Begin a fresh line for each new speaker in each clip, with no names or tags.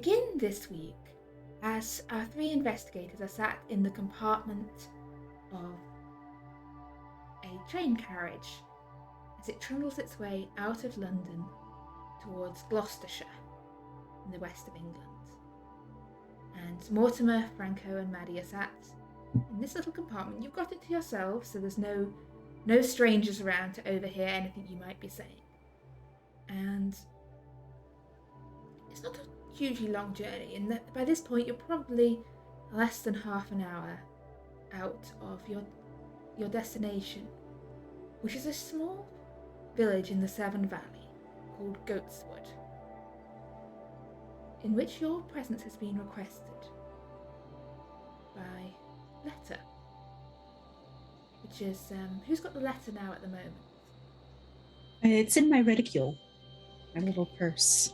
begin this week as our three investigators are sat in the compartment of a train carriage as it trundles its way out of London towards Gloucestershire in the west of England. And Mortimer, Franco and Maddie are sat in this little compartment. You've got it to yourselves, so there's no strangers around to overhear anything you might be saying. And it's not a hugely long journey, and by this point you're probably less than half an hour out of your destination, which is a small village in the Severn Valley called Goatswood, in which your presence has been requested by letter. Which is, who's got the letter now at the moment?
It's in my reticule, my little purse.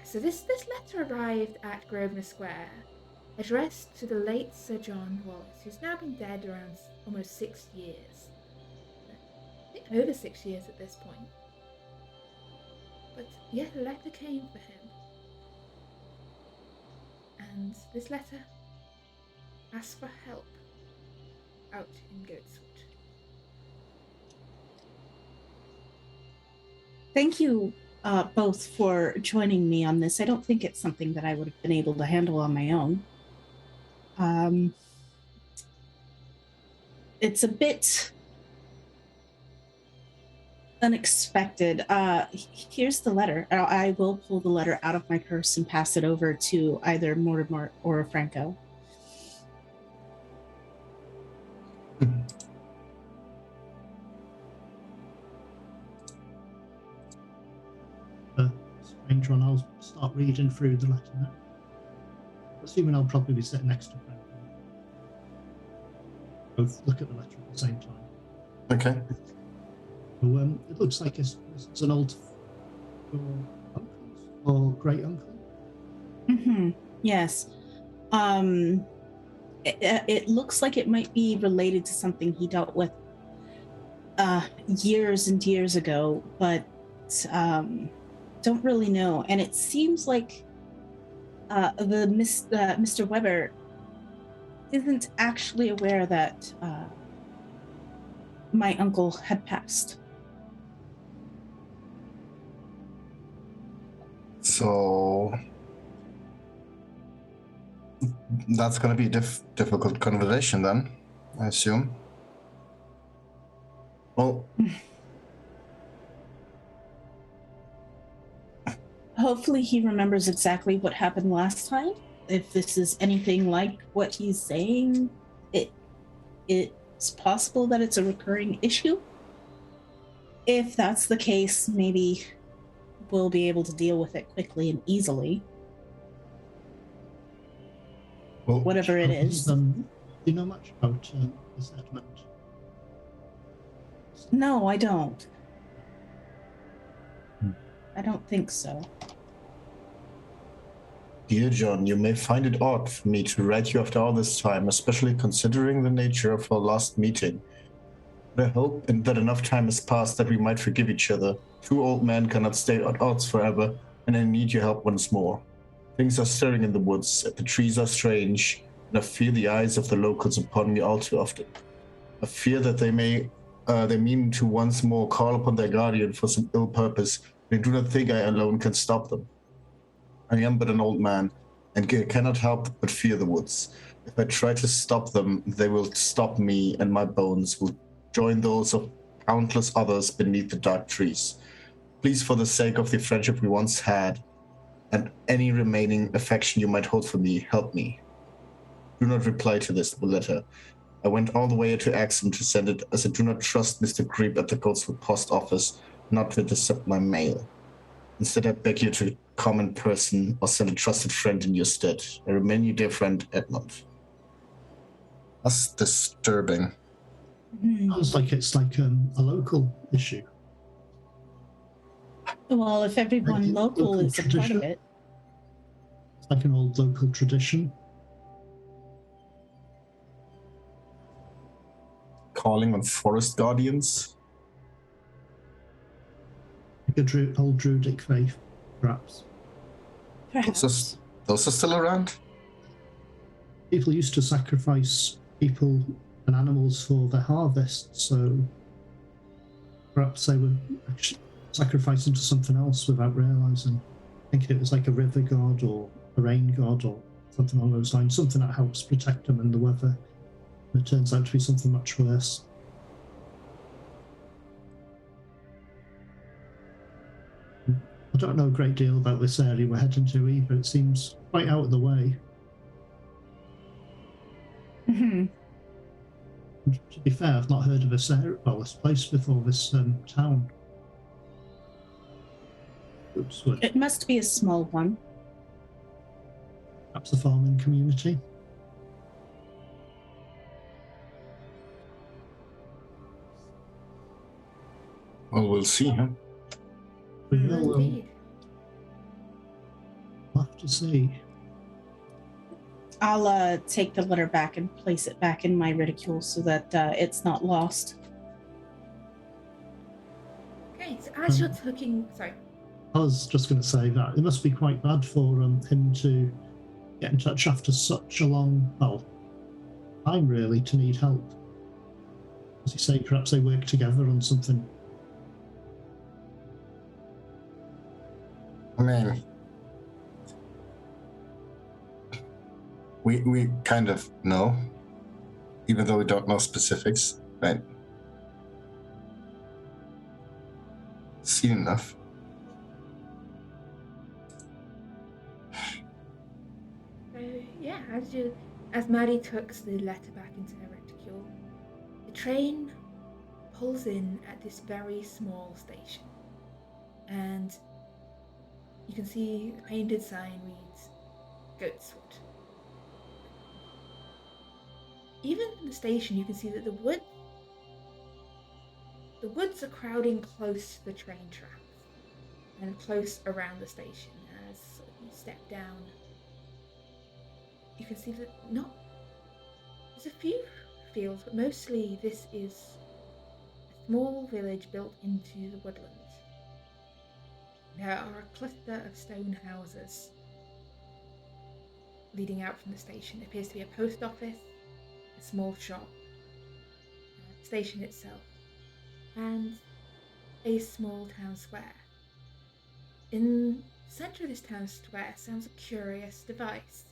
So this letter arrived at Grosvenor Square, addressed to the late Sir John Wallace, who's now been dead around almost 6 years. I think over 6 years at this point. But yeah, a letter came for him. And this letter asked for help out in Goatswood.
Thank you both for joining me on this. I don't think it's something that I would have been able to handle on my own. It's a bit unexpected. Here's the letter. I will pull the letter out of my purse and pass it over to either Mortimer or Franco.
Strange one. I'll start reading through the letter now. Assuming I'll probably be sitting next to Franco. Both look at the letter at the same time.
Okay.
So, it looks like it's an old uncle or great uncle.
Mm-hmm. Yes. It looks like it might be related to something he dealt with years and years ago, but don't really know. And it seems like Mr. Weber isn't actually aware that my uncle had passed.
So that's going to be a difficult conversation then, I assume. Well,
hopefully he remembers exactly what happened last time. If this is anything like what he's saying, it's possible that it's a recurring issue. If that's the case, maybe we'll be able to deal with it quickly and easily.
well,
Whatever it is.
Do you know much about the settlement?
No, I don't. I don't think so.
Dear John, you may find it odd for me to write you after all this time, especially considering the nature of our last meeting. But I hope that enough time has passed that we might forgive each other. Two old men cannot stay at odds forever, and I need your help once more. Things are stirring in the woods, the trees are strange, and I fear the eyes of the locals upon me all too often. I fear that they mean to once more call upon their guardian for some ill purpose, and I do not think I alone can stop them. I am but an old man, and cannot help but fear the woods. If I try to stop them, they will stop me, and my bones will join those of countless others beneath the dark trees. Please, for the sake of the friendship we once had, and any remaining affection you might hold for me, help me. Do not reply to this letter. I went all the way to Axum to send it, as I do not trust Mr. Creep at the Goatswood post office not to intercept my mail. Instead, I beg you to come in person or send a trusted friend in your stead. I remain your dear friend, Edmund. That's disturbing.
Sounds like it's like a local issue.
Well, if everyone
Like
local
local
is a part
tradition.
of it.
It's like an old local tradition.
Calling on forest guardians?
Like a old druidic faith, perhaps.
Perhaps.
Those are still around?
People used to sacrifice people and animals for their harvest, so perhaps they were actually sacrificing to something else without realizing. Thinking it was like a river god or a rain god or something along those lines, something that helps protect them in the weather. And it turns out to be something much worse. I don't know a great deal about this area we're heading to either. It seems quite out of the way.
Mm-hmm.
To be fair, I've not heard of this place before, this town. Goatswood.
It must be a small one.
Perhaps a farming community.
Well, we'll see, huh?
We will
Indeed.
have to see.
I'll take the letter back and place it back in my reticule so that it's not lost.
Okay, so as you're looking, sorry.
I was just going to say that it must be quite bad for him to get in touch after such a long, time really, to need help. As you say, perhaps they work together on something.
I mean, we kind of know, even though we don't know specifics, right? Seen enough.
So yeah, as Maddie tucks the letter back into her reticule, the train pulls in at this very small station, and you can see the painted sign reads Goatswood. Even in the station, you can see that the woods are crowding close to the train tracks and close around the station. As you step down, you can see that there's a few fields, but mostly this is a small village built into the woodland. There are a cluster of stone houses leading out from the station. There appears to be a post office, a small shop, the station itself, and a small town square. In the centre of this town square stands a curious device.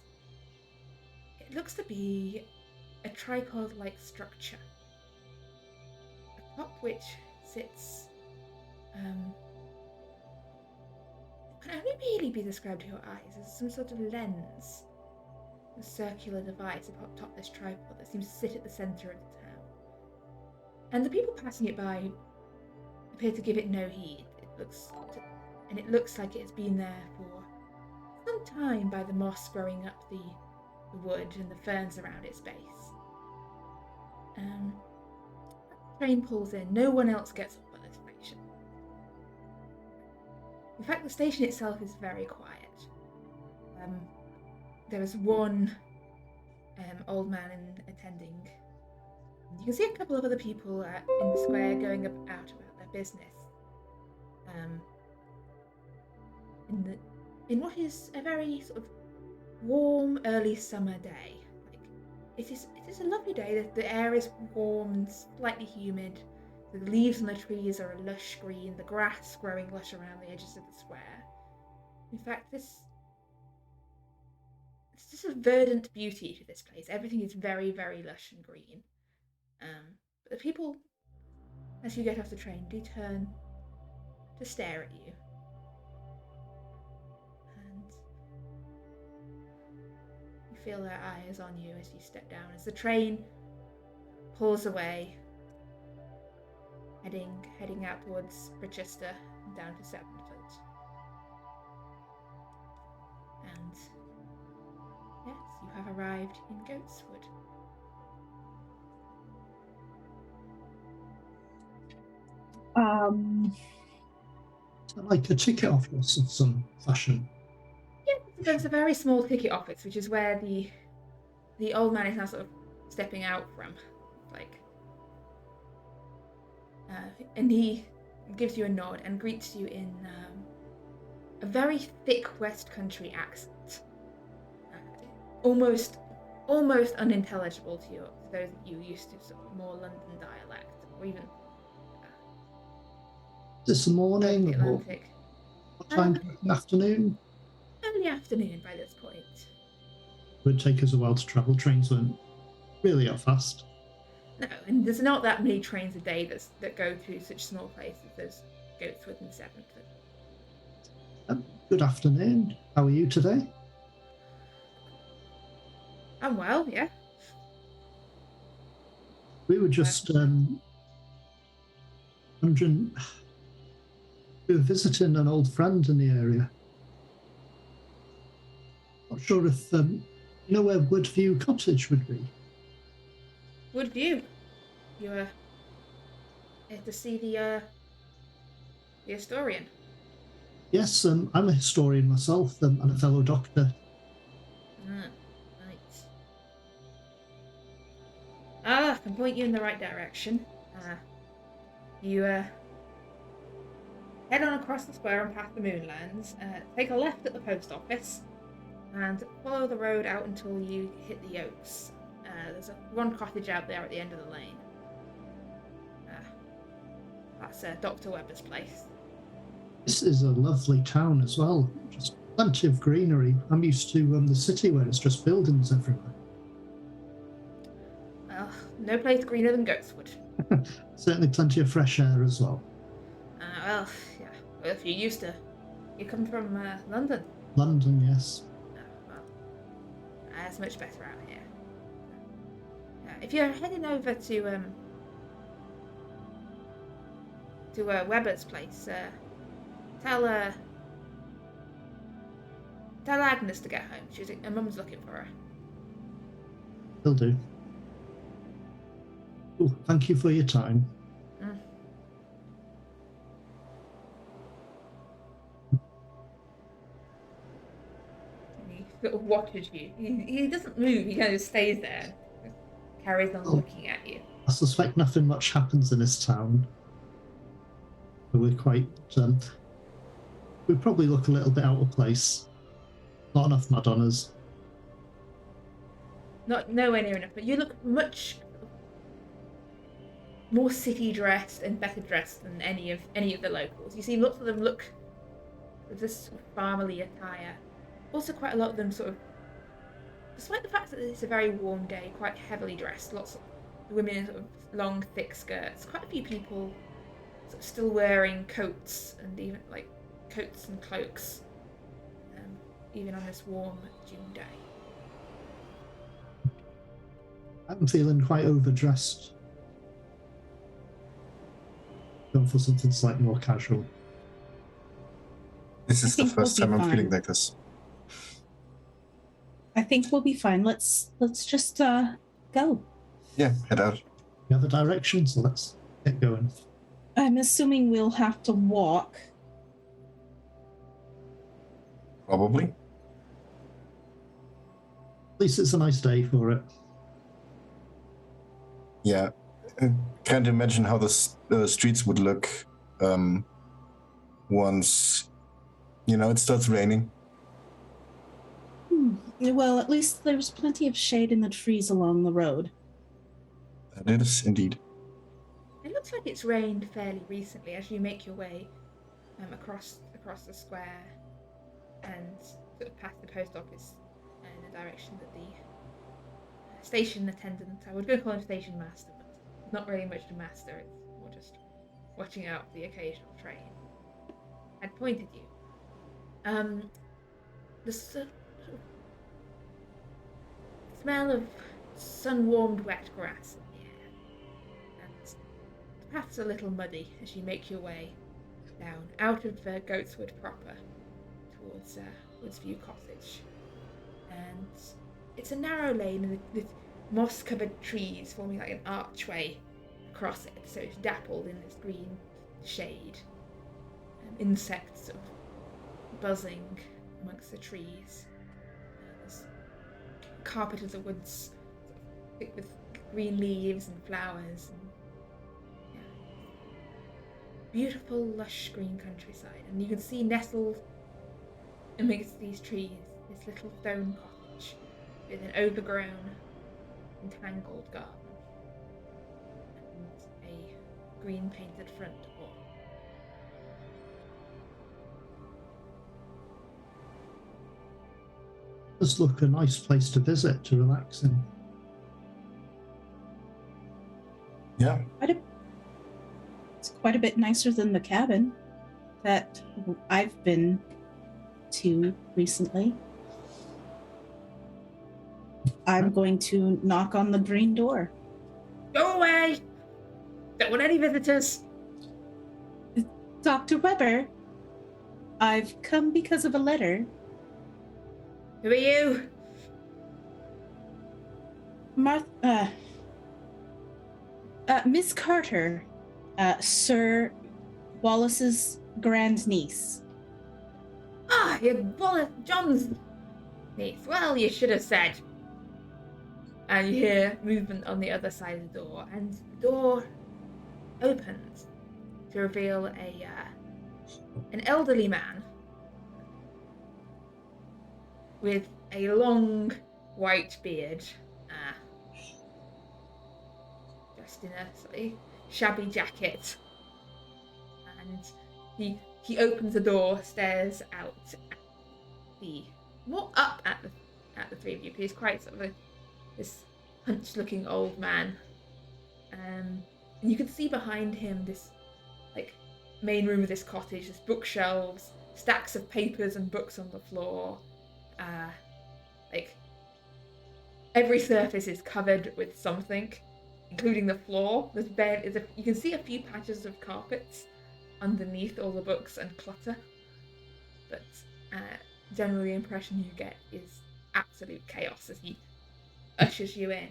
It looks to be a tripod-like structure, atop which sits can only really be described to your eyes as some sort of lens, a circular device atop this tripod that seems to sit at the centre of the town. And the people passing it by appear to give it no heed. It looks like it's been there for some time by the moss growing up the wood and the ferns around its base. The train pulls in. No one else gets up at the station. In fact, the station itself is very quiet. There is one old man attending. You can see a couple of other people in the square going out about their business. In what is a very sort of warm early summer day. It is a lovely day. The air is warm and slightly humid. The leaves on the trees are a lush green, the grass growing lush around the edges of the square. In fact, it's just a verdant beauty to this place. Everything is very, very lush and green. But the people, as you get off the train, do turn to stare at you. And you feel their eyes on you as you step down, as the train pulls away, heading out towards Rochester and down to Severn Valley. And yes, you have arrived in Goatswood.
Is that like a ticket office of some fashion?
Yeah, there's a very small ticket office, which is where the old man is now sort of stepping out from. And he gives you a nod and greets you in a very thick West Country accent, almost unintelligible to those of you used to sort of more London dialect, or even
This morning
the
or
Atlantic.
what time in the afternoon?
Early afternoon by this point.
It would take us a while to travel. Trains weren't really that fast.
No, and there's not that many trains a day that go to such small places as Goatswood and Severn.
Good afternoon. How are you today?
I'm well, yeah.
We were just wondering. We were visiting an old friend in the area. Not sure if you know where Woodview Cottage would be.
Woodview. You here to see the historian.
Yes, I'm a historian myself and a fellow doctor.
Right. I can point you in the right direction. You head on across the square and past the Moonlands, take a left at the post office, and follow the road out until you hit the Oaks. There's one cottage out there at the end of the lane. That's Dr. Webber's place.
This is a lovely town as well. Just plenty of greenery. I'm used to the city where it's just buildings everywhere.
Well, no place greener than Goatswood.
Certainly plenty of fresh air as well.
Well, yeah. Well, if you're used to... You come from London?
London, yes.
Well, it's much better out here. If you're heading over to Webber's place, tell Agnes to get home. Her mum's looking for her.
Will do. Oh, thank you for your time.
He sort of watches you. He doesn't move. He kind of stays there, carries on looking at you.
I suspect nothing much happens in this town. We're quite. We probably look a little bit out of place. Not enough Madonnas.
Not nowhere near enough, but you look much more city dressed and better dressed than any of the locals. You see, lots of them look with this sort of farmerly attire. Also, quite a lot of them sort of, despite the fact that it's a very warm day, quite heavily dressed. Lots of women in sort of long, thick skirts. Quite a few people sort of still wearing coats and even like coats and cloaks, even on this warm June day.
I'm feeling quite overdressed. Going for something slightly more casual.
This is the first time I'm feeling like this.
I think we'll be fine. Let's just go.
Yeah, head out.
We have a direction, so let's get going.
I'm assuming we'll have to walk.
Probably.
At least it's a nice day for it.
Yeah. I can't imagine how the streets would look once, it starts raining.
Well, at least there's plenty of shade in the trees along the road.
That is indeed.
It looks like it's rained fairly recently as you make your way across the square and sort of past the post office in the direction that the station attendant, I was going to call him station master, but not really much a master, it's more just watching out for the occasional train, had pointed you. The sort of smell of sun-warmed wet grass in the air, and the path's a little muddy as you make your way down out of Goatswood proper towards Woodsview Cottage, and it's a narrow lane with moss-covered trees forming like an archway across it, so it's dappled in this green shade, and insects sort of buzzing amongst the trees. There's a carpet of the woods thick with green leaves and flowers, and beautiful lush green countryside, and you can see nestled amidst these trees, this little stone cottage with an overgrown, entangled garden and a green painted front door.
Does look a nice place to visit, to relax in.
Yeah.
It's quite a bit nicer than the cabin that I've been to recently. I'm going to knock on the green door.
Go away! Don't want any visitors.
Dr. Weber, I've come because of a letter.
Who are you?
Miss Carter, Sir Wallace's grandniece.
Ah, you're John's niece. Well, you should have said. And you hear movement on the other side of the door, and the door opens to reveal an elderly man with a long white beard, dressed in a slightly shabby jacket, and he opens the door, stares out at the three of you. He's quite sort of this hunched-looking old man, and you can see behind him this main room of this cottage. There's bookshelves, stacks of papers and books on the floor. Every surface is covered with something, including the floor. You can see a few patches of carpets underneath all the books and clutter, but generally the impression you get is absolute chaos as he ushers you in,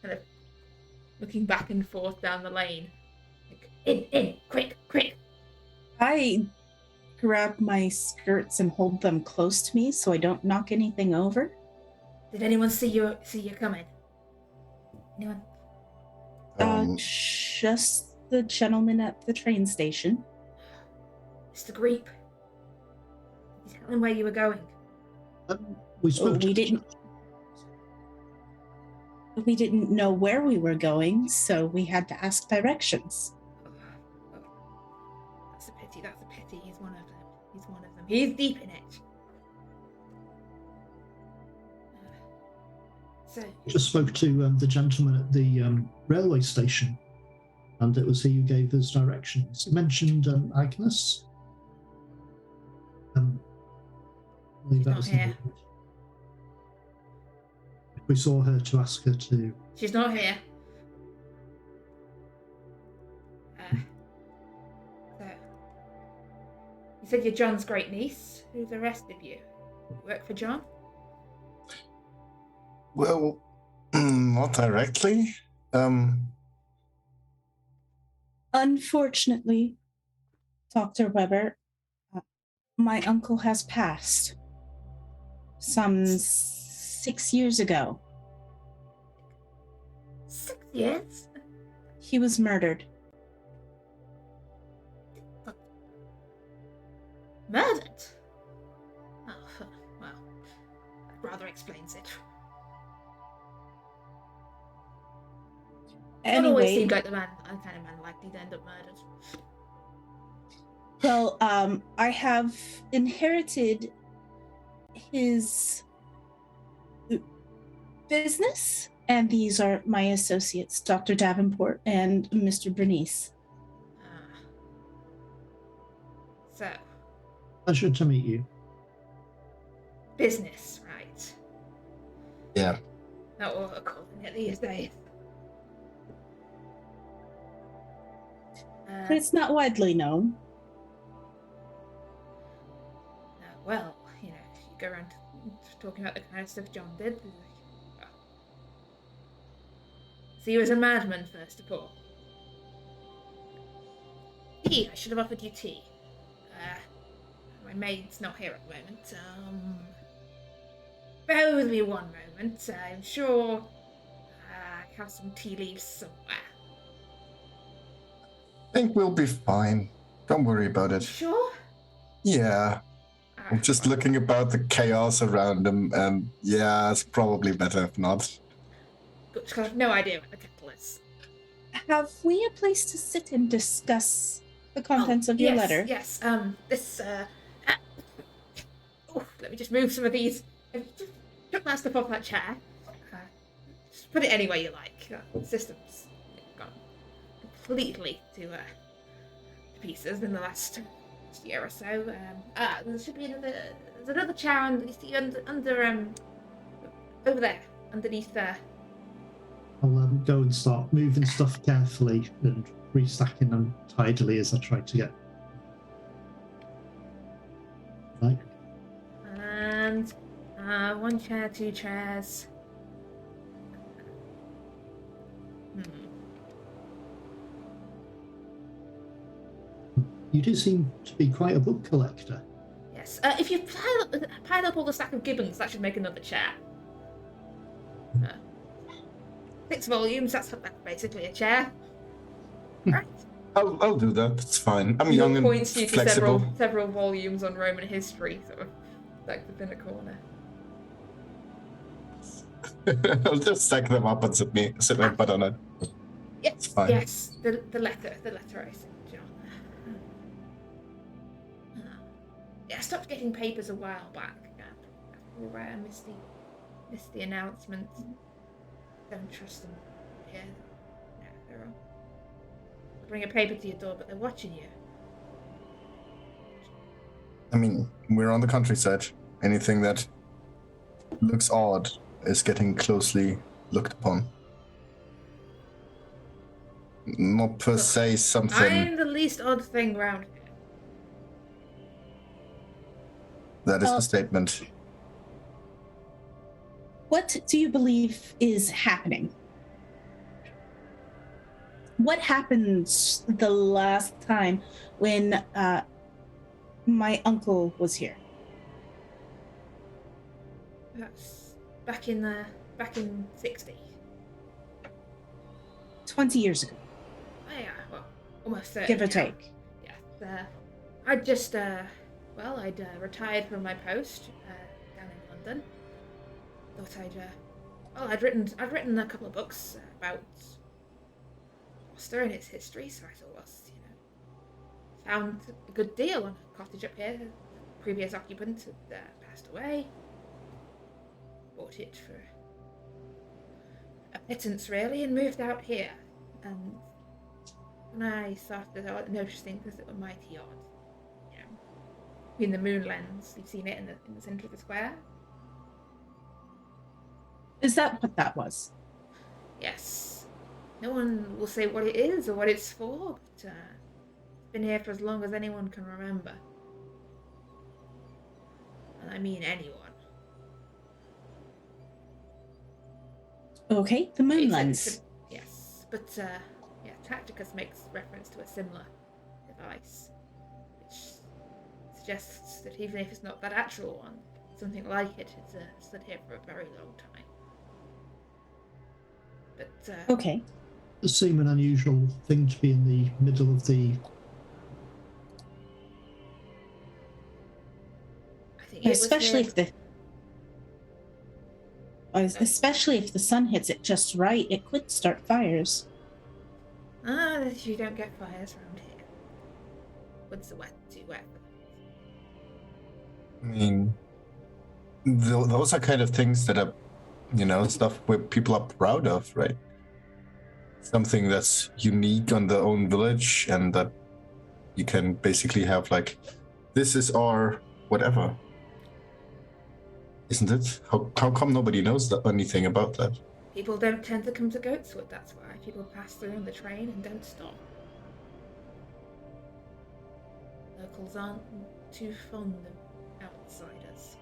kind of looking back and forth down the lane. In, quick.
I grab my skirts and hold them close to me so I don't knock anything over.
Did anyone see you coming? Anyone?
Just the gentleman at the train station.
Mr. Greep. Tell him where you were going.
We spoke.
We didn't know where we were going, so we had to ask directions.
That's a pity. He's one of them. He's deep in it.
Just spoke to the gentleman at the railway station, and it was he who gave us directions. He mentioned Agnes. I believe
She's
that
not
was
here.
We saw her to ask her to.
She's not here. So, you said you're John's great niece. Who's the rest of you? You work for John?
Well, not directly.
Unfortunately, Dr. Weber, my uncle has passed some 6 years ago.
6 years?
He was murdered.
Murdered? Oh, well, that rather explains it. It always seemed like the kind of man likely to end up murdered.
Well, I have inherited his business, and these are my associates, Dr. Davenport and Mr. Bernice.
So.
Pleasure to meet you.
Business, right?
Yeah.
Not what we're calling it these days.
But it's not widely known.
Well, you go around talking about the kind of stuff John did. So he was a madman, first of all. Tea. I should have offered you tea. My maid's not here at the moment. Bear with me one moment. I'm sure I have some tea leaves somewhere.
I think we'll be fine. Don't worry about it.
Sure?
Yeah. I'm just looking about the chaos around him, and yeah, it's probably better if not.
Good, 'cause I have no idea what the kettle is.
Have we a place to sit and discuss the contents of your
yes,
letter?
Yes, this, let me just move some of these. Just chuck that stuff off that chair. Just put it anywhere you like. The system's gone completely to pieces in the last year or so. There should be there's another chair under over there, underneath there.
I'll go and start moving stuff carefully and restacking them tidily as I try to get. Right.
And one chair, two chairs.
You do seem to be quite a book collector.
Yes. If you pile up all the stack of Gibbons, that should make another chair. 6 volumes. That's basically a chair. Right.
I'll do that. It's fine. I'm
Your
young and
points you to
flexible.
several volumes on Roman history, sort of stacked up in a corner.
I'll just stack them up and sit my butt on it.
Yes.
It's fine.
Yes. The letter I sent John. Yeah, I stopped getting papers a while back. I missed the announcement. Don't trust them. Yeah, they're wrong. They'll bring a paper to your door, but they're watching you.
I mean, we're on the countryside. Anything that looks odd is getting closely looked upon. Not per se something.
I'm the least odd thing around here.
That is a statement.
What do you believe is happening? What happened the last time when my uncle was here?
That's back in 60.
20 years ago.
Oh yeah, well, almost 30.
Give or
now.
take.
Yeah. I'd just I'd retired from my post down in London. Thought I'd written a couple of books about Gloucester and its history, so I thought, found a good deal on a cottage up here. The previous occupant had passed away. Bought it for a pittance, really, and moved out here. And when I started noticing things that were mighty odd, in the moon lens, you've seen it in the centre of the square.
Is that what that was?
Yes. No one will say what it is or what it's for, but it's been here for as long as anyone can remember. And I mean anyone.
Okay, the moon lens.
Yes, but Tacticus makes reference to a similar device, which suggests that even if it's not that actual one, something like it has stood here for a very long time. But
okay.
It does seem an unusual thing to be in the middle of the.
I think
Especially if the sun hits it just right, it could start fires.
You don't get fires around here. What's the too wet?
I mean, those are kind of things that are, stuff where people are proud of, right? Something that's unique on their own village, and that you can basically have this is our whatever. Isn't it? How come nobody knows anything about that?
People don't tend to come to Goatswood, that's why. People pass through on the train and don't stop. Locals aren't too fond of outsiders.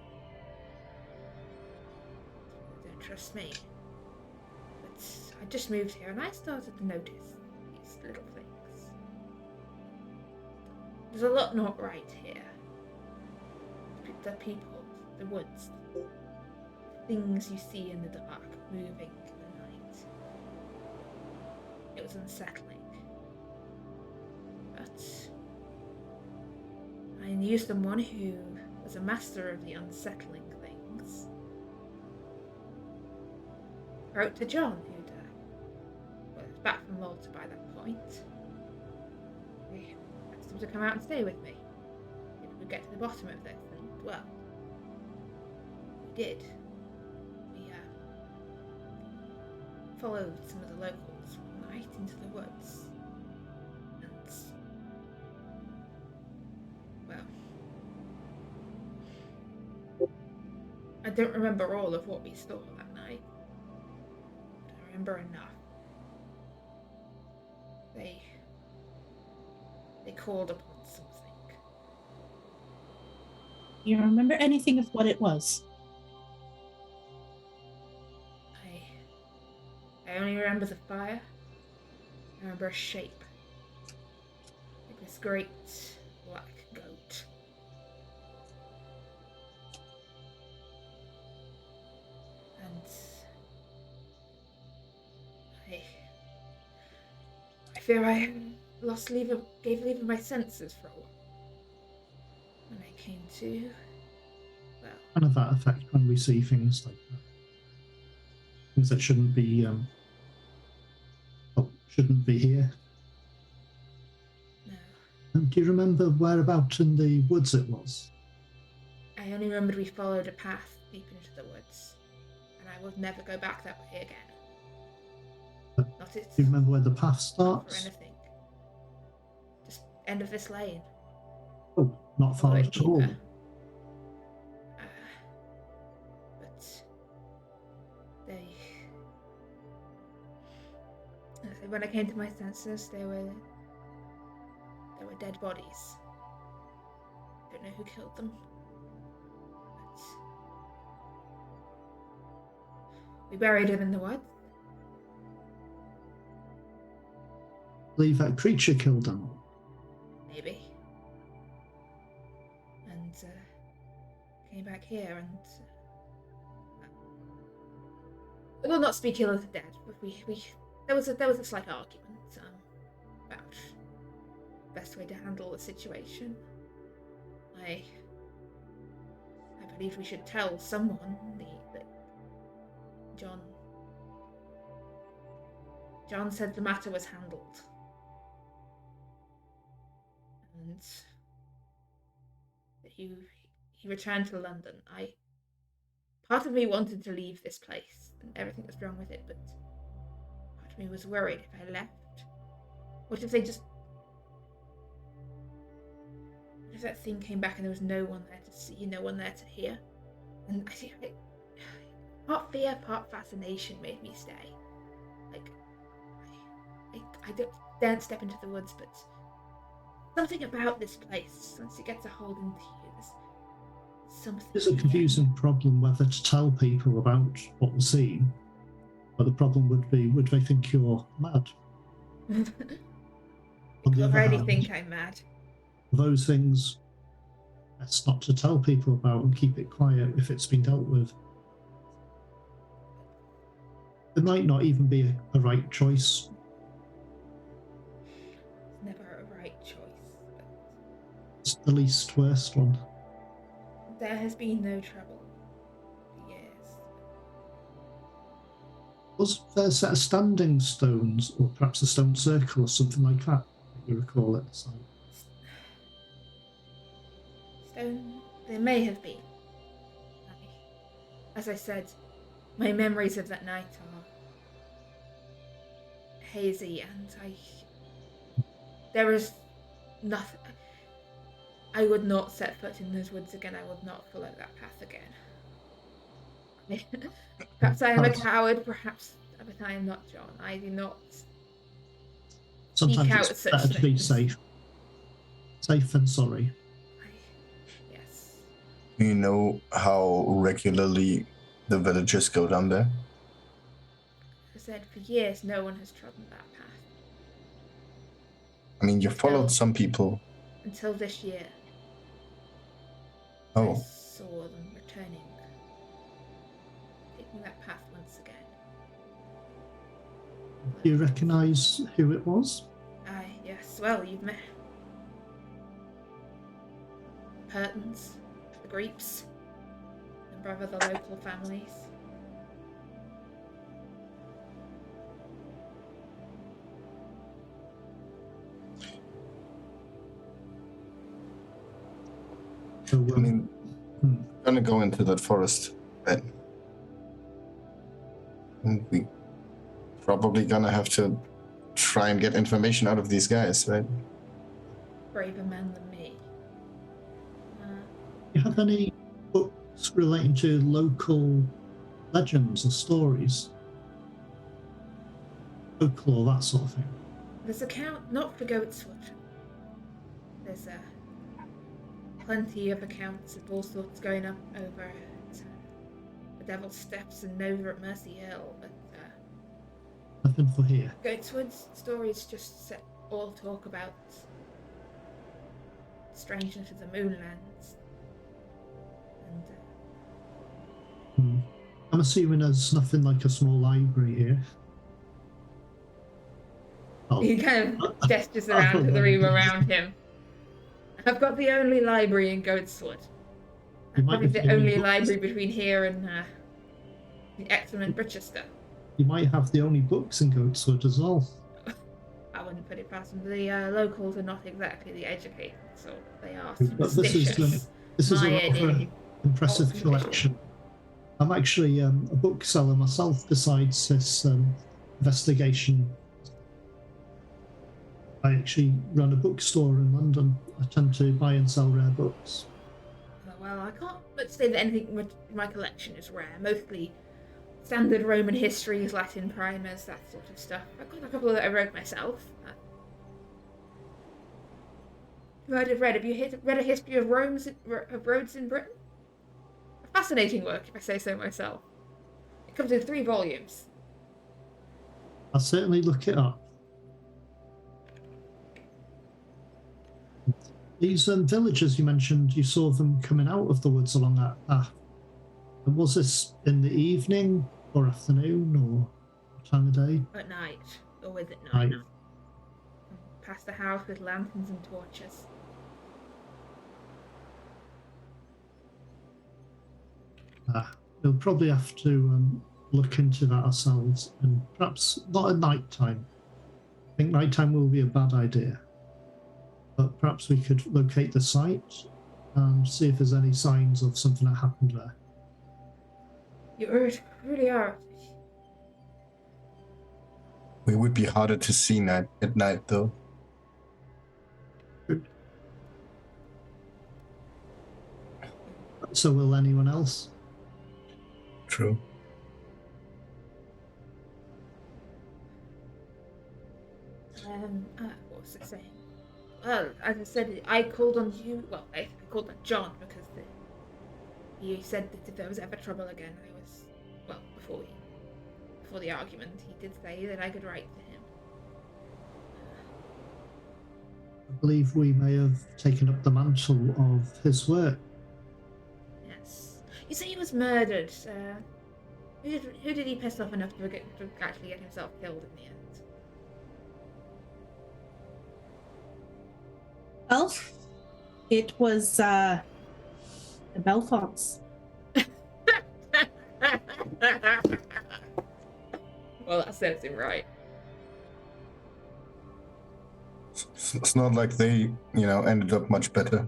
Don't trust me. But I just moved here and I started to notice these little things. There's a lot not right here. The people, the woods, things you see in the dark, moving in the night. It was unsettling. But I knew someone who was was a master of the unsettling things. Wrote to John, who'd was back from Malta by that point. We asked him to come out and stay with me. We'd get to the bottom of this, and well, we did. We followed some of the locals one night into the woods, and well, I don't remember all of what we saw that night, but I remember enough. They called upon something.
You remember anything of what it was?
I only remember the fire. I remember a shape. Like this great black goat. And I fear I gave leave of my senses for a while. When I came to, well,
Kind of that effect when we see things like that. Things that shouldn't be here.
no.
Do you remember whereabout in the woods it was?
I only remembered we followed a path deep into the woods, and I would never go back that way again. Not it.
Do you remember where the path
Not
starts?
for anything. Just end of this lane.
Oh, not far
Although
at all.
deeper. But when I came to my senses, there were dead bodies. I don't know who killed them, but we buried them in the woods.
I believe that creature killed them.
Maybe. And came back here and I will not speak ill of the dead, but there was a slight argument about the best way to handle the situation. I believe we should tell someone that John said the matter was handled. And that he returned to London. Part of me wanted to leave this place and everything that's wrong with it, but part of me was worried if I left. What if that thing came back and there was no one there to see, no one there to hear? And I think part fear, part fascination made me stay. Like, I daren't step into the woods, but something about this place, once it gets a hold into you, there's something.
It's a confusing problem whether to tell people about what we're seeing. But the problem would be, would they think you're mad?
People already think I'm mad.
Those things, best not to tell people about and keep it quiet if it's been dealt with. It might not even be a right choice.
It's never a right choice. But
It's the least worst one.
there has been no trouble for years.
Was there a set of standing stones, or perhaps a stone circle or something like that you recall at the site?
Stone, there may have been. As I said, my memories of that night are hazy, and there is nothing. I would not set foot in those woods again. I would not follow that path again. Perhaps I am a coward, perhaps, but I am not John. I do not
Sometimes
seek out
it's
such
better to be
things.
safe. Safe than sorry.
Yes.
Do you know how regularly the villagers go down there?
I said for years no one has trodden that path.
I mean, you followed
No.
some people.
Until this year. I
Oh,
saw them returning. Taking that path once again.
Do you recognise who it was?
Yes, well, you've met Curtains, the groups and brother the local families.
So,
I mean, gonna go into that forest, right? And we probably gonna have to try and get information out of these guys, right?
Braver men than me.
do you have any books relating to local legends or stories? Folklore, that sort of thing.
There's a count, not for Goatswood. There's plenty of accounts of all sorts going up over at the Devil's Steps and over at Mercy Hill, but
Nothing for here.
Goatswood's stories just all talk about strangeness of the Moonlands. And
I'm assuming there's nothing like a small library here.
he kind of gestures around to the room around him. I've got the only library in Goatswood.
You might
Probably
have
the
the only
only
books.
library between here and the excellent Brichester.
You might have the only books in Goatswood as well.
I wouldn't put it past them. The locals are not exactly the educated, so they are
But this
superstitious.
is a
mired
rather
in
impressive
false
collection. I'm actually a bookseller myself. Besides this investigation, I actually run a bookstore in London. I tend to buy and sell rare books.
Well, I can't say that anything in my collection is rare. Mostly standard Roman histories, Latin primers, that sort of stuff. I've got a couple that I wrote myself. You might have read. Have you read a history of roads in Britain? A fascinating work, if I say so myself. It comes in 3 volumes.
I'll certainly look it up. These villagers you mentioned, you saw them coming out of the woods along that path. And was this in the evening or afternoon or what time of day?
At night, always at night.
Night.
Past the house with lanterns and torches.
We'll probably have to look into that ourselves, and perhaps not at night time. I think nighttime will be a bad idea. But perhaps we could locate the site and see if there's any signs of something that happened there.
You really are.
We would be harder to see at night, though.
Good. So will anyone else?
True.
What was I saying? Well, as I said, I called on you. Well, I called on John because he said that if there was ever trouble again, before the argument, he did say that I could write to him.
I believe we may have taken up the mantle of his work.
Yes. You say he was murdered. Who did he piss off enough to actually get himself killed in the end?
Well, it was the Belfonts.
Well, that serves him right.
It's not like they, ended up much better.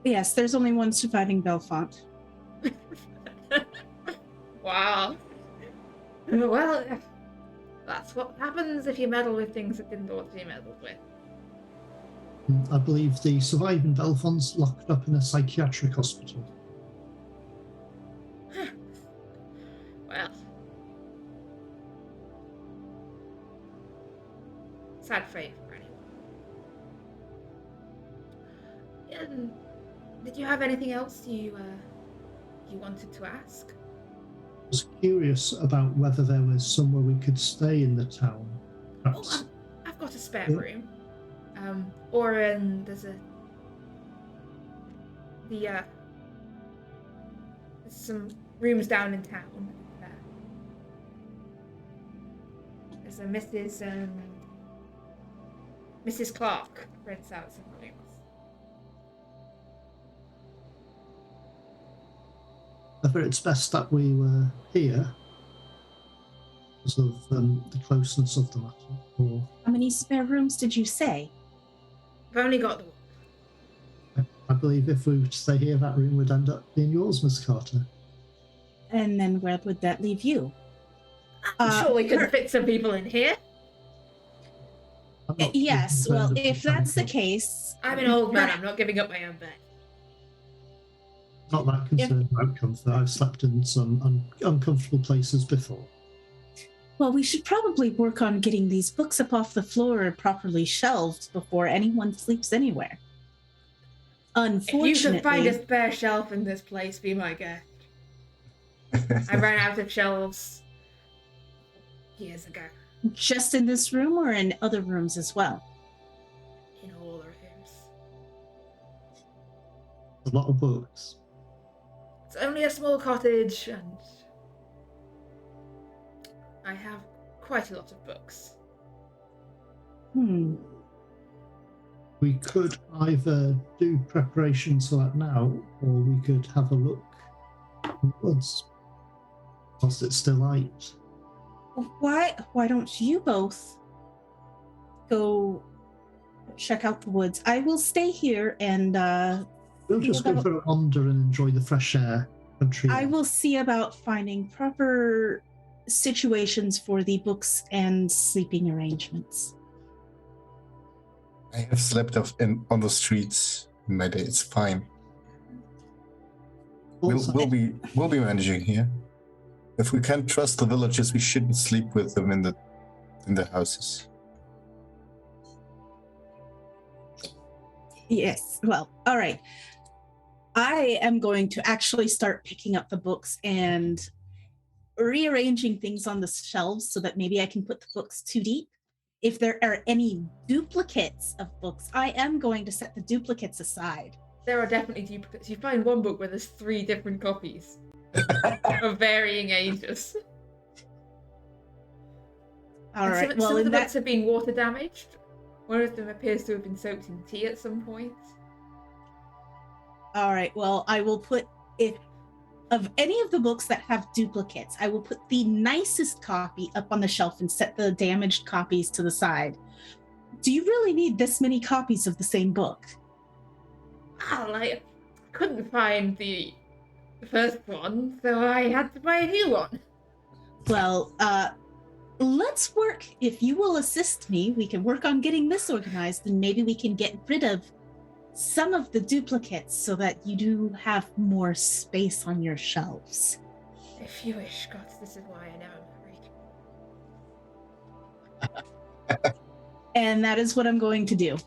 Yes, there's only one surviving Belfont.
Wow. Well, that's what happens if you meddle with things that didn't ought to be meddled with.
I believe the surviving Belfonts locked up in a psychiatric hospital.
Well, sad fate for anyone. Did you have anything else you wanted to ask?
I was curious about whether there was somewhere we could stay in the town. Perhaps.
Oh, I've got a spare room. There's some rooms down in town. There's a Mrs. Clark rents out some rooms.
whether it's best that we were here because of the closeness of the matter, or
How many spare rooms did you say?
I've only got the one.
I believe if we were to stay here, that room would end up being yours, Miss Carter.
And then where would that leave you?
I'm sure we could fit some people in here.
I'm not
Yes,
concerned
well,
of
if
trying
that's the
to-
case...
I'm an old man. I'm not giving up my own bed.
Not that concerned about comfort. I've slept in some uncomfortable places before.
Well, we should probably work on getting these books up off the floor and properly shelved before anyone sleeps anywhere. Unfortunately...
If you could find a spare shelf in this place, be my guest. I ran out of shelves years ago.
Just in this room or in other rooms as well?
In all the rooms.
A lot of books.
It's only a small cottage, and I have quite a lot of books.
We could either do preparations for that now, or we could have a look in the woods whilst it's still light.
Why don't you both go check out the woods? I will stay here and
We'll just go for a wander and enjoy the fresh air. Country
I
air.
will see about finding proper situations for the books and sleeping arrangements.
I have slept on the streets, Maddie. It's fine.
Also,
We'll be managing here. If we can't trust the villagers, we shouldn't sleep with them in the houses.
Yes, well, all right. I am going to actually start picking up the books and rearranging things on the shelves so that maybe I can put the books too deep. If there are any duplicates of books, I am going to set the duplicates aside.
There are definitely duplicates. You find one book where there's 3 different copies of varying ages.
All
And
right,
some
well,
of
in
the
that...
books have been water damaged. One of them appears to have been soaked in tea at some point.
All right, well, I will put, if of any of the books that have duplicates, I will put the nicest copy up on the shelf and set the damaged copies to the side. Do you really need this many copies of the same book?
Well, I couldn't find the first one, so I had to buy a new one.
Well, let's work. If you will assist me, we can work on getting this organized, and maybe we can get rid of some of the duplicates so that you do have more space on your shelves.
If you wish, gods, this is why I know I'm married.
And that is what I'm going to do.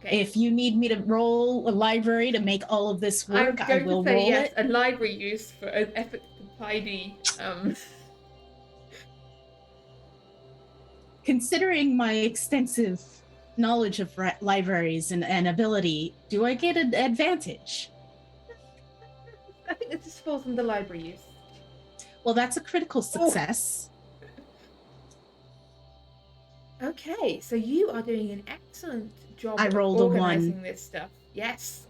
Okay.
If you need me to roll a library to make all of this work, I will
say
roll
yes,
it.
a library use for an effort to tidy.
Considering my extensive knowledge of libraries and ability, do I get an advantage?
I think it just falls under library use.
Well, that's a critical success.
Okay, so you are doing an excellent job
I
of
rolled a 1.
organizing this stuff. Yes.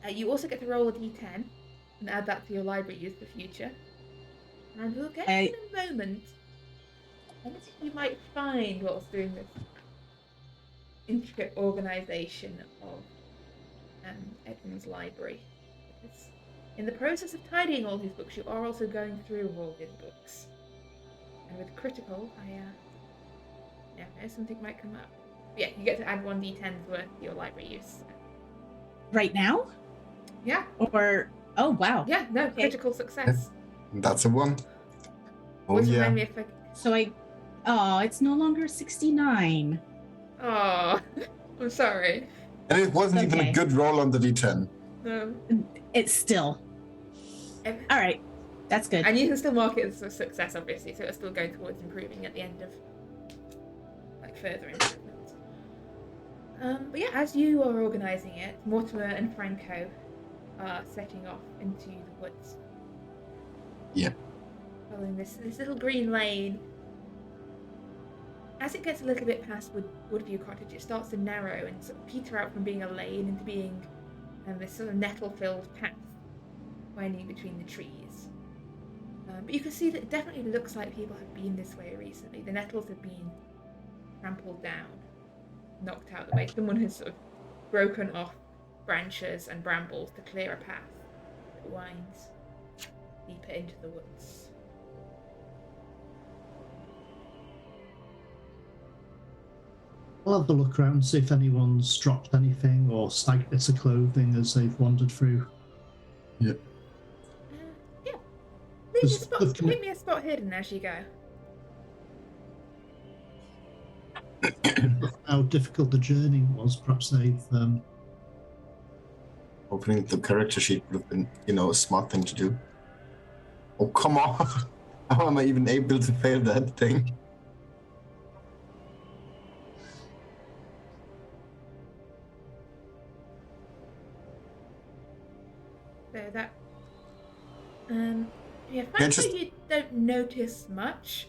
You also get to roll a d10 and add that to your library use for future. And we'll get in a moment. And you might find what's doing this intricate organization of Edmund's library. Because in the process of tidying all these books, you are also going through all these books. And with critical, something might come up. But yeah, you get to add 1d10 worth to your library use.
Right now?
Yeah.
Or, oh, wow.
Yeah, no, critical success.
That's a 1. Oh,
Which
yeah.
remind me if I...
So it's no longer 69.
Oh, I'm sorry.
And it wasn't even a good roll on the d10.
No.
It's still. All right. That's good.
And you can still mark it as a success, obviously, so it's still going towards improving at the end of, further improvement. But yeah, as you are organising it, Mortimer and Franco are setting off into the woods.
Yep.
Following this little green lane. As it gets a little bit past Woodview Cottage, it starts to narrow and sort of peter out from being a lane into being this sort of nettle-filled path. winding between the trees. But you can see that it definitely looks like people have been this way recently. The nettles have been trampled down, knocked out of the way. Someone has sort of broken off branches and brambles to clear a path that winds deeper into the woods.
I'll have a look around, see if anyone's dropped anything or snagged bits of clothing as they've wandered through.
Yeah.
Yeah. Leave me a spot hidden as you go.
How difficult the journey was, perhaps they've
Opening the character sheet would have been, a smart thing to do. Oh, come on! How am I even able to fail that thing?
So that, Franco, you don't notice much.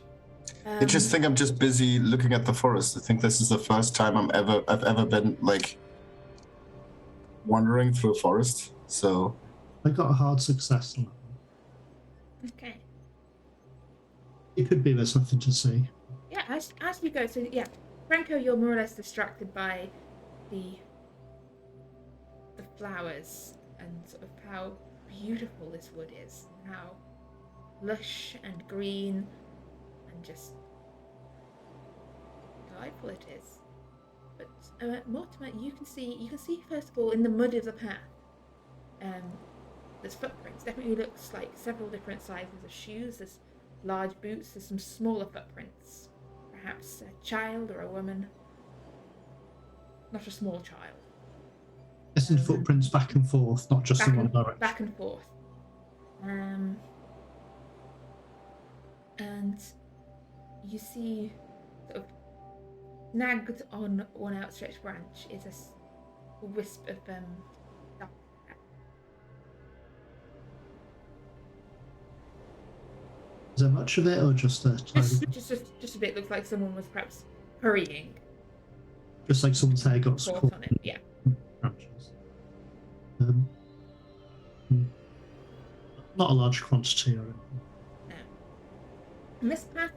I just think I'm just busy looking at the forest. I think this is the first time I've ever been wandering through a forest. So
I got a hard success on that one.
Okay.
It could be there's nothing to see.
Yeah, as you go, so yeah, Franco, you're more or less distracted by the flowers and sort of how beautiful this wood is, how lush and green and just delightful it is. But Mortimer, you can see first of all in the mud of the path, there's footprints. Definitely looks like several different sizes of shoes. There's large boots. There's some smaller footprints. Perhaps a child or a woman. Not a small child.
Isn't footprints back and forth, not just in one direction?
Back and forth. And you see sort of snagged on one outstretched branch is a wisp of dark hair.
Is there much of it, or just a tiny?
Just a bit. Looks like someone was perhaps hurrying.
Just like someone's hair got caught
on it. Yeah.
Branches. Not a large quantity or anything.
No. And this path,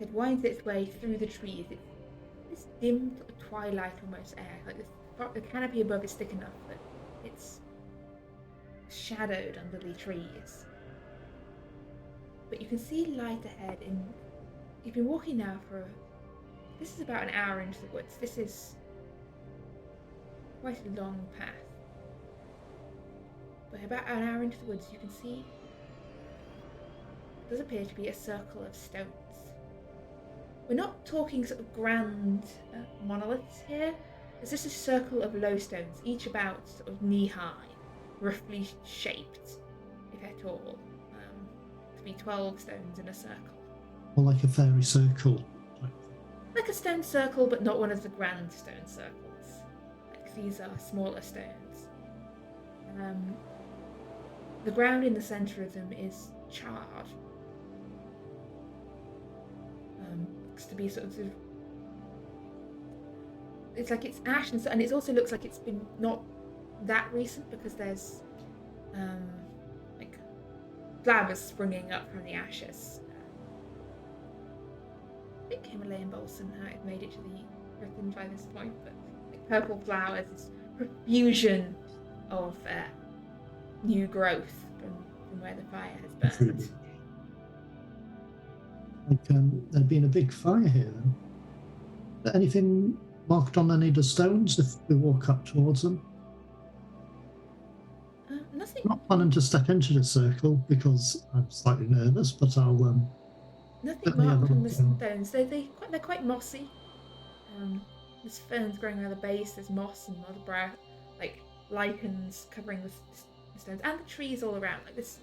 it winds its way through the trees. It's this dim sort of twilight almost air. Like the canopy above is thick enough that it's shadowed under the trees. But you can see light ahead. You've been walking now this is about an hour into the woods. This is quite a long path. But about an hour into the woods, you can see it does appear to be a circle of stones. We're not talking sort of grand monoliths here. It's just a circle of low stones, each about sort of knee-high, roughly shaped, if at all, to be 12 stones in a circle.
Or like a fairy circle.
Like a stone circle, but not one of the grand stone circles. Like these are smaller stones. The ground in the centre of them is charred. Looks to be sort of it's like it's ash, and it also looks like it's been not that recent because there's like flowers springing up from the ashes. I think Himalayan balsam might have made it to the Earth by this point, but like purple flowers, this profusion of new growth from where the fire has burned.
Like there'd been a big fire here then. Is there anything marked on any of the stones if we walk up towards them?
Nothing.
I'm not planning to step into the circle because I'm slightly nervous, but I'll
nothing marked on the stones. They're quite mossy. There's ferns growing around the base. There's moss and mud, like lichens covering the stones, and the trees all around. Like this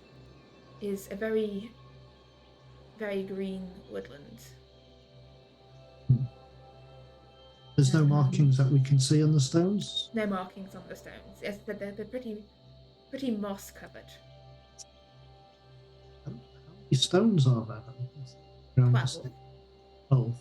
is a very, very green woodland.
There's no markings that we can see on the stones?
No markings on the stones. Yes, they're pretty moss covered.
How many stones are there?
12.
12.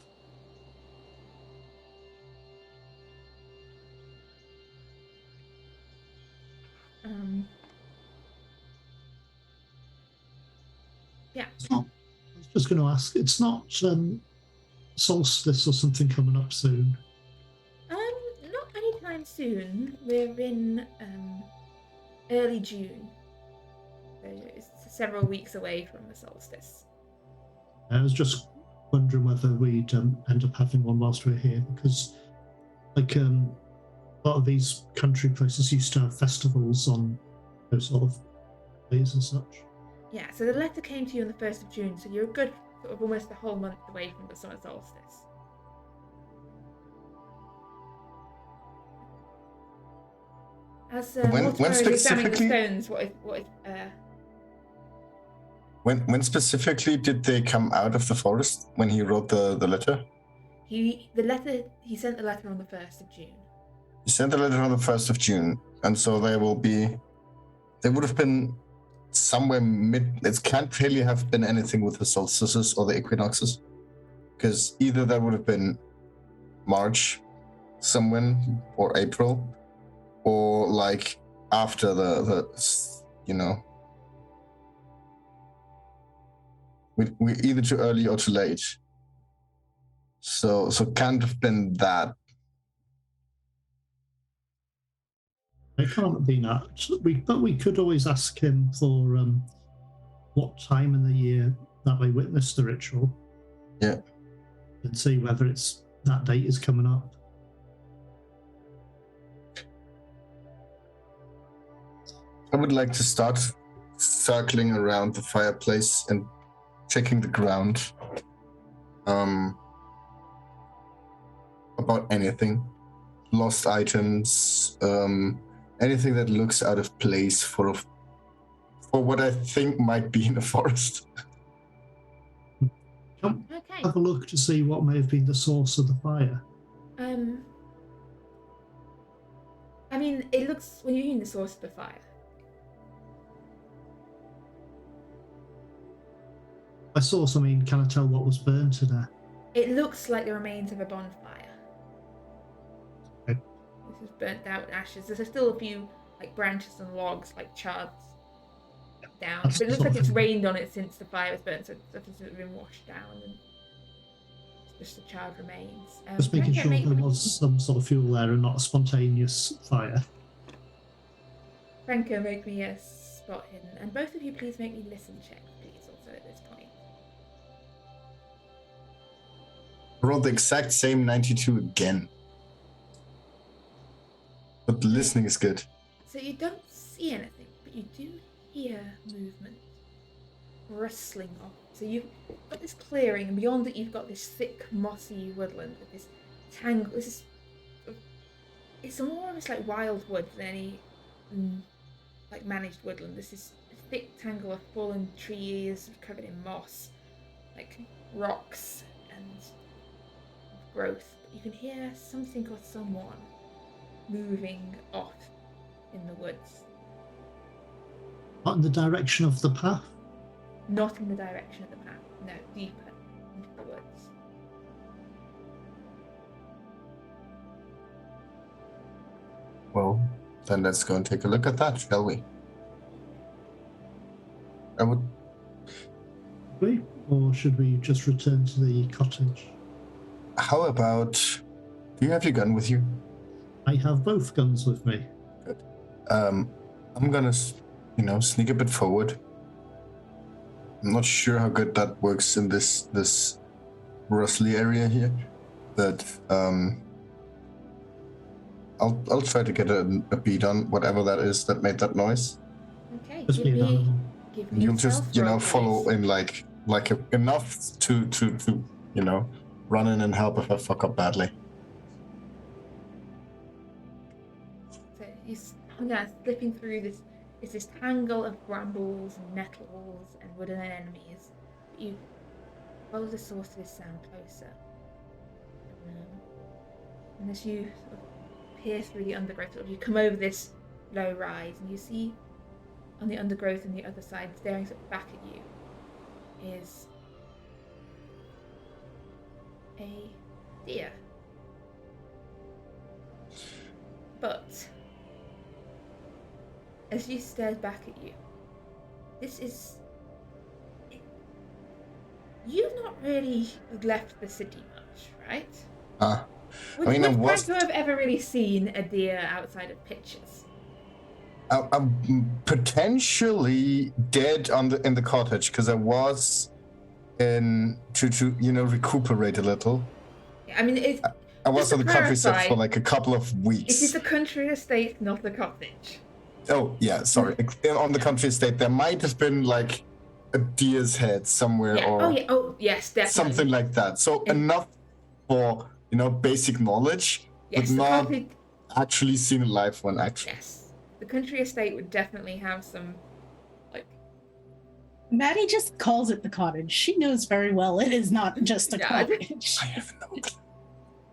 It's not, I was just going to ask, it's not solstice or something coming up soon?
Not anytime soon. We're in early June, so it's several weeks away from the solstice.
I was just wondering whether we'd end up having one whilst we're here, because like a lot of these country places used to have festivals on those sort of days and such.
Yeah, so the letter came to you on the 1st of June, so you're a good sort of almost a whole month away from the summer solstice. As Mortimer is examining the stones,
When specifically did they come out of the forest when he wrote the letter?
He sent the letter on the 1st of June.
He sent the letter on the 1st of June, and so they would have been somewhere it can't really have been anything with the solstices or the equinoxes, because either that would have been March somewhere or April, or like after the we either too early or too late. So can't have been that.
It can't be that. But we could always ask him for what time in the year that they witnessed the ritual.
Yeah.
And see whether it's that date is coming up.
I would like to start circling around the fireplace and checking the ground. About anything. Lost items, anything that looks out of place for what I think might be in a forest.
Okay.
Have a look to see what may have been the source of the fire.
I mean, it looks, when you mean the source of the fire.
By source, I mean, can I tell what was burned to death?
It looks like the remains of a bonfire.
Okay.
This is burnt out ashes. There's still a few like branches and logs, like charred down.
That's
But it looks
sort
like
of
it's
thing.
rained on it since the fire was burnt, so stuff has been washed down and it's just the charred remains.
Just making sure there was some sort of fuel there and not a spontaneous fire.
Franco, make me a spot hidden, and both of you please make me listen check, please, also at this point.
Roll the exact same 92 again. But the listening is good.
So you don't see anything, but you do hear movement. Rustling off. So you've got this clearing, and beyond it you've got this thick, mossy woodland with this tangle. It's more almost like wild wood than any like managed woodland. This is a thick tangle of fallen trees covered in moss, like rocks and growth. But you can hear something or someone moving off in the woods.
Not in the direction of the path?
Not in the direction of the path, no, deeper into the woods.
Well, then let's go and take a look at that, shall we?
Or should we just return to the cottage?
How about... Do you have your gun with you?
I have both guns with me.
Good. I'm gonna, sneak a bit forward. I'm not sure how good that works in this rustly area here, but I'll try to get a beat on whatever that is that made that noise.
Okay,
Just be an animal.
give me
You'll
a
just
stealth roll,
follow
please.
in like enough to run in and help if I fuck up badly.
So he's slipping through this. It's this tangle of brambles and nettles and wooden enemies. But you follow the source of this sound closer. And as you sort of peer through the undergrowth, you come over this low rise, and you see on the undergrowth on the other side, staring sort of back at you, is a deer. But as you stared back at you, this is... You've not really left the city much, right?
I
Would
mean, I
Franco
was
have ever really seen a deer outside of pictures?
I'm potentially dead in the cottage because I was in to recuperate a little.
Yeah, I mean,
I was
just
on
to
the countryside for
clarify,
like a couple of weeks.
it is a country estate, not a cottage.
Oh yeah, sorry. On the country estate, there might have been like a deer's head somewhere,
Yeah.
or
Oh yes, definitely.
something like that. So enough for basic knowledge,
Yes,
but
the
not
cottage.
actually seen a live one. Actually,
Yes, the country estate would definitely have some, like.
Maddie just calls it the cottage. She knows very well it is not just a cottage.
I have no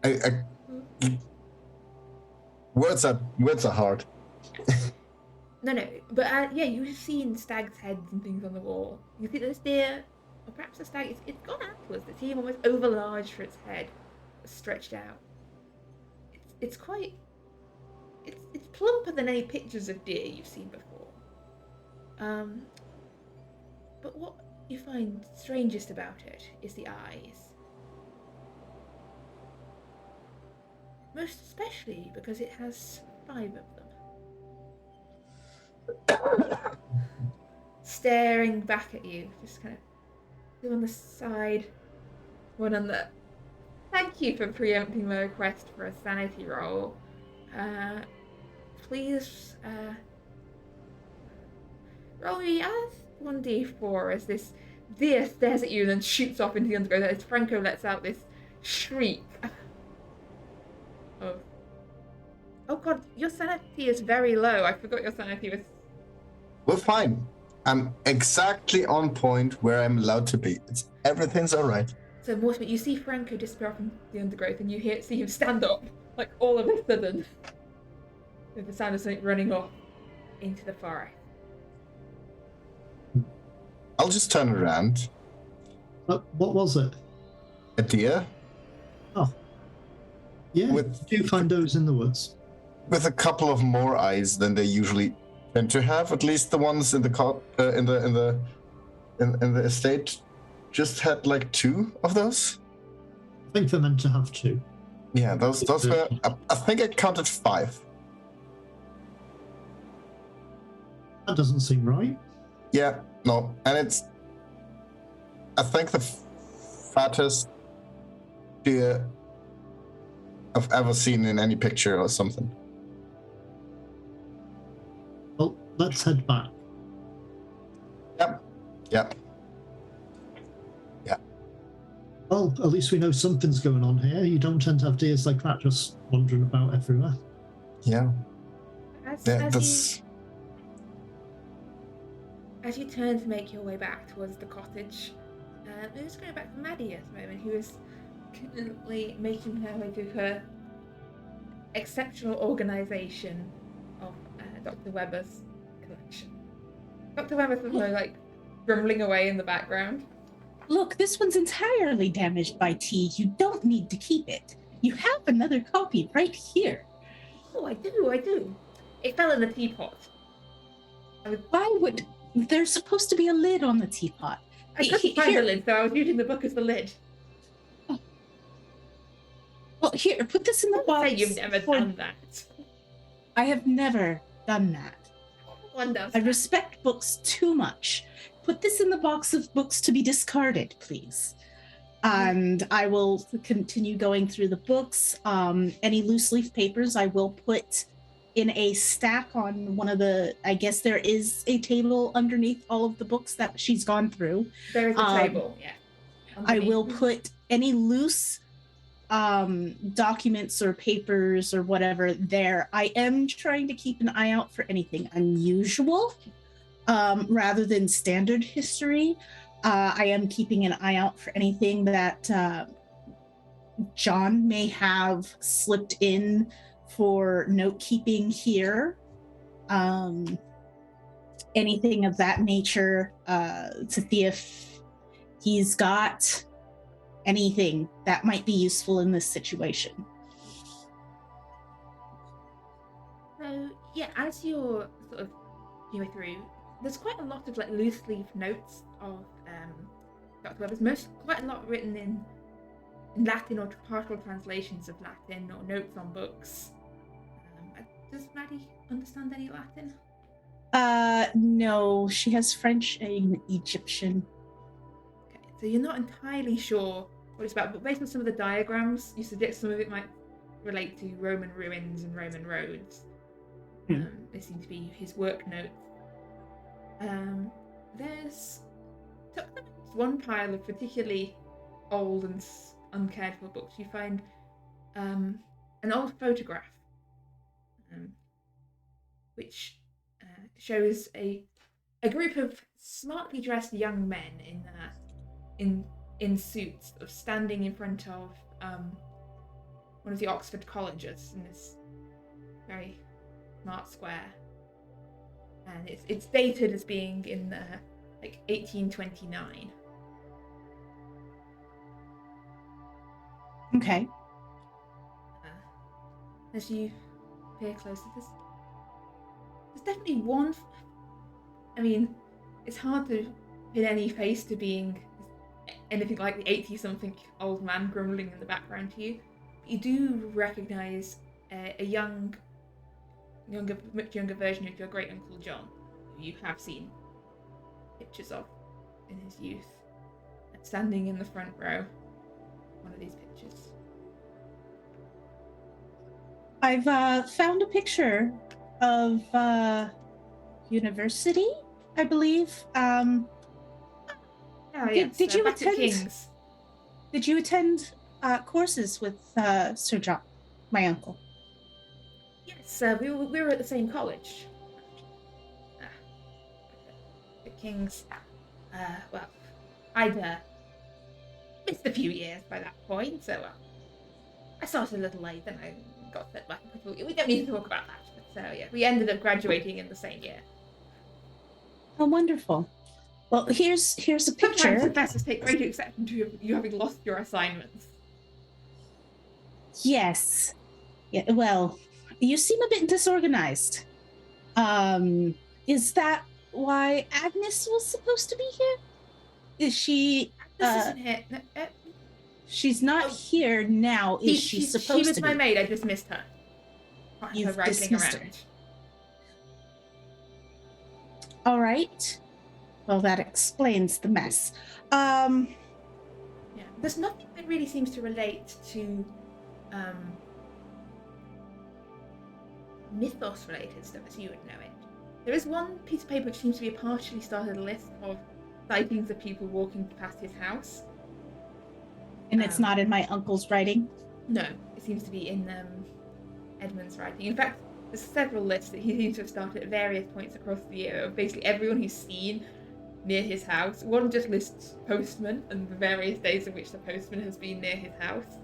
clue. Words are hard.
No, but yeah, you've seen stags' heads and things on the wall. You think this deer, or perhaps a stag, it's got antlers that seem almost overlarge for its head, stretched out. It's quite, it's plumper than any pictures of deer you've seen before. But what you find strangest about it is the eyes. Most especially because it has 5 of them. Staring back at you, just kind of two on the side, one on the. Thank you for preempting my request for a sanity roll. Please, roll me 1d4 as this deer stares at you and then shoots off into the undergrowth as Franco lets out this shriek. Oh god, your sanity is very low. I forgot your sanity was.
We're fine. I'm exactly on point where I'm allowed to be. Everything's all right.
So Mortimer, you see Franco disappear off into the undergrowth, and you see him stand up, like all of a sudden, with the sound of something running off into the forest.
I'll just turn around.
What was it?
A deer?
Oh. Yeah, do you find those in the woods?
With a couple of more eyes than they usually tend to have. At least the ones in the estate just had like 2 of those.
I think they're meant to have 2.
Yeah, those were. I think I counted 5.
That doesn't seem right.
Yeah, no, and it's. I think the fattest deer I've ever seen in any picture or something.
Well, let's head back.
Yep.
Well, at least we know something's going on here. You don't tend to have deers like that just wandering about everywhere.
Yeah.
As you turn to make your way back towards the cottage, we're just going back to Maddie at the moment, who is currently making her way through her exceptional organisation of Dr. Weber's collection. Dr. Weber's like grumbling away in the background.
Look, this one's entirely damaged by tea. You don't need to keep it. You have another copy right here.
Oh, I do. It fell in the teapot.
Why would... There's supposed to be a lid on the teapot.
I couldn't find the lid, so I was using the book as the lid.
Oh. Well, here, put this in the box.
Say you've never done that.
I have never done that.
One does.
I respect books too much. Put this in the box of books to be discarded, please. And I will continue going through the books. Any loose leaf papers I will put in a stack on one of the, I guess there is a table underneath all of the books that she's gone through.
There is a table, yeah.
I will put any loose documents or papers or whatever there. I am trying to keep an eye out for anything unusual rather than standard history. I am keeping an eye out for anything that John may have slipped in for note keeping here. Anything of that nature to see if he's got anything that might be useful in this situation.
So yeah, as you're sort of going through, there's quite a lot of like loose leaf notes of fact, there's quite a lot written in Latin or partial translations of Latin or notes on books. Does Maddie understand any Latin?
No, she has French and Egyptian.
Okay, so you're not entirely sure what it's about, but based on some of the diagrams, you suggest some of it might relate to Roman ruins and Roman roads. They seem to be his work notes. There's tucked into one pile of particularly old and uncared for books. You find an old photograph, which shows a group of smartly dressed young men in suits, standing in front of one of the Oxford colleges in this very smart square, and it's dated as being in 1829.
Okay.
As you peer closer, there's definitely one. I mean, it's hard to pin any face to being anything like the 80-something old man grumbling in the background to you. You do recognise a much younger version of your great uncle John, who you have seen pictures of in his youth, standing in the front row. One of these pictures.
I've found a picture of university, I believe. Did you
back at
attend?
King's.
Did you attend courses with Sir John, my uncle?
Yes, we were at the same college. At King's. Well, I'd missed a few years by that point, so I started a little late, then I got set back. We don't need to talk about that. But yeah, we ended up graduating in the same year.
Oh, wonderful. Well, here's a picture.
Sometimes professors take great exception to you having lost your assignments.
Yes. Yeah, well, you seem a bit disorganized. Is that why Agnes was supposed to be here? Is she...
Agnes isn't here. No,
she's not here now, is she supposed to be? She
was my maid, I dismissed her.
You've
her
dismissed
around.
Her. All right. Well, that explains the mess.
Yeah, there's nothing that really seems to relate to mythos-related stuff as you would know it. There is one piece of paper which seems to be a partially started list of sightings of people walking past his house.
And it's not in my uncle's writing?
No, it seems to be in Edmund's writing. In fact, there's several lists that he seems to have started at various points across the year of basically everyone he's seen near his house. One just lists postman and the various days in which the postman has been near his house.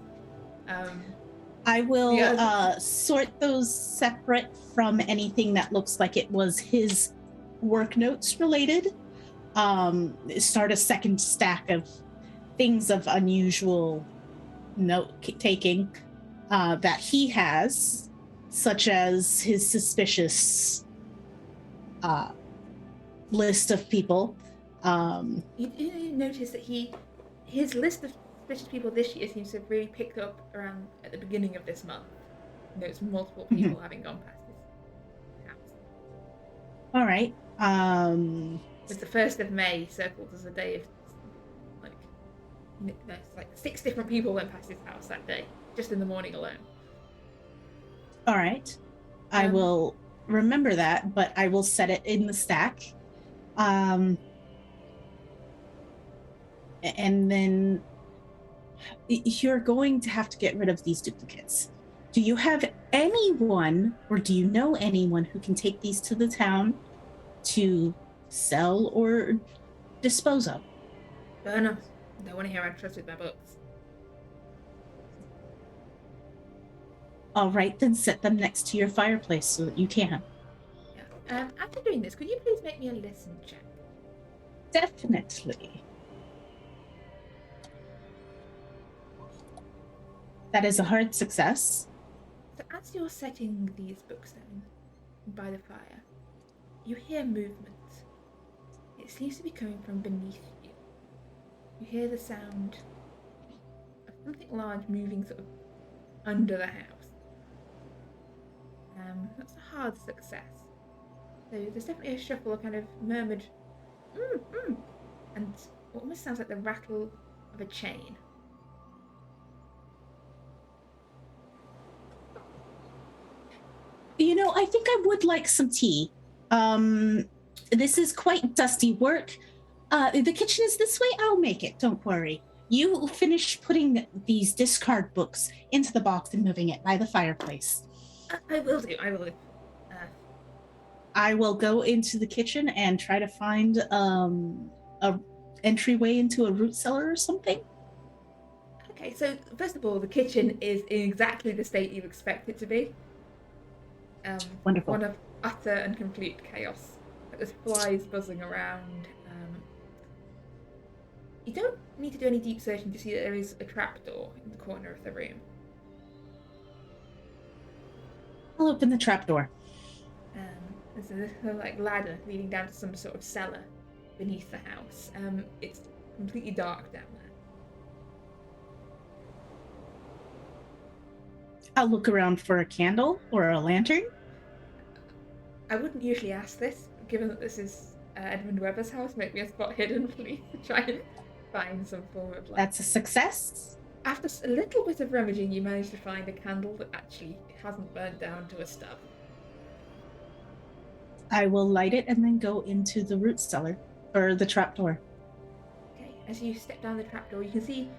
I will sort those separate from anything that looks like it was his work notes related. Start a second stack of things of unusual note-taking that he has, such as his suspicious list of people.
You notice that his list of suspicious people this year seems to have really picked up around at the beginning of this month. Notes multiple people having gone past his house.
All right.
With the 1st of May circled as a day of like 6 different people went past his house that day, just in the morning alone.
All right. I will remember that, but I will set it in the stack. And then you're going to have to get rid of these duplicates. Do you have anyone, or do you know anyone who can take these to the town to sell or dispose of?
Burn them. I don't want to hear I trust with my books.
All right, then set them next to your fireplace so that you can.
Yeah. After doing this, could you please make me a listen check?
Definitely. That is a hard success.
So as you're setting these books down by the fire, you hear movement. It seems to be coming from beneath you. you hear the sound of something large moving sort of under the house. That's a hard success. So there's definitely a shuffle, a kind of murmured and what almost sounds like the rattle of a chain.
You know, I think I would like some tea. This is quite dusty work. The kitchen is this way. I'll make it. Don't worry. You finish putting these discard books into the box and moving it by the fireplace.
I will do.
I will go into the kitchen and try to find a entryway into a root cellar or something.
Okay, so first of all, the kitchen is in exactly the state you expect it to be.
Wonderful.
One of utter and complete chaos. There's flies buzzing around. You don't need to do any deep searching to see that there is a trapdoor in the corner of the room.
I'll open the trapdoor.
There's a like ladder leading down to some sort of cellar beneath the house. It's completely dark down there.
I'll look around for a candle or a lantern.
I wouldn't usually ask this, given that this is Edmund Webber's house. Make me a spot hidden, please. Try and find some form of light.
That's a success.
After a little bit of rummaging, you manage to find a candle that actually hasn't burnt down to a stub.
I will light it and then go into the root cellar, or the trapdoor.
Okay, as you step down the trapdoor, you can see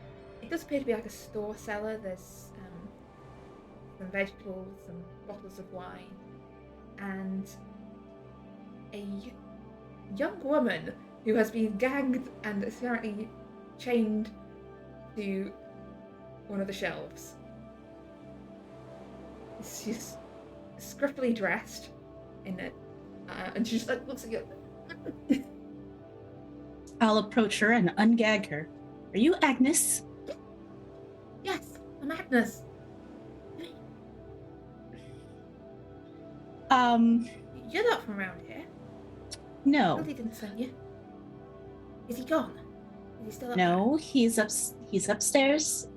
it does appear to be like a store cellar. There's some vegetables, some bottles of wine, and a young woman who has been gagged and is apparently chained to one of the shelves. She's scruffily dressed in it, and she just like looks at you.
I'll approach her and ungag her. Are you Agnes?
Yes, I'm Agnes. You're not from around here.
No.
Well, he didn't send you. Is he gone? Is he still up
No, he's upstairs.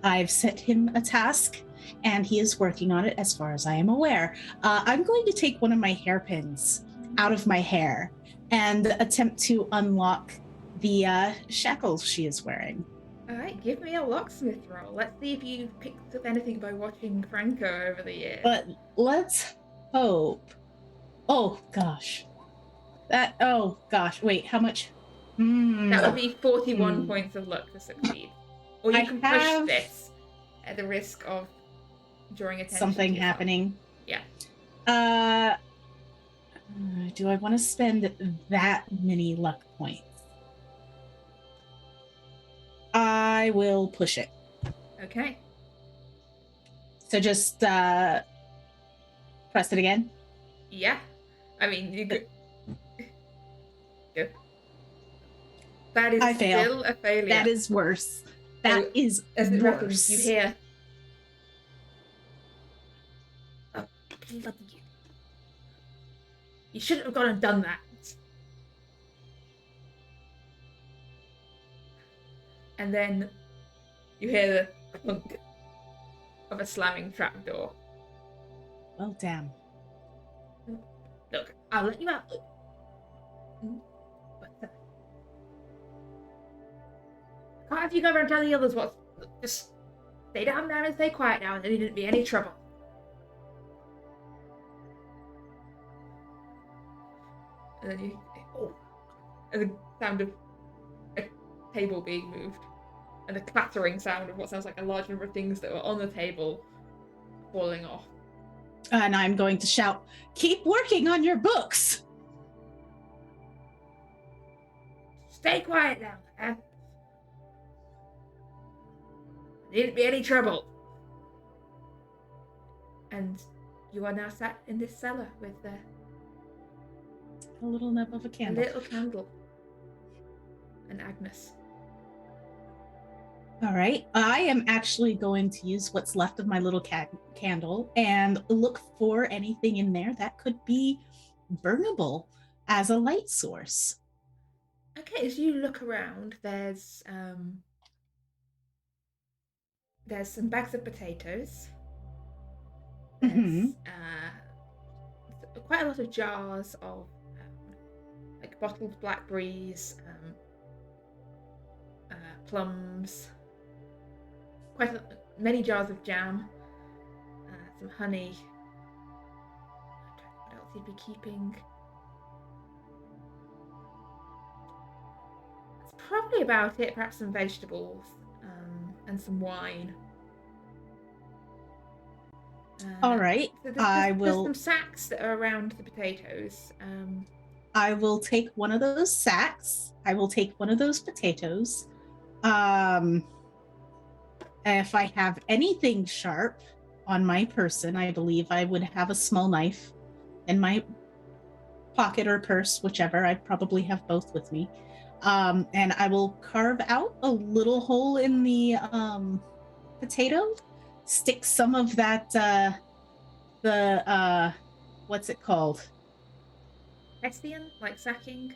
I've set him a task, and he is working on it as far as I am aware. I'm going to take one of my hairpins out of my hair and attempt to unlock the shackles she is wearing.
Alright, give me a locksmith roll. Let's see if you picked up anything by watching Franco over the years.
But let's hope. Oh gosh. Wait, how much?
That would be 41 points of luck to succeed. Or you can push this at the risk of drawing attention
something
to yourself.
happening.
Yeah.
Do I want to spend that many luck points? I will push it.
Okay.
So just press it again.
Yeah. I mean, you could... Good. That is
I fail.
still a failure.
That is worse. That is
As it happens,
worse.
you hear... Oh, bloody you. You shouldn't have gone and done that. And then you hear the clunk of a slamming trapdoor.
Well, damn.
Look, I'll let you out. But can't have you go over and tell the others what. Just stay down there and stay quiet now, and there needn't be any trouble. And then you, and the sound of a table being moved, and the clattering sound of what sounds like a large number of things that were on the table falling off.
And I'm going to shout, "Keep working on your books!"
Stay quiet now, man. There needn't be any trouble. And you are now sat in this cellar with
A little nub of a
a
candle.
little candle. And Agnes.
All right. I am actually going to use what's left of my little candle and look for anything in there that could be burnable as a light source.
Okay, as you look around, there's some bags of potatoes.
Mhm.
There's quite a lot of jars of like bottled blackberries, plums, many jars of jam, some honey. What else you'd be keeping? That's probably about it. Perhaps some vegetables, and some wine.
All right.
So there's some
will
sacks that are around the potatoes.
I will take one of those sacks. I will take one of those potatoes. If I have anything sharp on my person, I believe I would have a small knife in my pocket or purse, whichever. I'd probably have both with me. And I will carve out a little hole in the potato, stick some of that, what's it called?
Hessian, like sacking.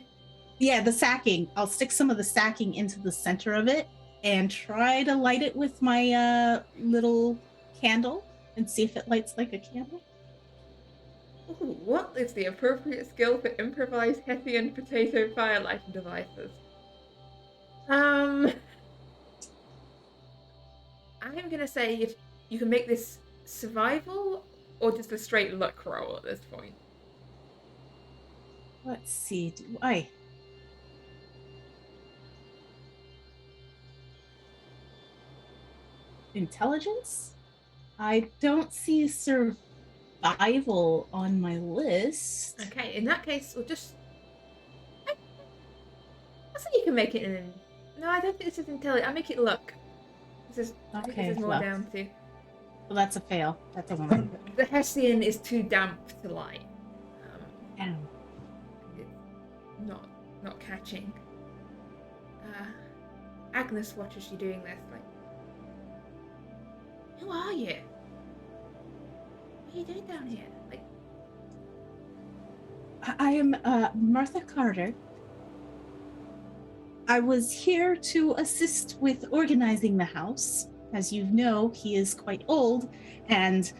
Yeah, the sacking. I'll stick some of the sacking into the center of it and try to light it with my little candle and see if it lights like a candle.
Ooh, what is the appropriate skill for improvised Hessian potato firelighting devices? I'm gonna say if you can make this survival or just a straight luck roll at this point.
Let's see. Do I? Intelligence? I don't see survival on my list.
Okay, in that case, we'll just. I think you can make it in. No, I don't think this is intelligent. I'll make it luck. I think this
Okay,
is more
well,
down to.
well, that's a fail. That's a one.
The Hessian is too damp to light.
Ow.
It's not catching. Agnes watches you doing this, like, who are you? What are you doing down here? Like,
I am Martha Carter. I was here to assist with organizing the house. As you know, he is quite old and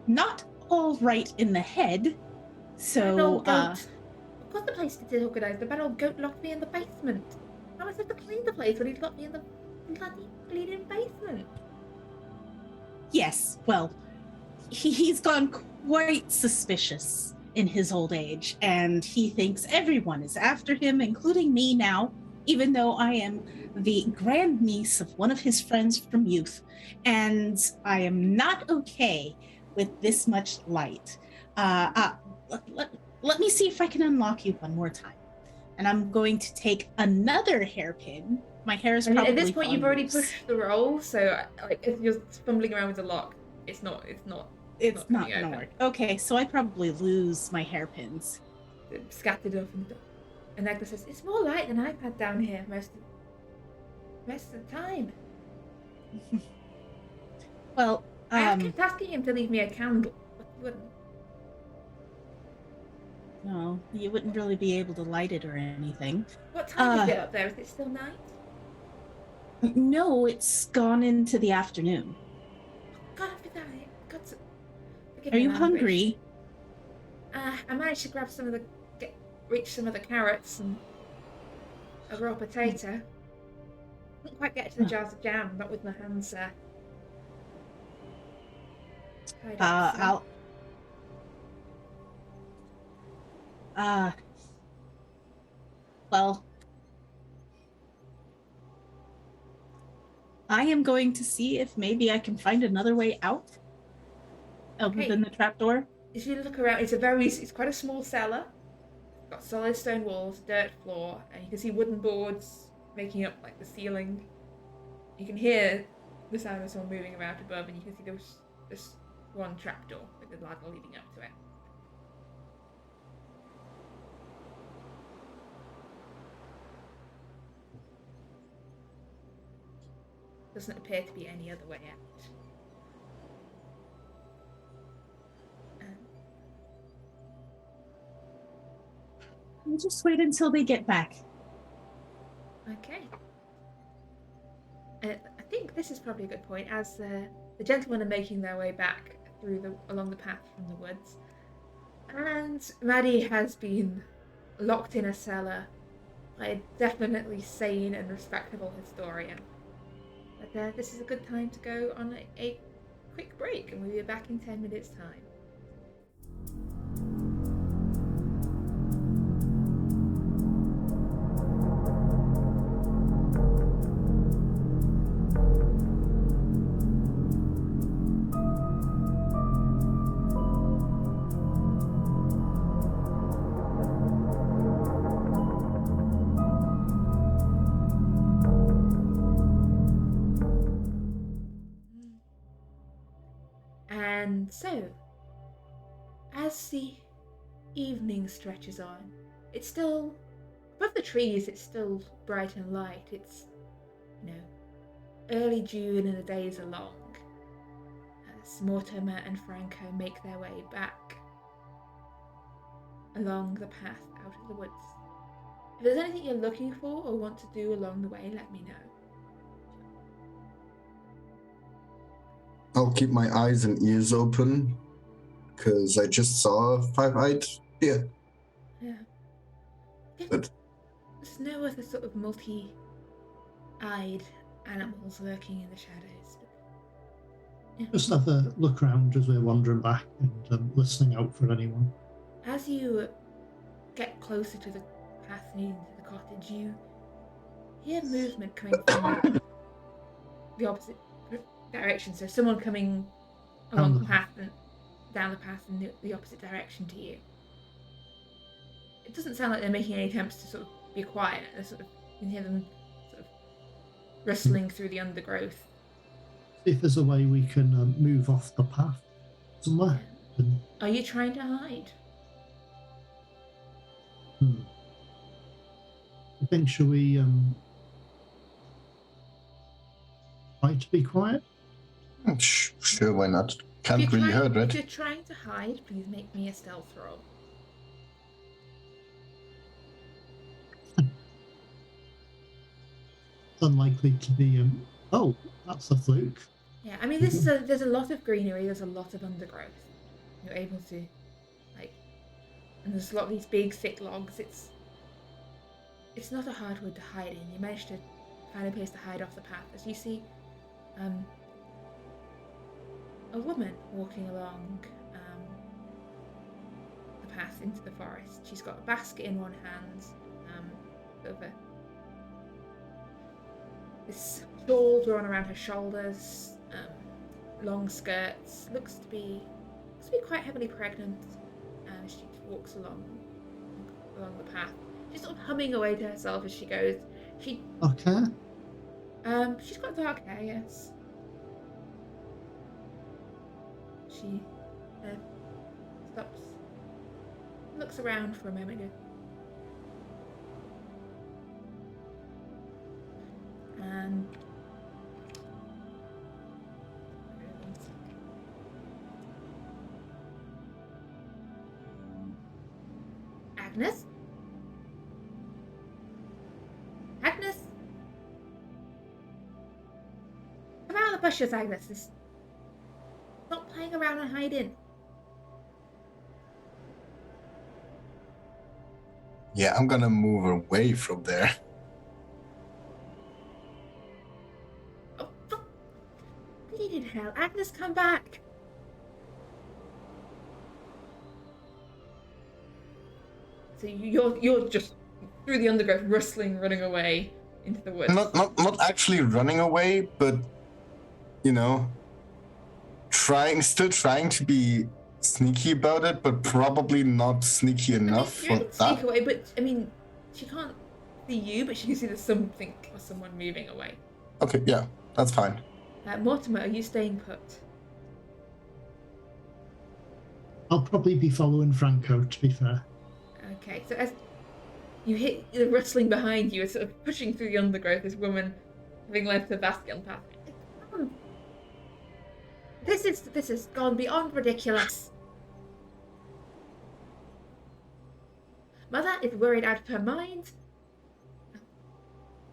not all right in the head.
bad
So,
old goat. Of course the place is disorganized. The bad old goat locked me in the basement. How am I supposed to clean the place when he's locked me in the bloody bleeding basement?
yes, well, he's gone quite suspicious in his old age, and he thinks everyone is after him, including me now, even though I am the grandniece of one of his friends from youth, and I am not okay with this much light. Let me see if I can unlock you one more time. And I'm going to take another hairpin. My hair is probably
At this point, you've already
loose.
pushed the roll, so like if you're fumbling around with the lock, it's not
gonna work. Okay, so I probably lose my hairpins.
It's scattered up, and Agnes says, "It's more light than I've had down here most of the time."
Well,
I kept asking him to leave me a candle, but he wouldn't.
No, you wouldn't really be able to light it or anything.
What time is it up there? Is it still night?
No, it's gone into the afternoon.
God, I forgot it. God,
Are you hungry?
I managed to grab reach some of the carrots and a raw potato. Couldn't quite get to the jars of jam, not with my hands tied up,
well, I am going to see if maybe I can find another way out other than the trapdoor.
If you look around, it's quite a small cellar. It's got solid stone walls, dirt floor, and you can see wooden boards making up like the ceiling. You can hear the sound of someone moving around above, and you can see this one trapdoor with the ladder leading up to it. Doesn't appear to be any other way out.
We'll just wait until they get back.
Okay. I think this is probably a good point, as the gentlemen are making their way back along the path from the woods, and Maddie has been locked in a cellar by a definitely sane and respectable historian. But this is a good time to go on a quick break, and we'll be back in 10 minutes' time. And so, as the evening stretches on, it's still, above the trees, it's still bright and light. It's, early June and the days are long, as Mortimer and Franco make their way back along the path out of the woods. If there's anything you're looking for or want to do along the way, let me know.
I'll keep my eyes and ears open, because I just saw a five-eyed deer.
Yeah.
But
there's no other sort of multi-eyed animals lurking in the shadows. Yeah.
Just have a look around as we're wandering back and listening out for anyone.
As you get closer to the path leading to the cottage, you hear movement coming from the opposite direction. So someone coming along the path and down the path in the opposite direction to you. It doesn't sound like they're making any attempts to sort of be quiet. They're you can hear them sort of rustling through the undergrowth.
See if there's a way we can move off the path somewhere.
Are you trying to hide?
I think, shall we try to be quiet?
Sure, why not? Can't really hurt, right?
If you're trying to hide, please make me a stealth roll.
It's unlikely to be. Oh, that's a fluke.
Yeah, I mean, there's a lot of greenery. There's a lot of undergrowth. You're able to, and there's a lot of these big, thick logs. It's not a hard wood to hide in. You manage to find a place to hide off the path as you see a woman walking along the path into the forest. She's got a basket in one hand, this shawl drawn around her shoulders, long skirts. Looks to be quite heavily pregnant, and she walks along the path. She's sort of humming away to herself as she goes.
Okay.
She's got dark hair, yes. She stops, looks around for a moment. And Agnes? Agnes? Come out of the bushes, Agnes. Stop playing around and hiding.
Yeah, I'm gonna move away from there.
Oh, bleeding hell. Agnes, come back. So you're just through the undergrowth, rustling, running away into the woods.
Not actually running away, but still trying to be sneaky about it, but probably not sneaky enough for that.
Sneak away, but I mean, she can't see you, but she can see there's something or someone moving away.
Okay, yeah, that's fine.
Mortimer, are you staying put?
I'll probably be following Franco, to be fair.
Okay, so as you hit the rustling behind you, it's sort of pushing through the undergrowth, this woman having left her basket on the path. This has gone beyond ridiculous. Mother is worried out of her mind.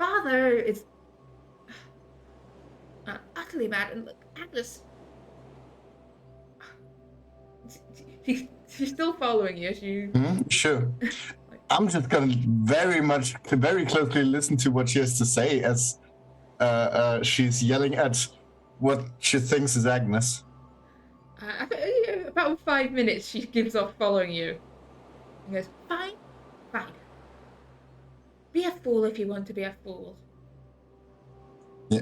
father is utterly mad. And look, Agnes, she's still following you.
Sure. I'm just gonna very closely listen to what she has to say as she's yelling at what she thinks is Agnes.
About 5 minutes, she gives off following you. And goes, fine. Be a fool if you want to be a fool.
Yeah.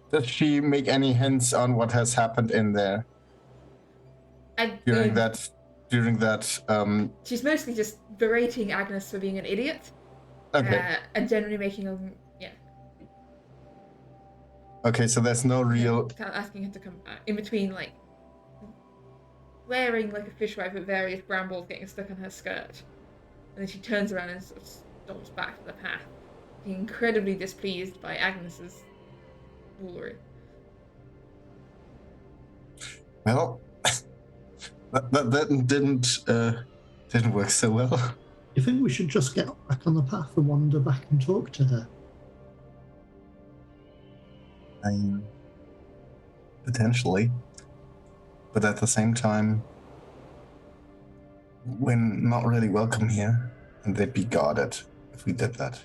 Does she make any hints on what has happened in there during that?
She's mostly just berating Agnes for being an idiot.
Okay.
And generally making
Okay, so there's no real.
Asking her to come in between, like wearing like a fishwife with various brambles getting stuck on her skirt, and then she turns around and sort of stomps back to the path, being incredibly displeased by Agnes's foolery.
Well, that didn't work so well.
You think we should just get back on the path and wander back and talk to her?
Potentially. But at the same time, we're not really welcome here, and they'd be guarded if we did that.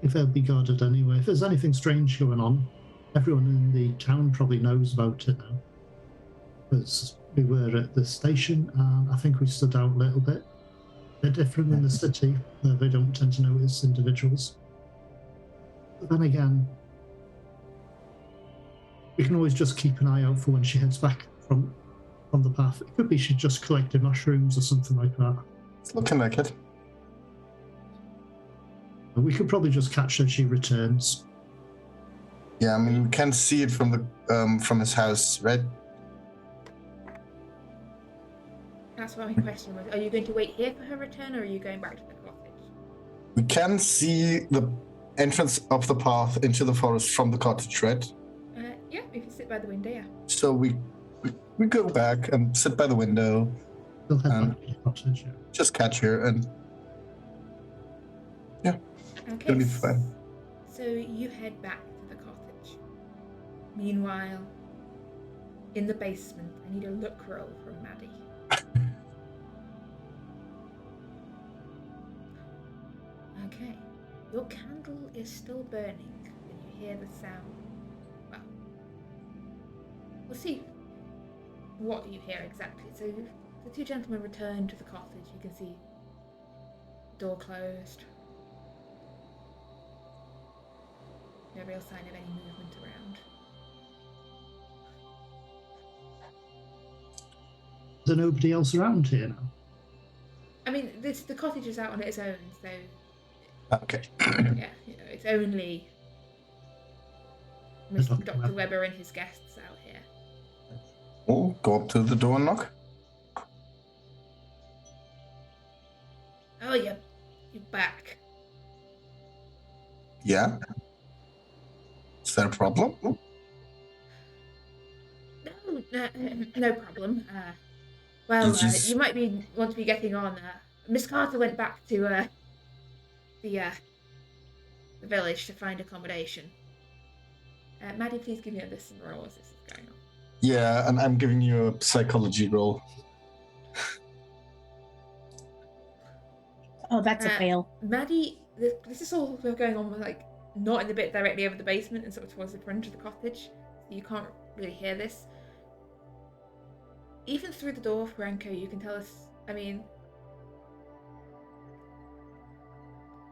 If they'll be guarded anyway. If there's anything strange going on, everyone in the town probably knows about it now. Because we were at the station, and I think we stood out a little bit. They're different in the city. They don't tend to notice individuals. But then again, we can always just keep an eye out for when she heads back from the path. It could be she just collected mushrooms or something like that.
It's looking like it.
We could probably just catch her as she returns.
Yeah, I mean, we can see it from the from his house, right?
That's what my question was. Are you going to wait here for her return, or are you going back to the cottage?
We can see the entrance of the path into the forest from the cottage, right?
Yeah, we can sit by the window, yeah.
So we go back and sit by the window.
We'll head back to the cottage, yeah.
Just catch her and yeah,
Okay,
it'll be fine.
So you head back to the cottage. Meanwhile, in the basement, I need a look roll from Maddie. Okay, your candle is still burning and you hear the sound. Well, we'll see what you hear exactly. So the two gentlemen return to the cottage. You can see the door closed. No real sign of any movement around.
Is there nobody else around here now?
I mean, the cottage is out on its own, so
Okay.
yeah, it's only Mr. Dr. Webber and his guests out here.
Oh, go up to the door and knock.
Oh, you're back.
Yeah. Is there a problem?
No problem. You might want to be getting on. Miss Carter went back to the village to find accommodation. Maddie, please give me a listen roll as this is going on.
Yeah, and I'm giving you a psychology roll.
Oh, that's a fail.
Maddie, this is all going on like not in the bit directly over the basement and sort of towards the front of the cottage. You can't really hear this. Even through the door, Franco, you can tell us. I mean,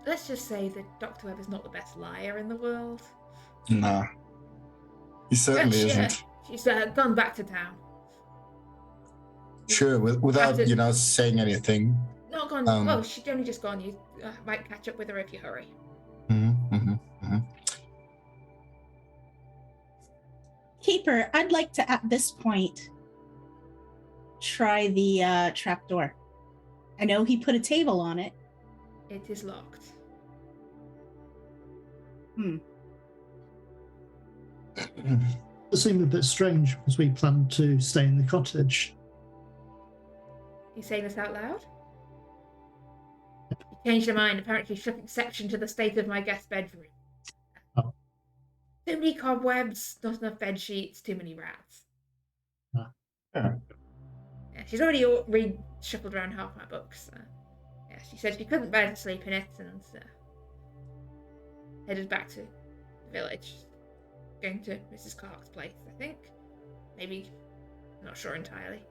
let's just say that Dr. Webber's not the best liar in the world.
Nah. He certainly isn't.
She's gone back to town.
Sure, without, saying anything.
Not gone. Well, she's only just gone. You might catch up with her if you hurry.
Keeper, I'd like to, at this point, try the trapdoor. I know he put a table on it.
It is locked.
It seemed a bit strange because we planned to stay in the cottage.
You saying this out loud? Changed her mind. Apparently, took exception to the state of my guest bedroom.
Oh.
Too many cobwebs, not enough bed sheets, too many rats.
Yeah.
Yeah, she's already shuffled around half my books. Yeah, she said she couldn't bear to sleep in it and headed back to the village. Going to Mrs. Clark's place, I think. Maybe. I'm not sure entirely.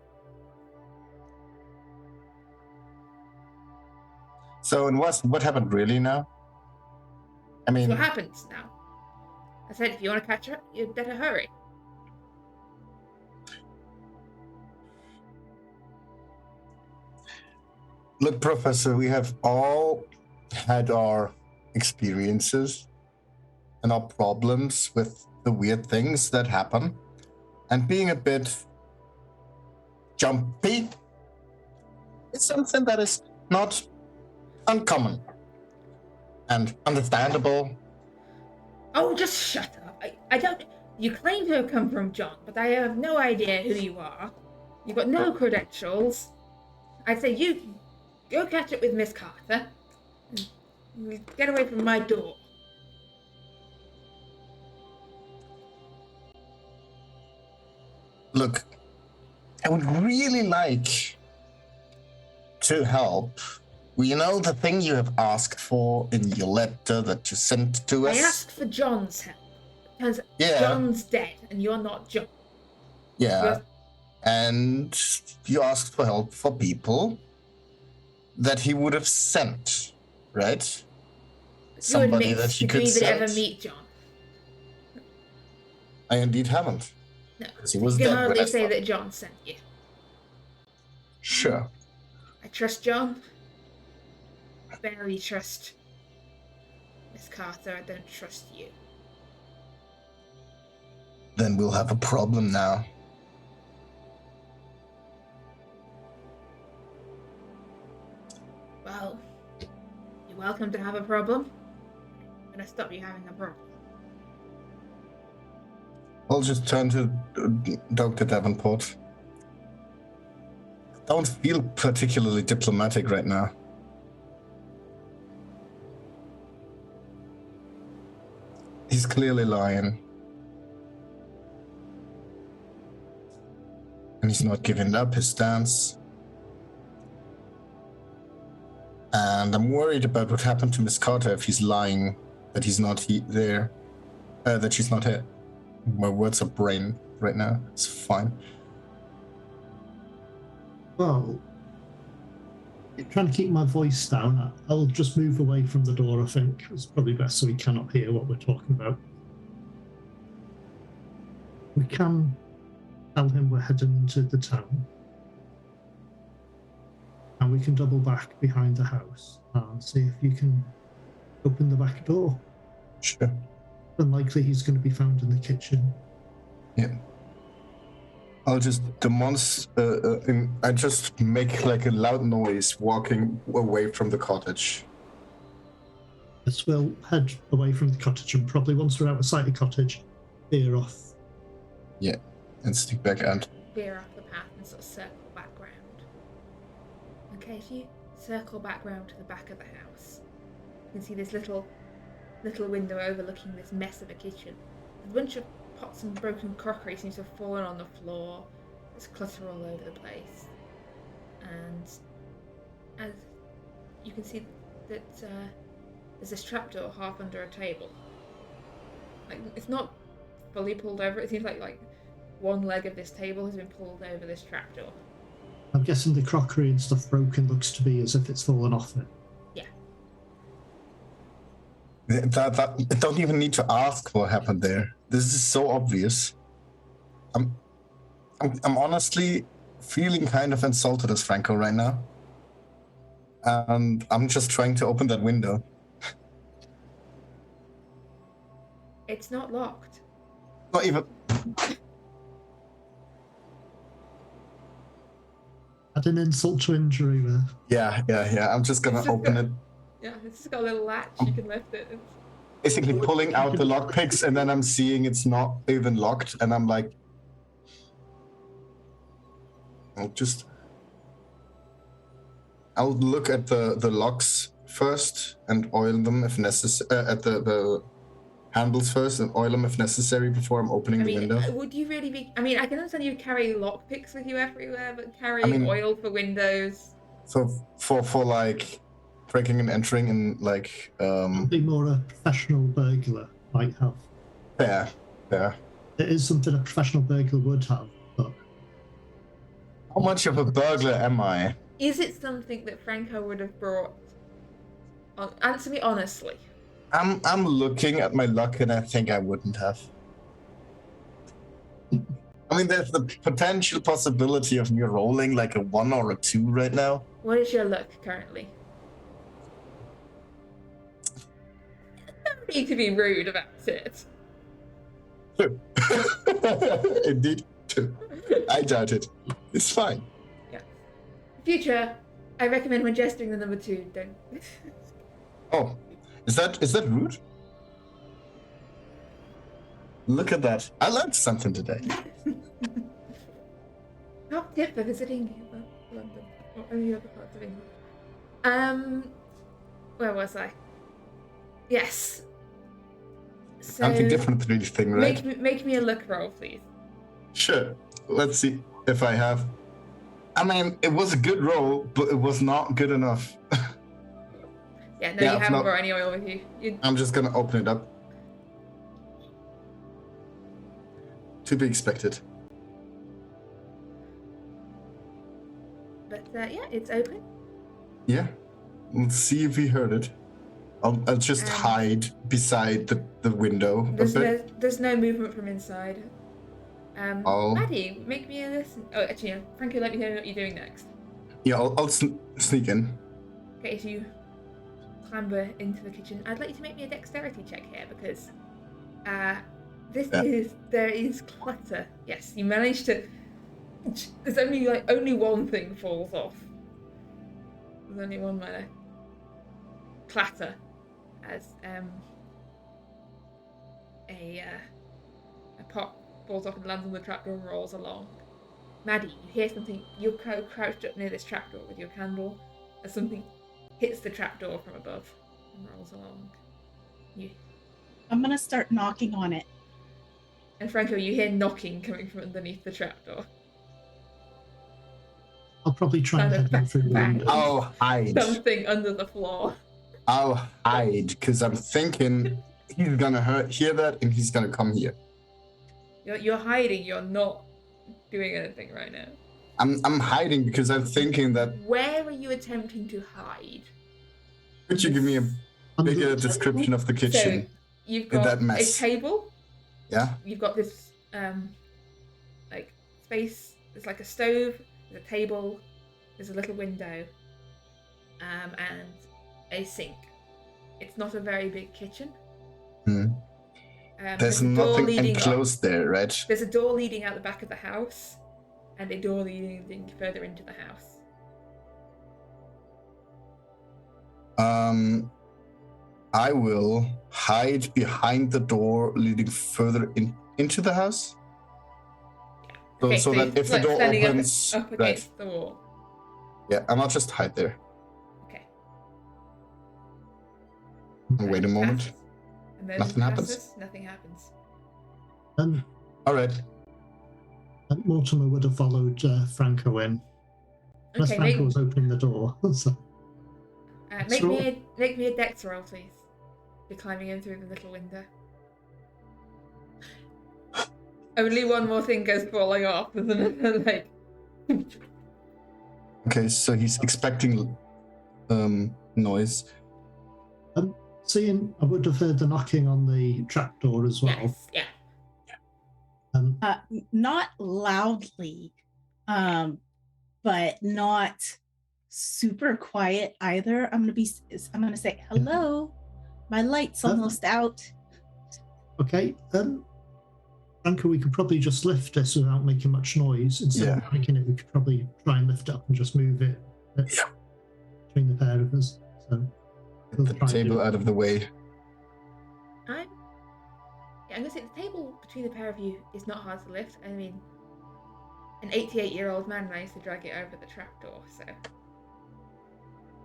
So, and what happened really now? I mean,
So what happens now? I said, if you want to catch her, you'd better hurry.
look, Professor, we have all had our experiences and our problems with the weird things that happen. And being a bit jumpy is something that is not uncommon and understandable.
Oh, just shut up. I don't... You claim to have come from John, but I have no idea who you are. You've got no credentials. I'd say you go catch up with Miss Carter. And get away from my door.
Look, I would really like to help. Well, you know the thing you have asked for in your letter that you sent to us?
I asked for John's help. Because
Yeah.
John's dead, and you're not John.
Yeah.
You're...
And you asked for help for people that he would have sent, right? Somebody that he could
Did you
send.
ever meet John?
I indeed haven't.
No.
Because he was
You can
dead when
hardly
I
say
saw
that John sent you.
Sure.
I trust John. I barely trust Miss Carter. I don't trust you.
Then we'll have a problem now.
Well, you're welcome to have a problem. I'm gonna stop you having a problem.
I'll just turn to Dr. Davenport. Don't feel particularly diplomatic right now. He's clearly lying. And he's not giving up his stance. And I'm worried about what happened to Miss Carter if he's lying that he's not there, that she's not here. My words are brain right now. It's fine.
Well, trying to keep my voice down, I'll just move away from the door, I think. It's probably best so he cannot hear what we're talking about. We can tell him we're heading into the town. And we can double back behind the house and see if you can open the back door.
Sure.
Unlikely he's going to be found in the kitchen.
Yeah. I'll just I just make like a loud noise walking away from the cottage.
Yes, we'll head away from the cottage and probably once we're out of sight of the cottage, veer off.
Yeah, and stick back and
Veer off the path and sort of circle back round. Okay, if you circle back round to the back of the house, you can see this little window overlooking this mess of a kitchen. There's a bunch of pots and broken crockery seems to have fallen on the floor. There's clutter all over the place. And as you can see that there's this trapdoor half under a table. Like, it's not fully pulled over. It seems like one leg of this table has been pulled over this trapdoor.
I'm guessing the crockery and stuff broken looks to be as if it's fallen off it.
that I don't even need to ask what happened there. This is so obvious. I'm honestly feeling kind of insulted as Franco right now. And I'm just trying to open that window.
It's not locked.
Not even.
Add an insult to injury there.
Yeah. I'm just gonna open it.
Yeah, it's just got a little latch. You can lift it.
Basically pulling out the lockpicks, and then I'm seeing it's not even locked, and I'm like, I'll look at the locks first and oil them if necessary, at the handles first and oil them if necessary before I'm opening the window?
Would you really be? I mean, I can understand you carry lockpicks with you everywhere, but carrying oil for windows.
So for like breaking and entering and like
Something more a professional burglar might have.
Fair.
It is something a professional burglar would have, but
how much of a burglar am I?
Is it something that Franco would have brought? Answer me honestly.
I'm looking at my luck and I think I wouldn't have. I mean, there's the potential possibility of me rolling like a 1 or a 2 right now.
What is your luck currently? Don't need to be rude about it.
2. Indeed, 2. I doubt it. It's fine.
Yeah. Future, I recommend when gesturing the number 2, don't.
Oh, is that rude? Look at that. I learned something today.
Top tip for visiting London or any other parts of England. Where was I? Yes. So
Something different for each thing, right?
Make me a luck roll, please.
Sure. Let's see if I have. I mean, it was a good roll, but it was not good enough.
Yeah, no, you haven't brought any oil with you.
I'm just gonna open it up. To be expected.
But yeah, it's open.
Yeah. Let's see if he heard it. I'll just hide beside the window a bit.
There's no movement from inside. Maddie, make me a listen. Oh, actually, yeah. Franco, let me know what you're doing next.
Yeah, I'll sneak in.
Okay, so you clamber into the kitchen. I'd like you to make me a dexterity check here because there is clutter. Yes, you managed to. There's only one thing falls off. There's only one minor clatter as a pot falls off and lands on the trapdoor and rolls along. Maddie, you hear something. You're crouched up near this trapdoor with your candle as something hits the trapdoor from above and rolls along.
I'm gonna start knocking on it.
And Franco, you hear knocking coming from underneath the trapdoor.
I'll probably try and head in through the window.
I'll hide.
Something under the floor.
I'll hide because I'm thinking he's gonna hear that and he's gonna come here.
You're hiding. You're not doing anything right now.
I'm hiding because I'm thinking that.
Where are you attempting to hide?
Could you give me a bigger description of the kitchen?
So you've got
that mess.
a table.
Yeah.
You've got this like space. There's like a stove. There's a table. There's a little window. And a sink. It's not a very big kitchen.
There's nothing enclosed there, right?
There's a door leading out the back of the house, and a door leading further into the house.
I will hide behind the door leading further into the house. Yeah. Okay, so that if the door opens,
up against the wall.
Yeah, and I'll just hide there.
Okay.
And wait a moment.
And then
nothing happens.
Nothing happens.
All right.
Mortimer would have followed Franco in. Unless Franco was opening the door. So.
Make me a dex roll, please. You're climbing in through the little window. Only one more thing goes falling off, isn't it? Like.
Okay, so he's expecting noise.
Seeing, I would have heard the knocking on the trapdoor as well.
Yes, yeah.
Not loudly, but not super quiet either. I'm gonna say hello. My light's almost out.
Okay, Franco, we could probably just lift this without making much noise. Instead of breaking it, we could probably try and lift it up and just move it between the pair of us. So
the table out of the way.
I'm gonna say the table between the pair of you is not hard to lift. I mean, an 88-year-old man managed to drag it over the trapdoor, so.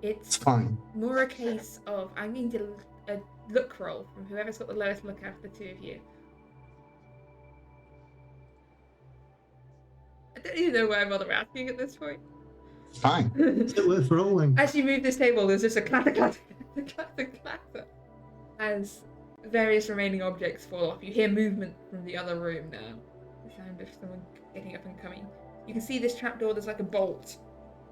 It's
fine.
more a case of I need a look roll from whoever's got the lowest look out of the two of you. I don't even know why I'm bother asking at this point.
Fine.
Is it worth rolling?
As you move this table, there's just a clatter, clatter, clatter, clatter. As various remaining objects fall off, you hear movement from the other room now. The sound of someone getting up and coming. You can see this trapdoor, there's like a bolt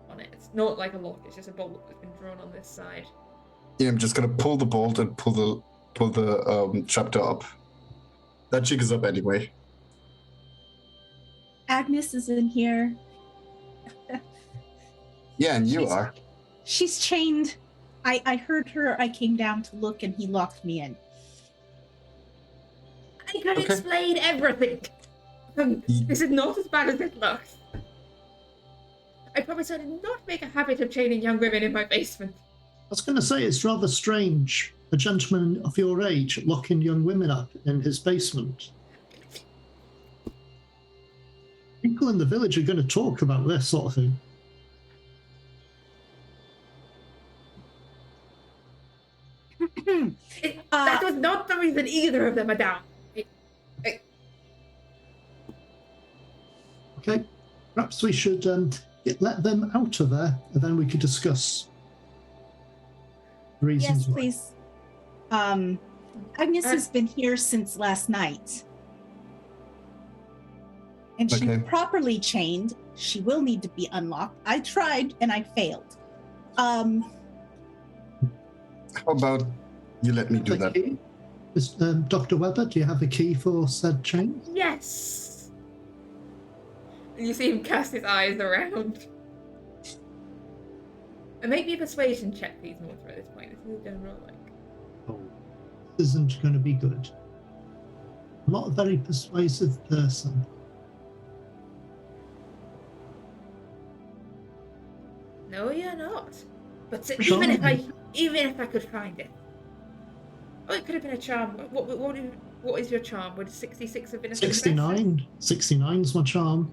on it. It's not like a lock, it's just a bolt that's been drawn on this side.
Yeah, I'm just gonna pull the bolt and pull the trapdoor up. That jig is up anyway.
Agnes is in here.
Yeah, and you are.
She's chained. I heard her. I came down to look, and he locked me in.
I can explain everything. This is not as bad as it looks. I promise I did not make a habit of chaining young women in my basement.
I was going to say, it's rather strange, a gentleman of your age locking young women up in his basement. People in the village are going to talk about this sort of thing.
That was not the reason either of them are down.
Okay, perhaps we should let them out of there, and then we could discuss reasons.
Yes, please. Agnes has been here since last night. And she's properly chained. She will need to be unlocked. I tried and I failed.
How about you let me do that?
Key? Dr. Weber, do you have a key for said chain?
Yes. And you see him cast his eyes around. And make me a persuasion check, please, Mortimer, at this point. This is a general,
Oh, this isn't going to be good. I'm not a very persuasive person.
No, you're not. But
Sure.
even if I could find it. Oh, it could have been a charm. What is your charm? Would 66 have been a
69. 69's my charm.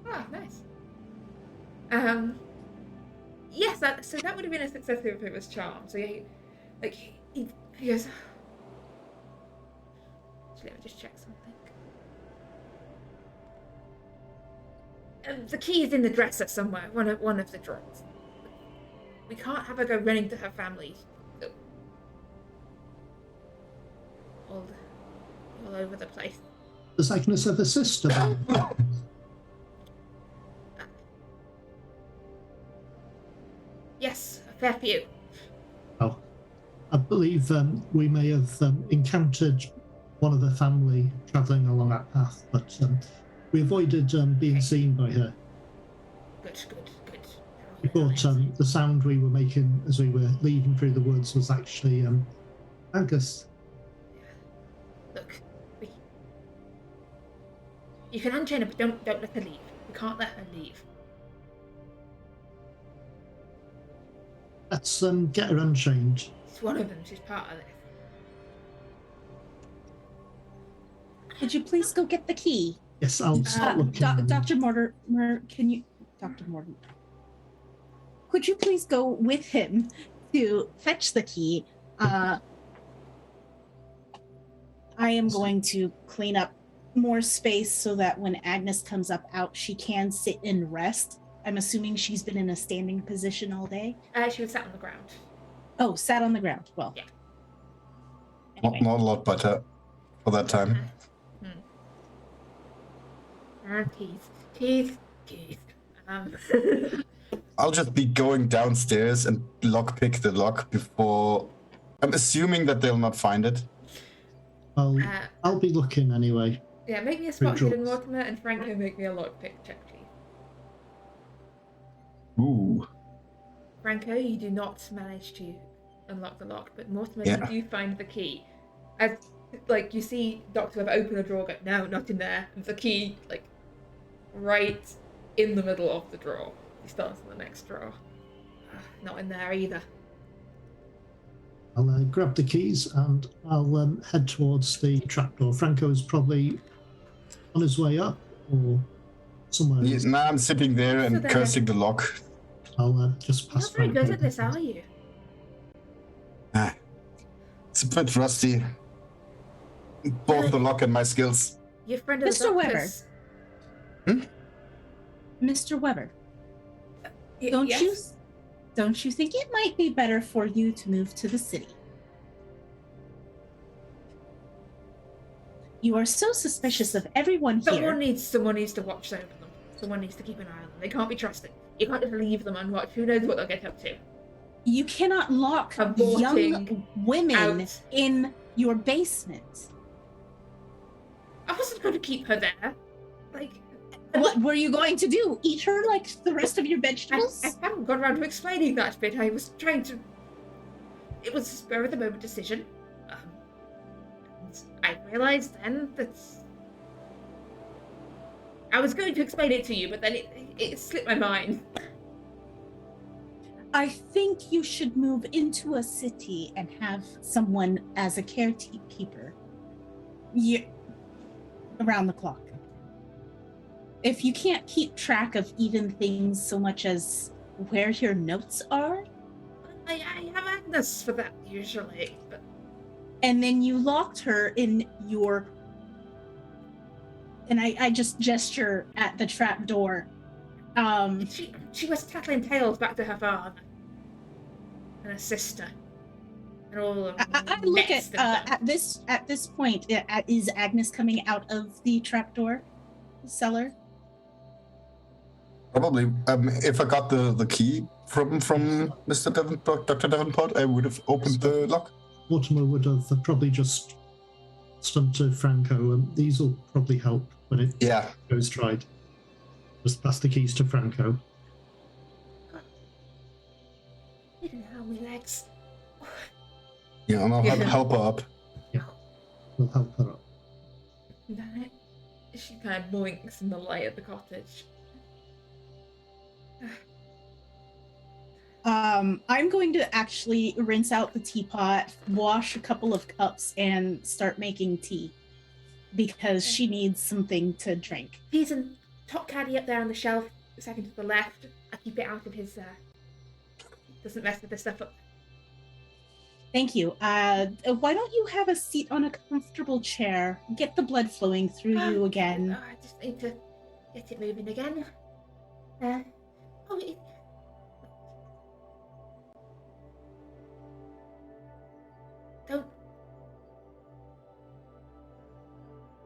Ah, nice. Yes, so that would have been a success if it was charm. So he goes. Actually, let me just check something. The key is in the dresser somewhere, one of the drawers. We can't have her go running to her family. All over the place.
Does Agnes have a sister?
Yes, a fair few.
Oh, I believe we may have encountered one of the family travelling along that path, but we avoided being seen by her. Good. We thought the sound we were making as we were leaving through the woods was actually Agus.
Look, you can unchain her, but don't let her leave. We can't let her leave.
Let's get her unchained.
She's one of them. She's part of this.
Could you please go get the key?
Yes, I'll start looking.
Dr. Mortimer, Dr. Mortimer, could you please go with him to fetch the key? I am going to clean up more space so that when Agnes comes out, she can sit and rest. I'm assuming she's been in a standing position all day.
She was sat on the ground.
Oh, sat on the ground. Well,
yeah.
Anyway.
Not a lot better for that time.
Keith.
I'll just be going downstairs and lockpick the lock before. I'm assuming that they'll not find it.
I'll be looking anyway.
Yeah, make me a spot hidden, Mortimer, and Franco make me a lockpick check, please.
Ooh.
Franco, you do not manage to unlock the lock, but Mortimer, you do find the key. As you see Dr. Webb open a drawer, go, no, not in there. And the key, right in the middle of the drawer. He starts in the next drawer. Not in there either.
I'll grab the keys and I'll head towards the trapdoor. Franco's probably on his way up or somewhere.
Yes, now I'm sitting there and cursing the lock.
I'll just
You're
pass
not very
Franco.
good at this, are you?
It's a bit rusty. Both the lock and my skills.
Your friend of the
Mr. Weber.
doctor's.
Mr. Weber,
Yes?
don't you think it might be better for you to move to the city? You are so suspicious of everyone here.
Someone needs to watch over them. Someone needs to keep an eye on them. They can't be trusted. You can't just leave them unwatched. Who knows what they'll get up to?
You cannot lock young women in your basement.
I wasn't going to keep her there. Like,
what were you going to do? Eat her like the rest of your vegetables?
I haven't got around to explaining that bit. I was trying to. It was a spur of the moment decision. And I realised then that I was going to explain it to you, but then it slipped my mind.
I think you should move into a city and have someone as a caretaker. Around the clock. If you can't keep track of even things so much as where your notes are.
I have Agnes for that usually, but.
And then you locked her in your. And I just gesture at the trap door.
She was tackling tales back to her father and her sister and all of
I look at this point. Is Agnes coming out of the trapdoor cellar?
Probably. If I got the key from Mr. Davenport, Dr. Davenport, I would have opened the lock.
Mortimer would have probably just stunned to Franco, and these will probably help when it goes tried. Just pass the keys to Franco.
You didn't help me, Legs.
Yeah, and I'll help her up.
Yeah, we'll help her up.
Damn it. She kind of blinks in the light of the cottage.
I'm going to actually rinse out the teapot, wash a couple of cups, and start making tea. Because she needs something to drink.
He's in top caddy up there on the shelf, second to the left. I keep it out of his, doesn't mess with the stuff up.
Thank you. Why don't you have a seat on a comfortable chair? Get the blood flowing through you again.
I just need to get it moving again.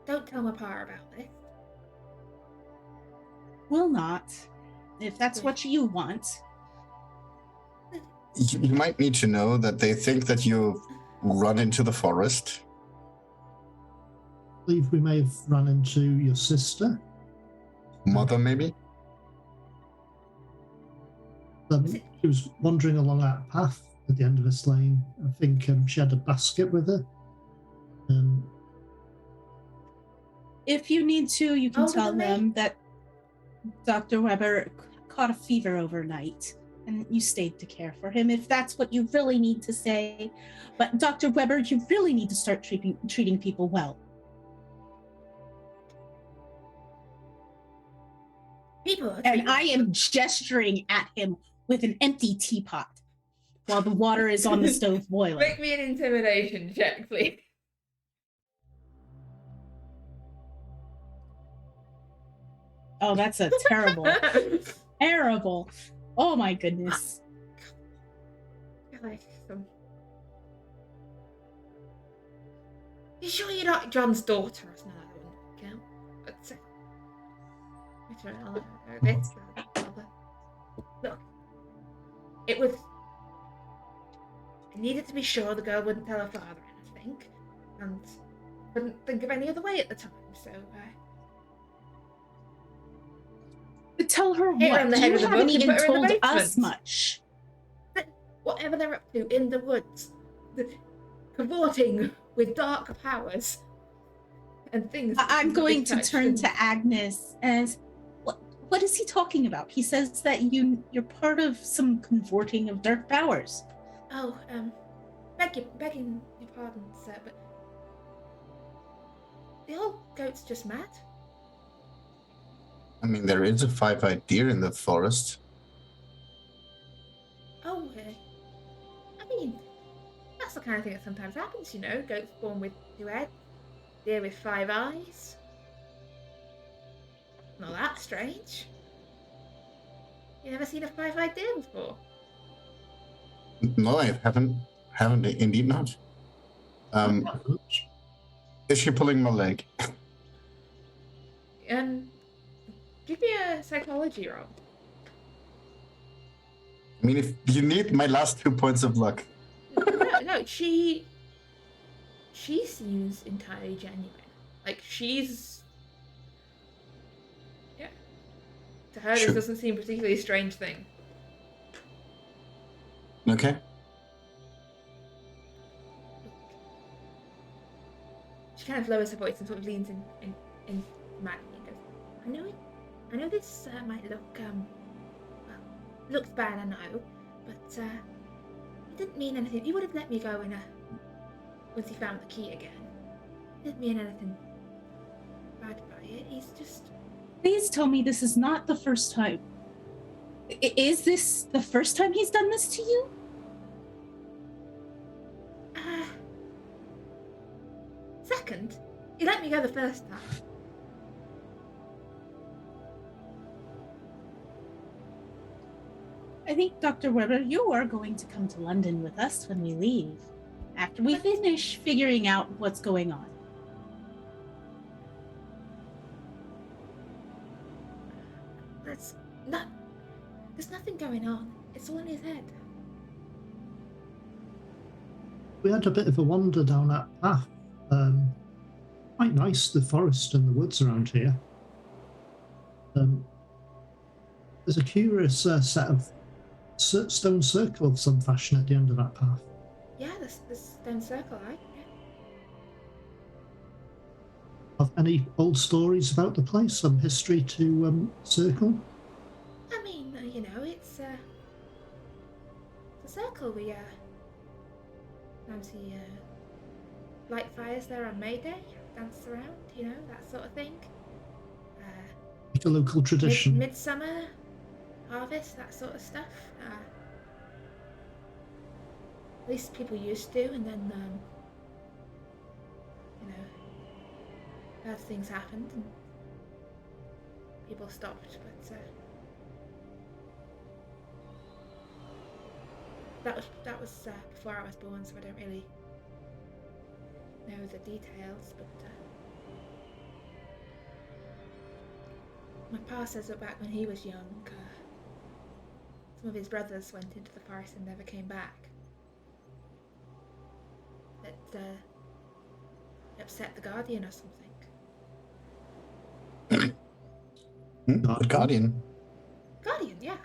Don't tell my pa about this.
Will not, if that's what you want.
You might need to know that they think that you run into the forest.
I believe we may have run into your sister.
Mother, maybe?
She was wandering along that path at the end of this lane. I think she had a basket with her.
If you need to, you can tell them that Dr. Weber caught a fever overnight and you stayed to care for him, if that's what you really need to say. But Dr. Weber, you really need to start treating people well. And I am gesturing at him with an empty teapot while the water is on the stove boiling.
Make me an intimidation check, please.
Oh, that's a terrible, terrible. Oh my goodness.
You sure you're not John's daughter? Look, it was. I needed to be sure the girl wouldn't tell her father anything, and couldn't think of any other way at the time, so.
Tell her what? You haven't even told us much.
Whatever they're up to in the woods, cavorting with dark powers and things.
I'm going to turn to Agnes as, what is he talking about? He says that you're part of some cavorting of dark powers.
Oh, begging your pardon, sir, but the old goat's just mad.
I mean, there is a 5-eyed deer in the forest.
kind of thing that sometimes happens, you know. Goats born with 2 heads, deer with 5 eyes. Not that strange. You never seen a 5-eyed deer before?
No, I haven't. Haven't indeed not. Is she pulling my leg?
Give me a psychology roll.
I mean, if you need my last 2 points of luck.
No, she seems entirely genuine. Like, she's... Yeah. To her,
Sure.
this doesn't seem a particularly strange thing.
Okay.
She kind of lowers her voice and sort of leans in Maddie and goes, I know this might look, well, looks bad, I know, but it didn't mean anything. He would have let me go once he found the key again. It didn't mean anything bad by it. He's just...
Please tell me this is not the first time. Is this the first time he's done this to you?
Second, he let me go the first time.
I think, Dr. Weber, you are going to come to London with us when we leave, after we finish figuring out what's going on.
There's nothing going on. It's all in his head.
We had a bit of a wander down that path. Quite nice, the forest and the woods around here. There's a curious set of stone circle of some fashion at the end of that path.
Yeah, the stone circle, right? Yeah.
Have any old stories about the place? Some history to circle?
I mean, you know, it's a circle. We sometimes we light fires there on May Day, dance around, you know, that sort of thing.
Like a local tradition.
Midsummer harvest, that sort of stuff. At least people used to, and then you know, bad things happened and people stopped, but that was before I was born, so I don't really know the details, but my pa says that back when he was young, some of his brothers went into the forest and never came back. That upset the Guardian or something.
The Guardian?
Guardian, yeah.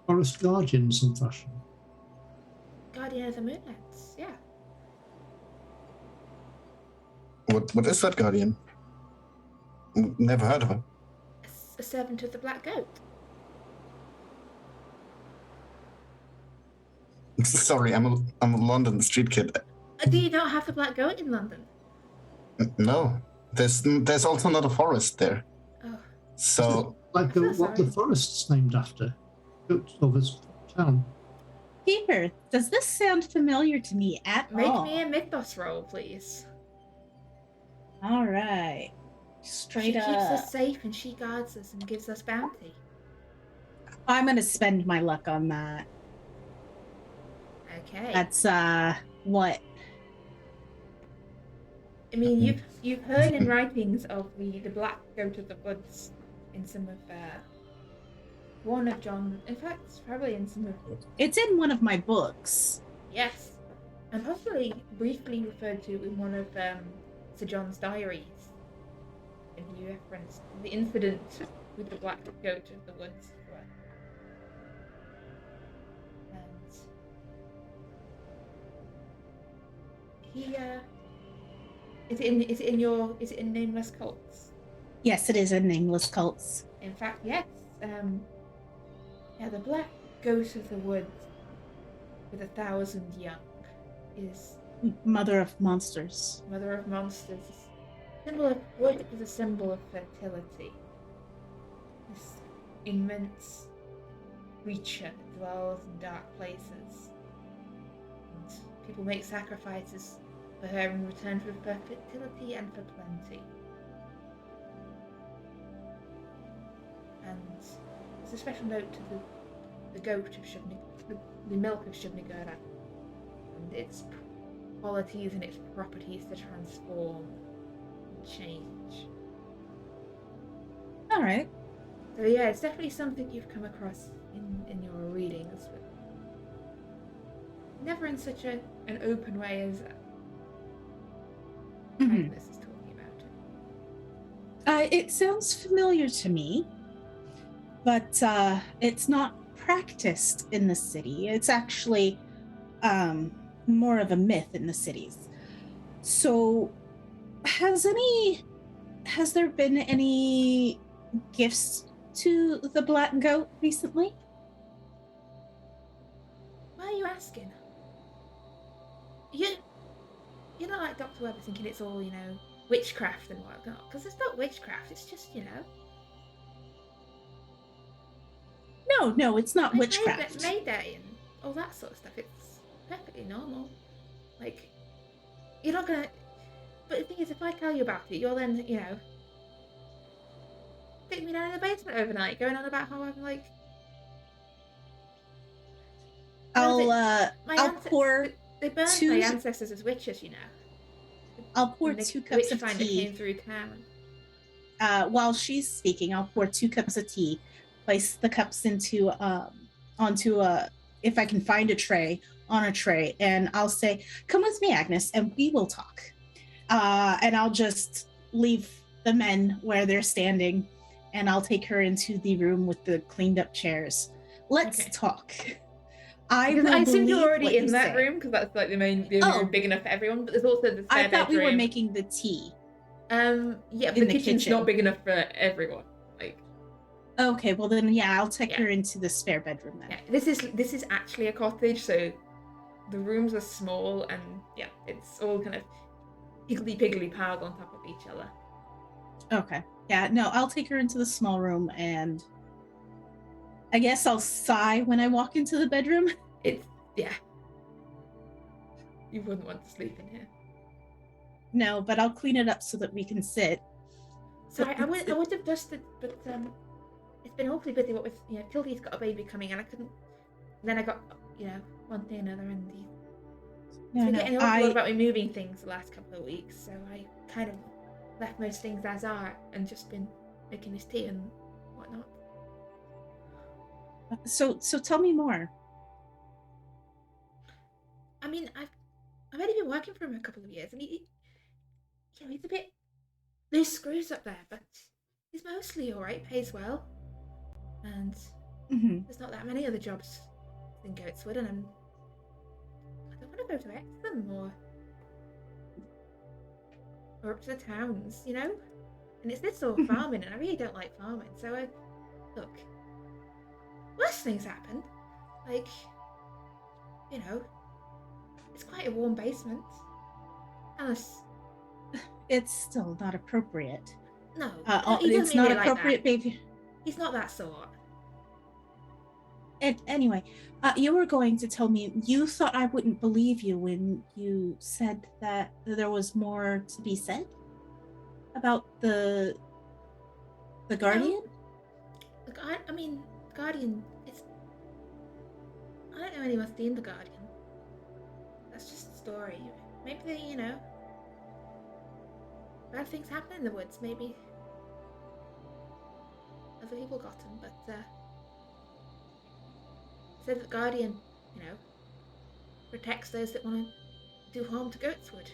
Forest guardian in some fashion.
Guardian of the Moonlands, yeah.
What is that Guardian? Never heard of her.
A servant of the Black Goat.
Sorry, I'm a London street kid.
Do you not have the Black Goat in London?
No, there's also not a forest there.
Oh.
So
Like
I'm so
what the
sorry.
forest's named after. Goatswood's town.
Keeper, does this sound familiar to me at
Make
all?
me a mythos roll, please.
All right. Straight
She
up.
keeps us safe and she guards us and gives us bounty.
I'm going to spend my luck on that.
Okay.
That's, what?
I mean, you've heard in writings of the Black Goat of the Woods in some of one of John. In fact, it's probably in some of.
It's in one of my books.
Yes, and possibly briefly referred to in one of Sir John's diaries. And he referenced the incident with the Black Goat of the Woods. And he is it in Nameless Cults?
Yes, it is in Nameless Cults.
In fact, yes. Yeah, the Black Goat of the Woods with 1,000 young is
Mother of Monsters.
Mother of Monsters. Symbol of wood is a symbol of fertility. This immense creature dwells in dark places. people make sacrifices for her in return for fertility and for plenty. And there's a special note to the goat of the milk of Shubnigura, and its qualities and its properties to transform and change.
All right.
So yeah, it's definitely something you've come across in your readings, but never in such an open way as Agnes is talking about it.
It sounds familiar to me, but it's not practiced in the city. It's actually more of a myth in the cities. So has there been any gifts to the black goat recently?
Why are you asking? You're not like Dr. Webber thinking it's all, witchcraft and whatnot, because it's not witchcraft, it's just,
No, it's not
like
witchcraft.
Mayday and all that sort of stuff. It's perfectly normal. Like, you're not gonna... But the thing is, if I tell you about it, you'll then, stick me down in the basement overnight, going on about how I'm like...
I'll pour
They burned my ancestors as witches,
I'll pour 2 cups of
Witchfinder
tea.
came through town.
While she's speaking, I'll pour 2 cups of tea, place the cups onto a, if I can find a tray, on a tray, and I'll say, "Come with me, Agnes, and we will talk." And I'll just leave the men where they're standing, and I'll take her into the room with the cleaned up chairs. Let's talk. I
assume you're already in that
say.
room because that's like the only room big enough for everyone. But there's also the spare
I thought
bedroom.
we were making the tea.
Yeah, but the kitchen's not big enough for everyone. Like.
Okay, well then, yeah, I'll take her into the spare bedroom then.
Yeah, this is actually a cottage, so the rooms are small, and yeah, it's all kind of higgledy-piggledy piled on top of each other.
Okay, yeah, no, I'll take her into the small room, and I guess I'll sigh when I walk into the bedroom.
Yeah. You wouldn't want to sleep in here.
No, but I'll clean it up so that we can sit.
Sorry, I would have dusted, but it's been awfully busy. What with Tildy's got a baby coming, and I couldn't. And then I got one thing another, and getting an awful lot about me moving things the last couple of weeks. So I kind of left most things as are, and just been making this tea and whatnot.
So tell me more.
I mean, I've only been working for him a couple of years, and he's a bit loose screws up there, but he's mostly all right, pays well, and there's not that many other jobs in Goatswood, and I don't want to go to Extham or up to the towns, and it's this or farming, and I really don't like farming, so look, worse things happen, like, it's quite a warm basement. Alice.
It's still not appropriate.
No,
it's not appropriate,
like
baby.
He's not that sort.
And anyway, you were going to tell me you thought I wouldn't believe you when you said that there was more to be said about the Guardian.
The Guardian. I don't know anyone's seen the Guardian. That's just a story. Maybe they, bad things happen in the woods. Maybe other people got him, but said that the Guardian, protects those that want to do harm to Goatswood,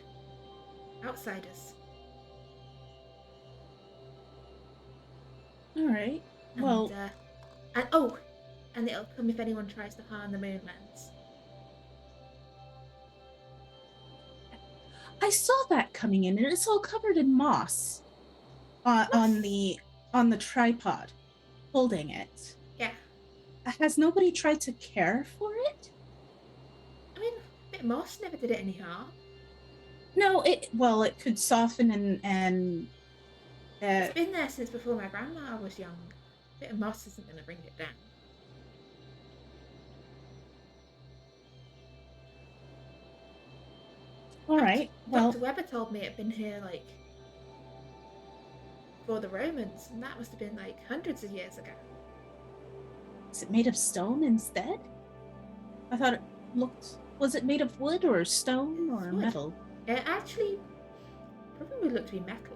outsiders.
All right. Well,
and it'll come if anyone tries to harm the Moonlands.
I saw that coming in, and it's all covered in moss on the tripod, holding it.
Yeah.
Has nobody tried to care for it?
I mean, a bit of moss never did it any harm.
No, it could soften and.
It's been there since before my grandma was young. A bit of moss isn't going to bring it down.
All right. Well,
Dr. Weber told me it had been here like for the Romans, and that must have been like hundreds of years ago.
is it made of stone instead? I thought it looked. Was it made of wood or stone or
Wood.
metal?
It actually probably looked to be metal.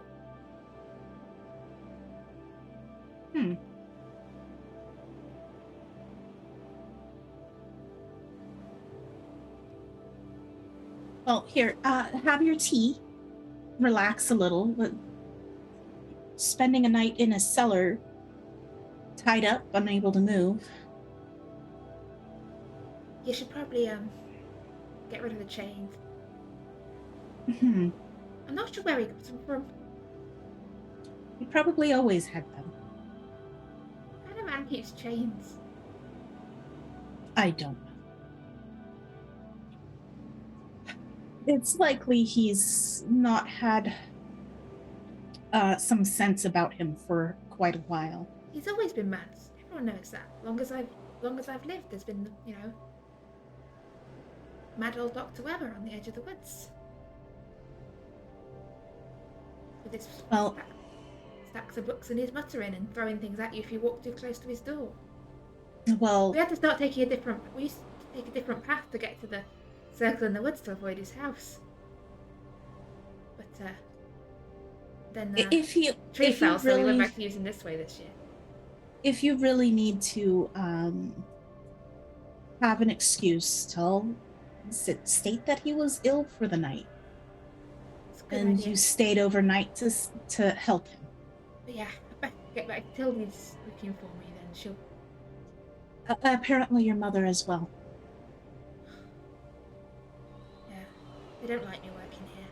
Well, here, have your tea. Relax a little. But spending a night in a cellar, tied up, unable to move.
You should probably get rid of the chains.
Hmm.
I'm not sure where he got them from.
You probably always had them.
What kind of man keeps chains?
I don't know. It's likely he's not had some sense about him for quite a while.
He's always been mad. Everyone knows that. Long as I've lived, there's been, mad old Dr. Weber on the edge of the woods. With his
Well-
stacks of books and his muttering and throwing things at you if you walk too close to his door.
Well,
We had to start taking we used to take a different path to get to the circle in the woods to avoid his house. But then
if you
tree
if you
fell, so we went
really
back to using this way this year.
if you really need to have an excuse, state that he was ill for the night
It's a good
and
idea.
you stayed overnight to help him.
But yeah, I better get back. Tildy's looking for me then. She'll.
Apparently your mother as well.
Yeah, they don't like me working here.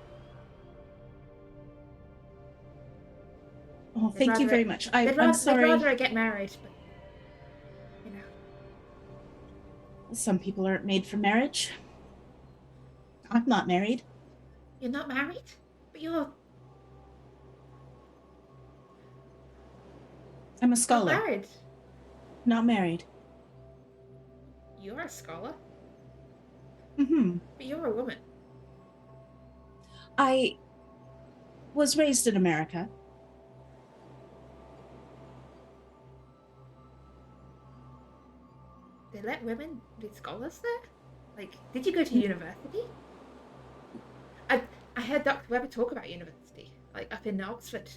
Oh, thank you
rather-
very much.
They'd
I'm sorry.
They'd rather I get married, but
Some people aren't made for marriage. I'm not married.
you're not married, but you're
I'm a
not
scholar,
married.
not married.
You're a scholar,
Mm-hmm.
but you're a woman.
I was raised in America.
They let women be scholars there? Like, did you go to university? I heard Dr. Weber talk about university, like up in Oxford.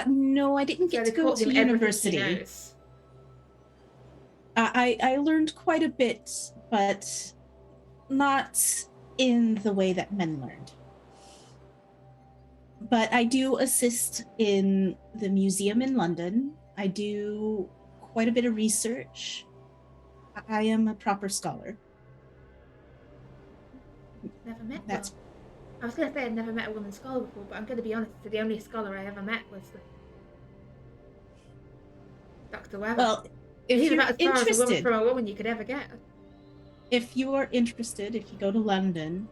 No, I didn't get
So
to
they
go
taught
to
him everything he
university.
knows.
I learned quite a bit, but not in the way that men learned. But I do assist in the museum in London. I do quite a bit of research. I am a proper scholar.
Never met
That's
one. I was going to say I'd never met a woman scholar before, but I'm going to be honest, the only scholar I ever met was Dr. Weber.
well. If
He's
you're
about as far as a woman
interested,
from a woman you could ever get.
if you are interested, if you go to London,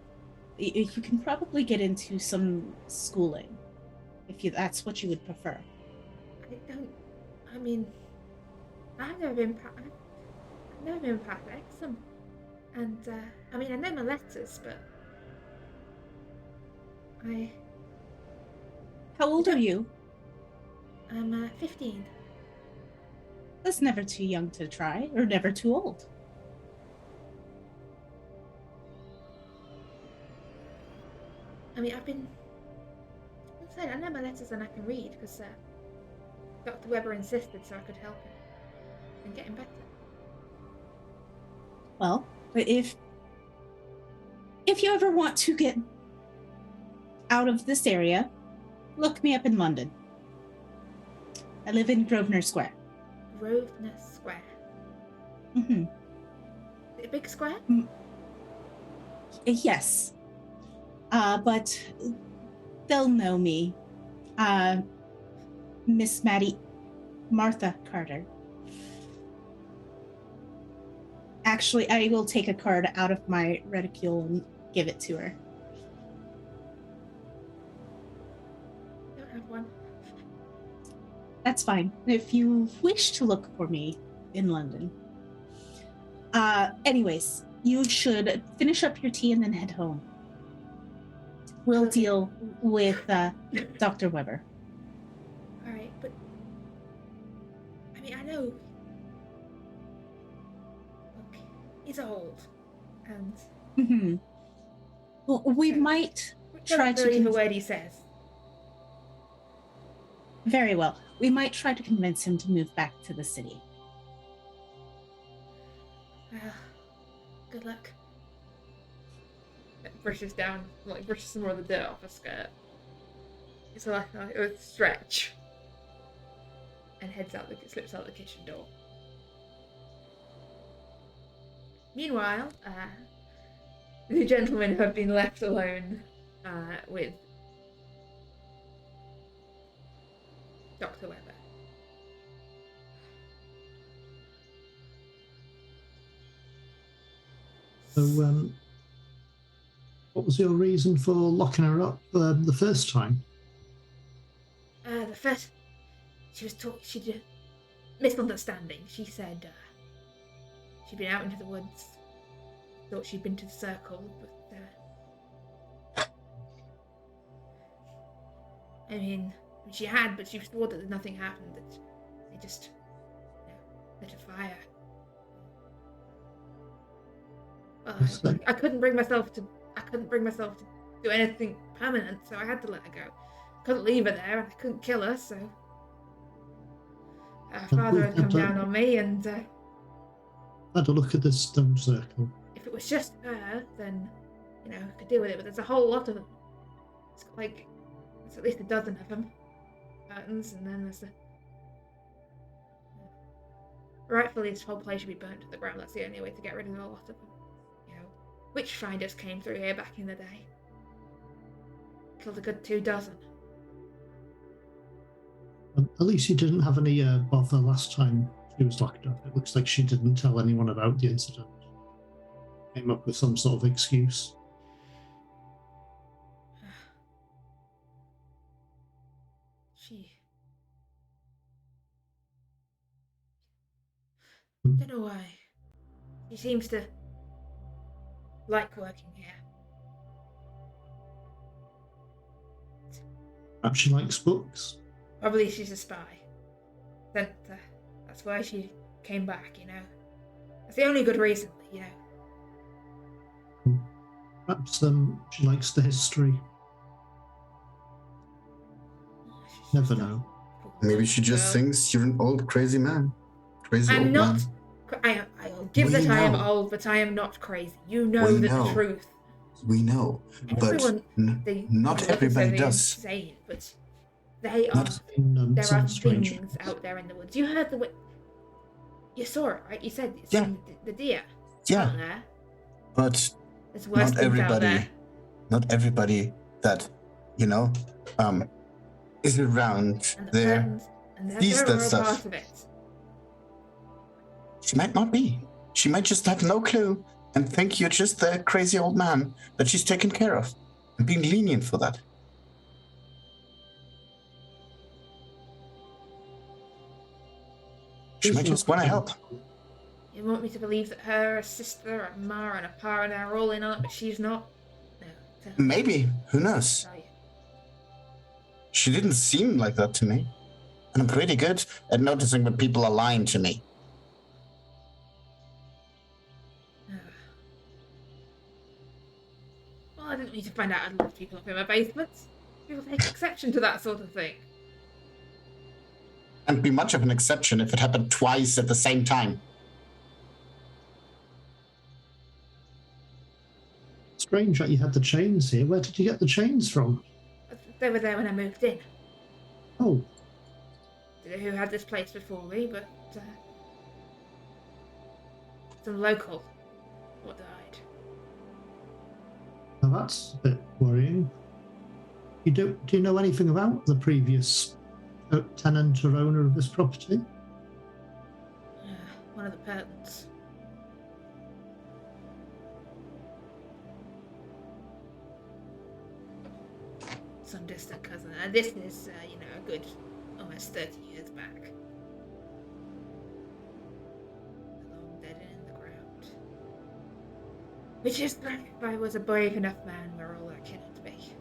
you can probably get into some schooling, that's what you would prefer.
I've never been past Exum. And, I know my letters, but
How old are you?
I'm 15.
That's never too young to try, or never too old.
I know my letters and I can read, because Dr. Weber insisted so I could help him and get him better.
Well, but if you ever want to get out of this area, look me up in London. I live in Grosvenor Square.
Grosvenor Square.
Mm-hmm.
Is it a big square?
Yes. But they'll know me. Miss Maddie, Martha Carter. Actually, I will take a card out of my reticule and give it to her.
I don't have one.
That's fine. If you wish to look for me in London. Anyways, you should finish up your tea and then head home. we'll deal with Dr. Weber.
All right, but I mean, I know. Look, he's old, and
Mm-hmm. Well, we might try to
believe a word he says.
Very well. We might try to convince him to move back to the city.
Well, good luck. Brushes down, brushes some more of the dirt off her skirt. It's like a stretch. And slips out the kitchen door. Meanwhile, the gentlemen have been left alone with Dr. Weber.
So, what was your reason for locking her up the first time?
She did misunderstanding. She said she'd been out into the woods, thought she'd been to the circle, but I mean, she had, but she swore that nothing happened. That they just lit a fire. Well, I couldn't bring myself to do anything permanent, so I had to let her go. I couldn't leave her there, and I couldn't kill her, so her father had come down on me, and
had a look at this stone circle.
If it was just her, then I could deal with it. But there's a whole lot of them. It's at least a dozen of them. Curtains, and then there's rightfully, this whole place should be burnt to the ground. That's the only way to get rid of a lot of them. Witchfinders came through here back in the day. Killed a good 2 dozen.
At least you didn't have any bother last time she was locked up. It looks like she didn't tell anyone about the incident. Came up with some sort of excuse.
Don't know why. She seems to like working here.
Perhaps she likes books.
Probably she's a spy. That's why she came back, That's the only good reason,
Perhaps she likes the history. Never know.
Maybe she just thinks you're an old crazy man.
I'm not. I'll give that I am old, but I am not crazy. You know the truth.
We know, but not everybody does.
Insane, but they are. There are things out there in the woods. You heard you saw it, right? You said the deer.
Yeah.
There.
But
there's worse things out there.
Not everybody that is around there sees that stuff.
Part of it.
She might not be. She might just have no clue and think you're just the crazy old man that she's taken care of and being lenient for that. She might just want to help.
You want me to believe that her sister, a ma, and a pa and are all in on it, but she's not? No.
Maybe. Who knows? She didn't seem like that to me. And I'm pretty good at noticing when people are lying to me.
Well, I didn't need to find out I'd locked people up in my basement. People take exception to that sort of thing.
And be much of an exception if it happened twice at the same time.
Strange that you had the chains here. Where did you get the chains from?
They were there when I moved in.
Oh.
Don't know who had this place before me, but some local died.
Now that's a bit worrying. Do you know anything about the previous tenant or owner of this property?
One of the parents. Some distant cousin. And this is, a good almost 30 years back. Long dead and in the ground. Which is, if I was a brave enough man, we're all that couldn't be.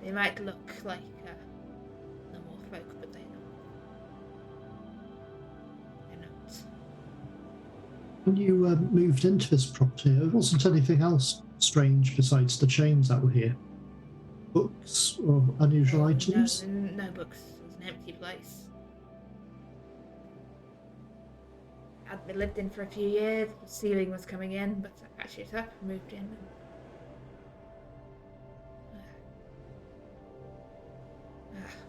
They might look like normal folk, but they're not. They're not.
When you moved into this property, there wasn't anything else strange besides the chains that were here? Books or unusual items?
No books. It was an empty place. I'd been lived in for a few years. The ceiling was coming in, but I patched it up, moved in.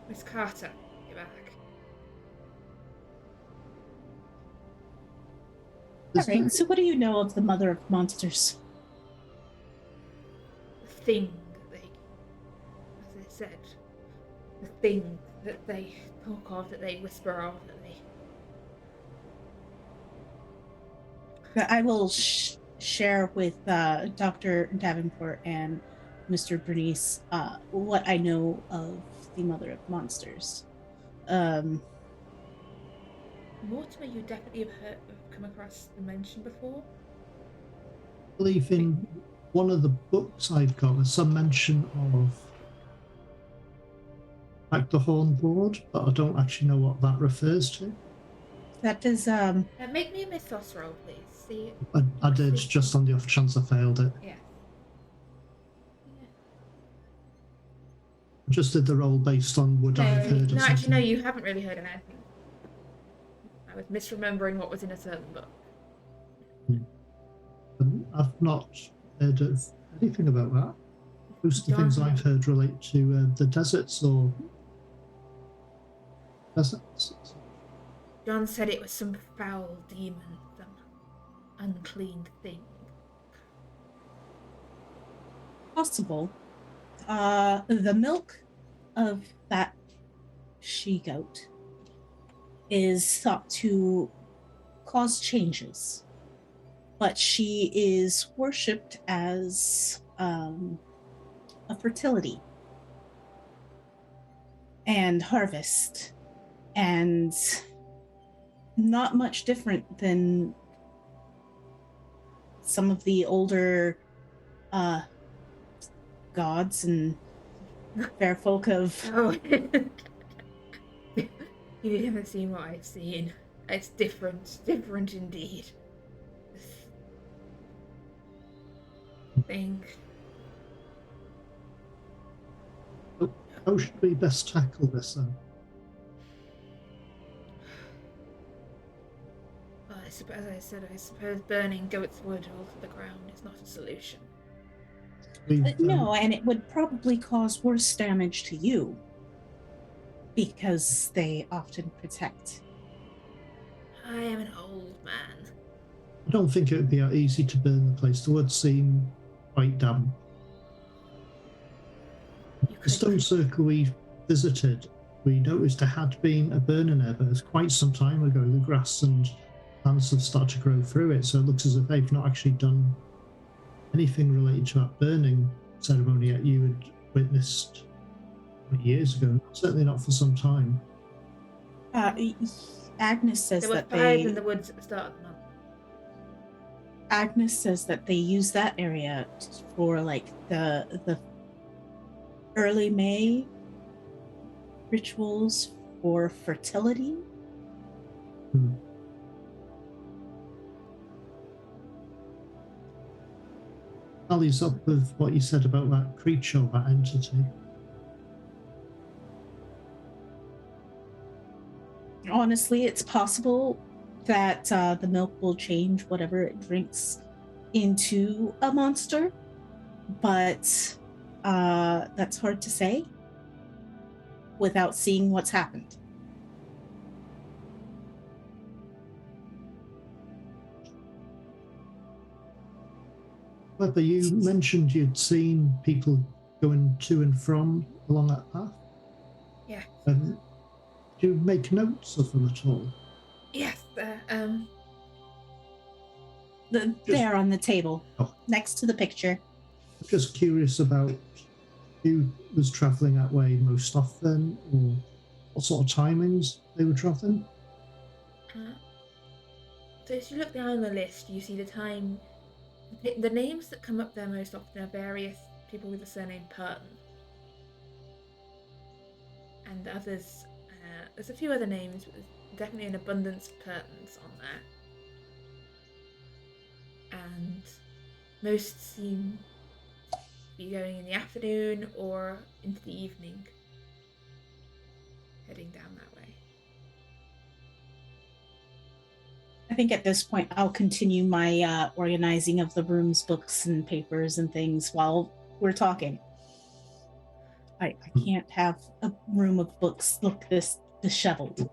Miss Carter, you're back.
All right, so what do you know of the Mother of Monsters?
The thing that they, as I said, the thing that they talk of, that they whisper of, that they...
I will share with Dr. Davenport and Mr. Bernice what I know of the Mother of Monsters.
Mortimer, you definitely have come across the mention before?
I believe in one of the books I've got, there's some mention of like the horn board, but I don't actually know what that refers to.
That is
Make me a mythos roll, please. See.
I did, just on the off chance I failed it.
Yeah.
I just did the roll based on what I've heard of
No,
something.
actually, no, you haven't really heard of anything. I was misremembering what was in a certain book.
I've not heard of anything about that. Most of the things I've heard relate to the deserts or deserts.
John said it was some foul demon, some unclean thing.
possible. The milk of that she-goat is thought to cause changes, but she is worshipped as a fertility and harvest, and not much different than some of the older gods and fair folk of...
Oh. You haven't seen what I've seen. It's different indeed. This thing.
How should we best tackle this then?
Well, as I said, I suppose burning Goatswood all to the ground is not a solution.
No, and it would probably cause worse damage to you, because they often protect.
I am an old man.
I don't think it would be that easy to burn the place. The wood seemed quite damp. The stone circle we visited, we noticed there had been a burn in there, but it was quite some time ago. The grass and plants have started to grow through it, so it looks as if they've not actually done anything related to that burning ceremony that you had witnessed years ago. Certainly not for some time.
Agnes says
there were
that
fires in the woods at the start of the month.
Agnes says that they use that area for like the early May rituals for fertility.
Tallies up with what you said about that creature, that entity.
Honestly, it's possible that the milk will change whatever it drinks into a monster, but that's hard to say without seeing what's happened.
Whether you mentioned you'd seen people going to and from along that path?
Yeah.
Do you make notes of them at all?
Yes,
There on the table, next to the picture.
I'm just curious about who was travelling that way most often, or what sort of timings they were travelling.
So as you look down the list, you see the time. The names that come up there most often are various people with the surname Purton. and others. There's a few other names, but there's definitely an abundance of curtains on there. And most seem to be going in the afternoon or into the evening, heading down that way.
I think at this point I'll continue my organizing of the room's books and papers and things while we're talking. I can't have a room of books look this disheveled.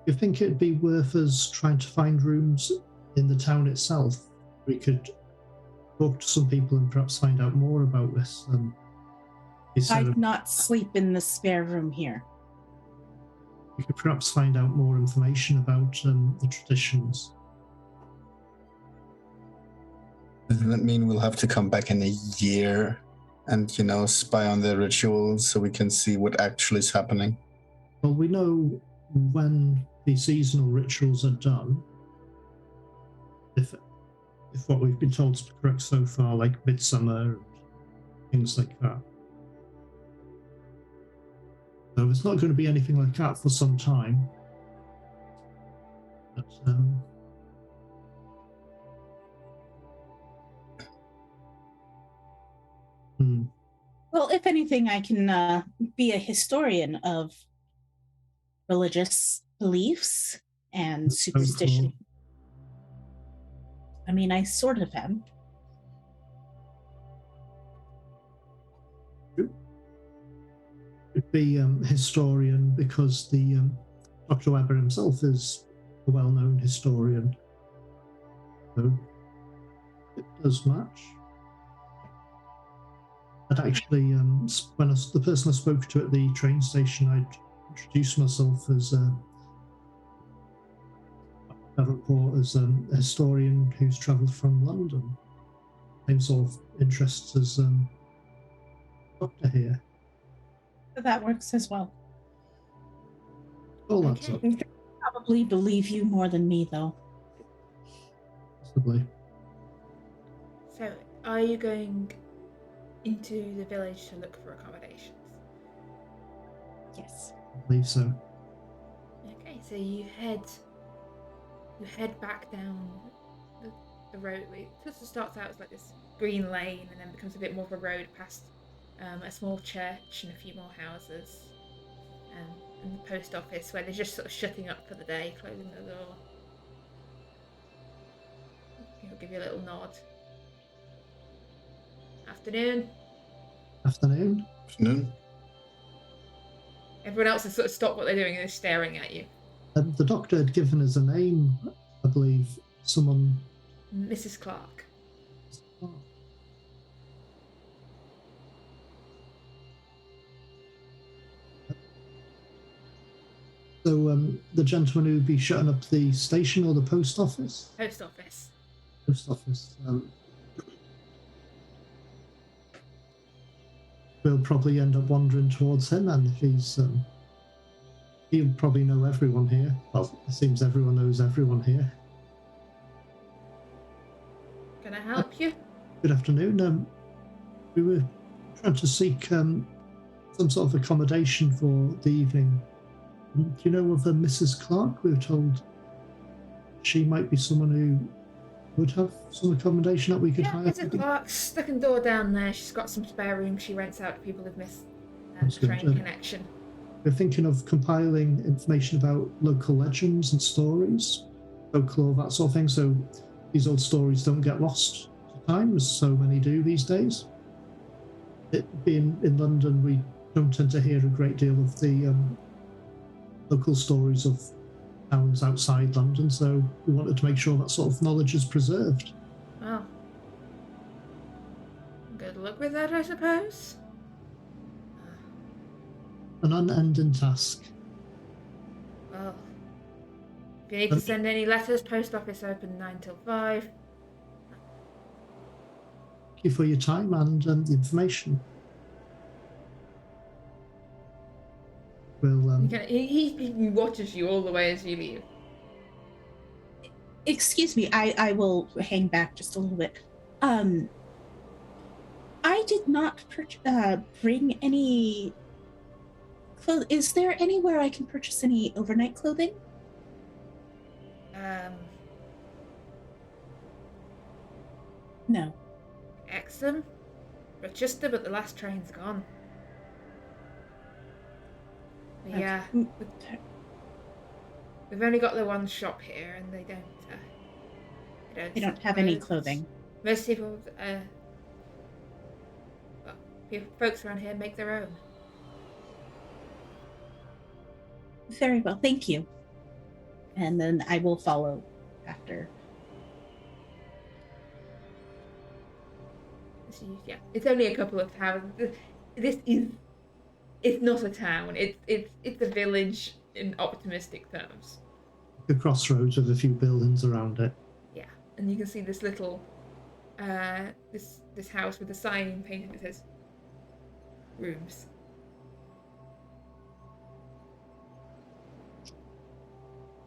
You think it'd be worth us trying to find rooms in the town itself? We could talk to some people and perhaps find out more about this.
I'd not sleep in the spare room here.
We could perhaps find out more information about the traditions.
Doesn't that mean we'll have to come back in a year and, spy on the rituals so we can see what actually is happening?
Well, we know when the seasonal rituals are done. If what we've been told is correct so far, like midsummer and things like that. So it's not going to be anything like that for some time. But,
Well, if anything, I can be a historian of religious beliefs and superstition. I mean, I sort of am.
Could be historian because the Dr. Weber himself is a well-known historian. So it does match. But actually, when the person I spoke to at the train station, I'd introduced myself as as a historian who's travelled from London. Same sort of interests as doctor here.
So that works as well.
All that's up.
I probably believe you more than me, though.
Possibly.
So, are you going into the village to look for accommodations?
Yes.
I believe so.
Okay, so you head back down the road. It just starts out as like this green lane and then becomes a bit more of a road past a small church and a few more houses and the post office where they're just sort of shutting up for the day, closing the door. He'll give you a little nod. Afternoon.
Afternoon.
Afternoon.
Everyone else has sort of stopped what they're doing and is staring at you.
The doctor had given us a name, I believe. Someone.
Mrs. Clark.
So the gentleman who'd be shutting up the station or the post office?
Post office.
Post office. We'll probably end up wandering towards him, and if he'll probably know everyone here. Well, it seems everyone knows everyone here.
Can I help you?
Good afternoon. We were trying to seek some sort of accommodation for the evening. Do you know of Mrs. Clark? We were told she might be someone who would have some accommodation that we could hire.
Mrs. Clark's second door down there. She's got some spare room she rents out to people who've missed the train connection.
We're thinking of compiling information about local legends and stories, folklore, that sort of thing, so these old stories don't get lost to time, as so many do these days. It being in London, we don't tend to hear a great deal of the local stories of towns outside London, so we wanted to make sure that sort of knowledge is preserved.
Well, good luck with that, I suppose.
An unending task.
Well, if you need to send any letters, post office open 9 till 5.
Thank you for your time and the information. We'll,
he watches you all the way as you leave.
Excuse me, I will hang back just a little bit. I I did not bring any clothes. Is there anywhere I can purchase any overnight clothing? No.
Exham, Rochester, but the last train's gone.
Okay.
Yeah, we've only got the one shop here, and they
don't have
sell
any
clothes.
clothing.
Most people, folks around here make their own.
Very well, thank you. And then I will follow after.
Yeah, it's only a couple of towns. It's not a town. It's a village in optimistic terms.
The crossroads with a few buildings around it.
Yeah, and you can see this little, this house with a sign painted that says rooms.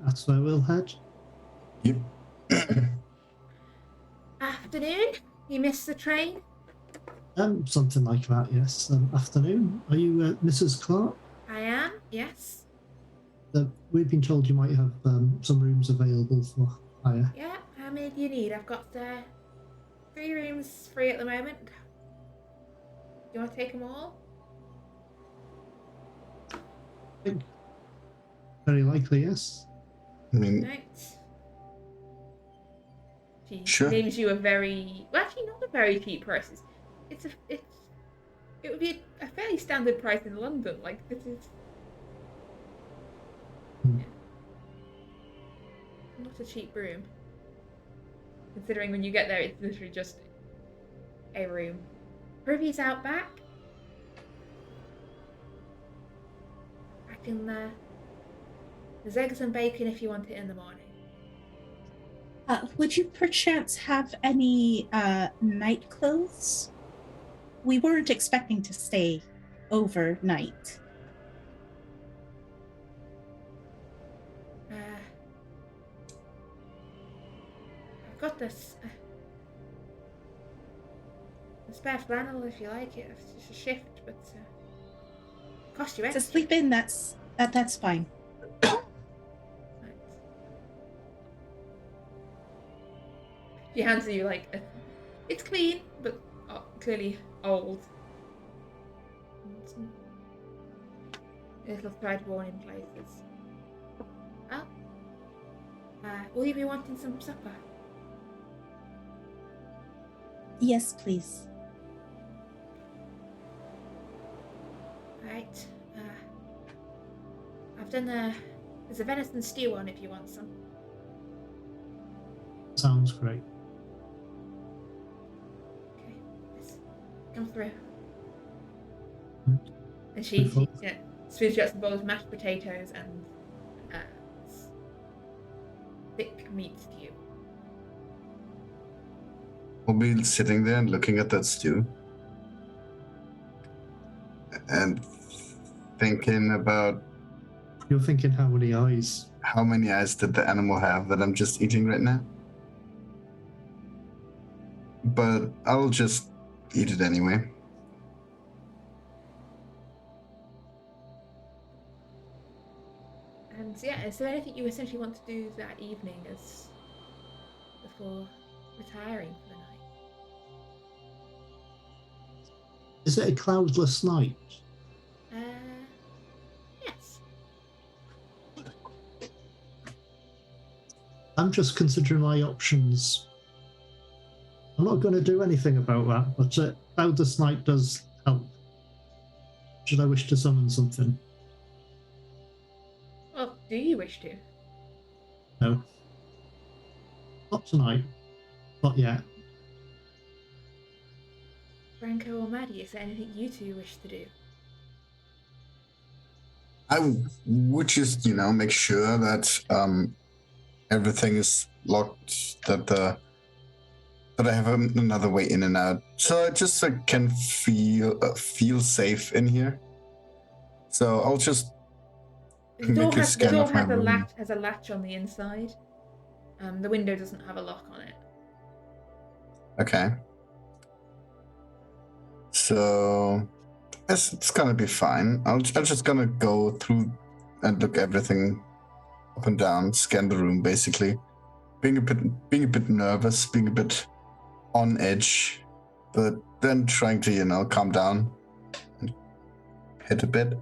That's where we'll head.
Yep.
Afternoon. You missed the train?
Something like that, yes. Afternoon. Are you Mrs. Clark?
I am, yes.
We've been told you might have some rooms available for hire.
Yeah, how many do you need? I've got 3 rooms free at the moment. Do you want to take them all?
I think very likely, yes.
I mean,
Right. She
Sure.
names you a very, well, actually not a very cheap price. It would be a fairly standard price in London. Like, this is not a cheap room. Considering when you get there, it's literally just a room. Privy's out back. I can, there's eggs and bacon if you want it in the morning.
Would you perchance have any night clothes? We weren't expecting to stay overnight.
I've got this a spare flannel if you like it. It's just a shift, but cost you
To
extra.
sleep in, that's fine.
Right. She hands you like it's clean, but clearly old. A little thread worn in places. Oh. Will you be wanting some supper?
Yes, please.
Right. I've done there's a venison stew on if you want some.
Sounds great.
Okay. Yes. Come through.
Right.
And she
Beautiful.
spoons you out some bowls of mashed potatoes and thick meat stew.
I'll be sitting there and looking at that stew and thinking about
You're thinking how many eyes?
how many eyes did the animal have that I'm just eating right now? But I'll just eat it anyway.
And yeah, is there anything you essentially want to do that evening as before retiring for the night?
Is it a cloudless night?
Yes.
I'm just considering my options. I'm not going to do anything about that, but cloudless night does help. Should I wish to summon something?
Well, do you wish to?
No. Not tonight. Not yet.
Franco or Maddie, is there anything you two wish to do?
I would just, make sure that everything is locked, that I have another way in and out, so I just can feel safe in here. So I'll just make a scan of my room.
has a latch on the inside. The window doesn't have a lock on it.
Okay. So it's gonna be fine. I'm just gonna go through and look everything up and down, scan the room basically. Being a bit nervous, being a bit on edge, but then trying to, calm down and hit a bit.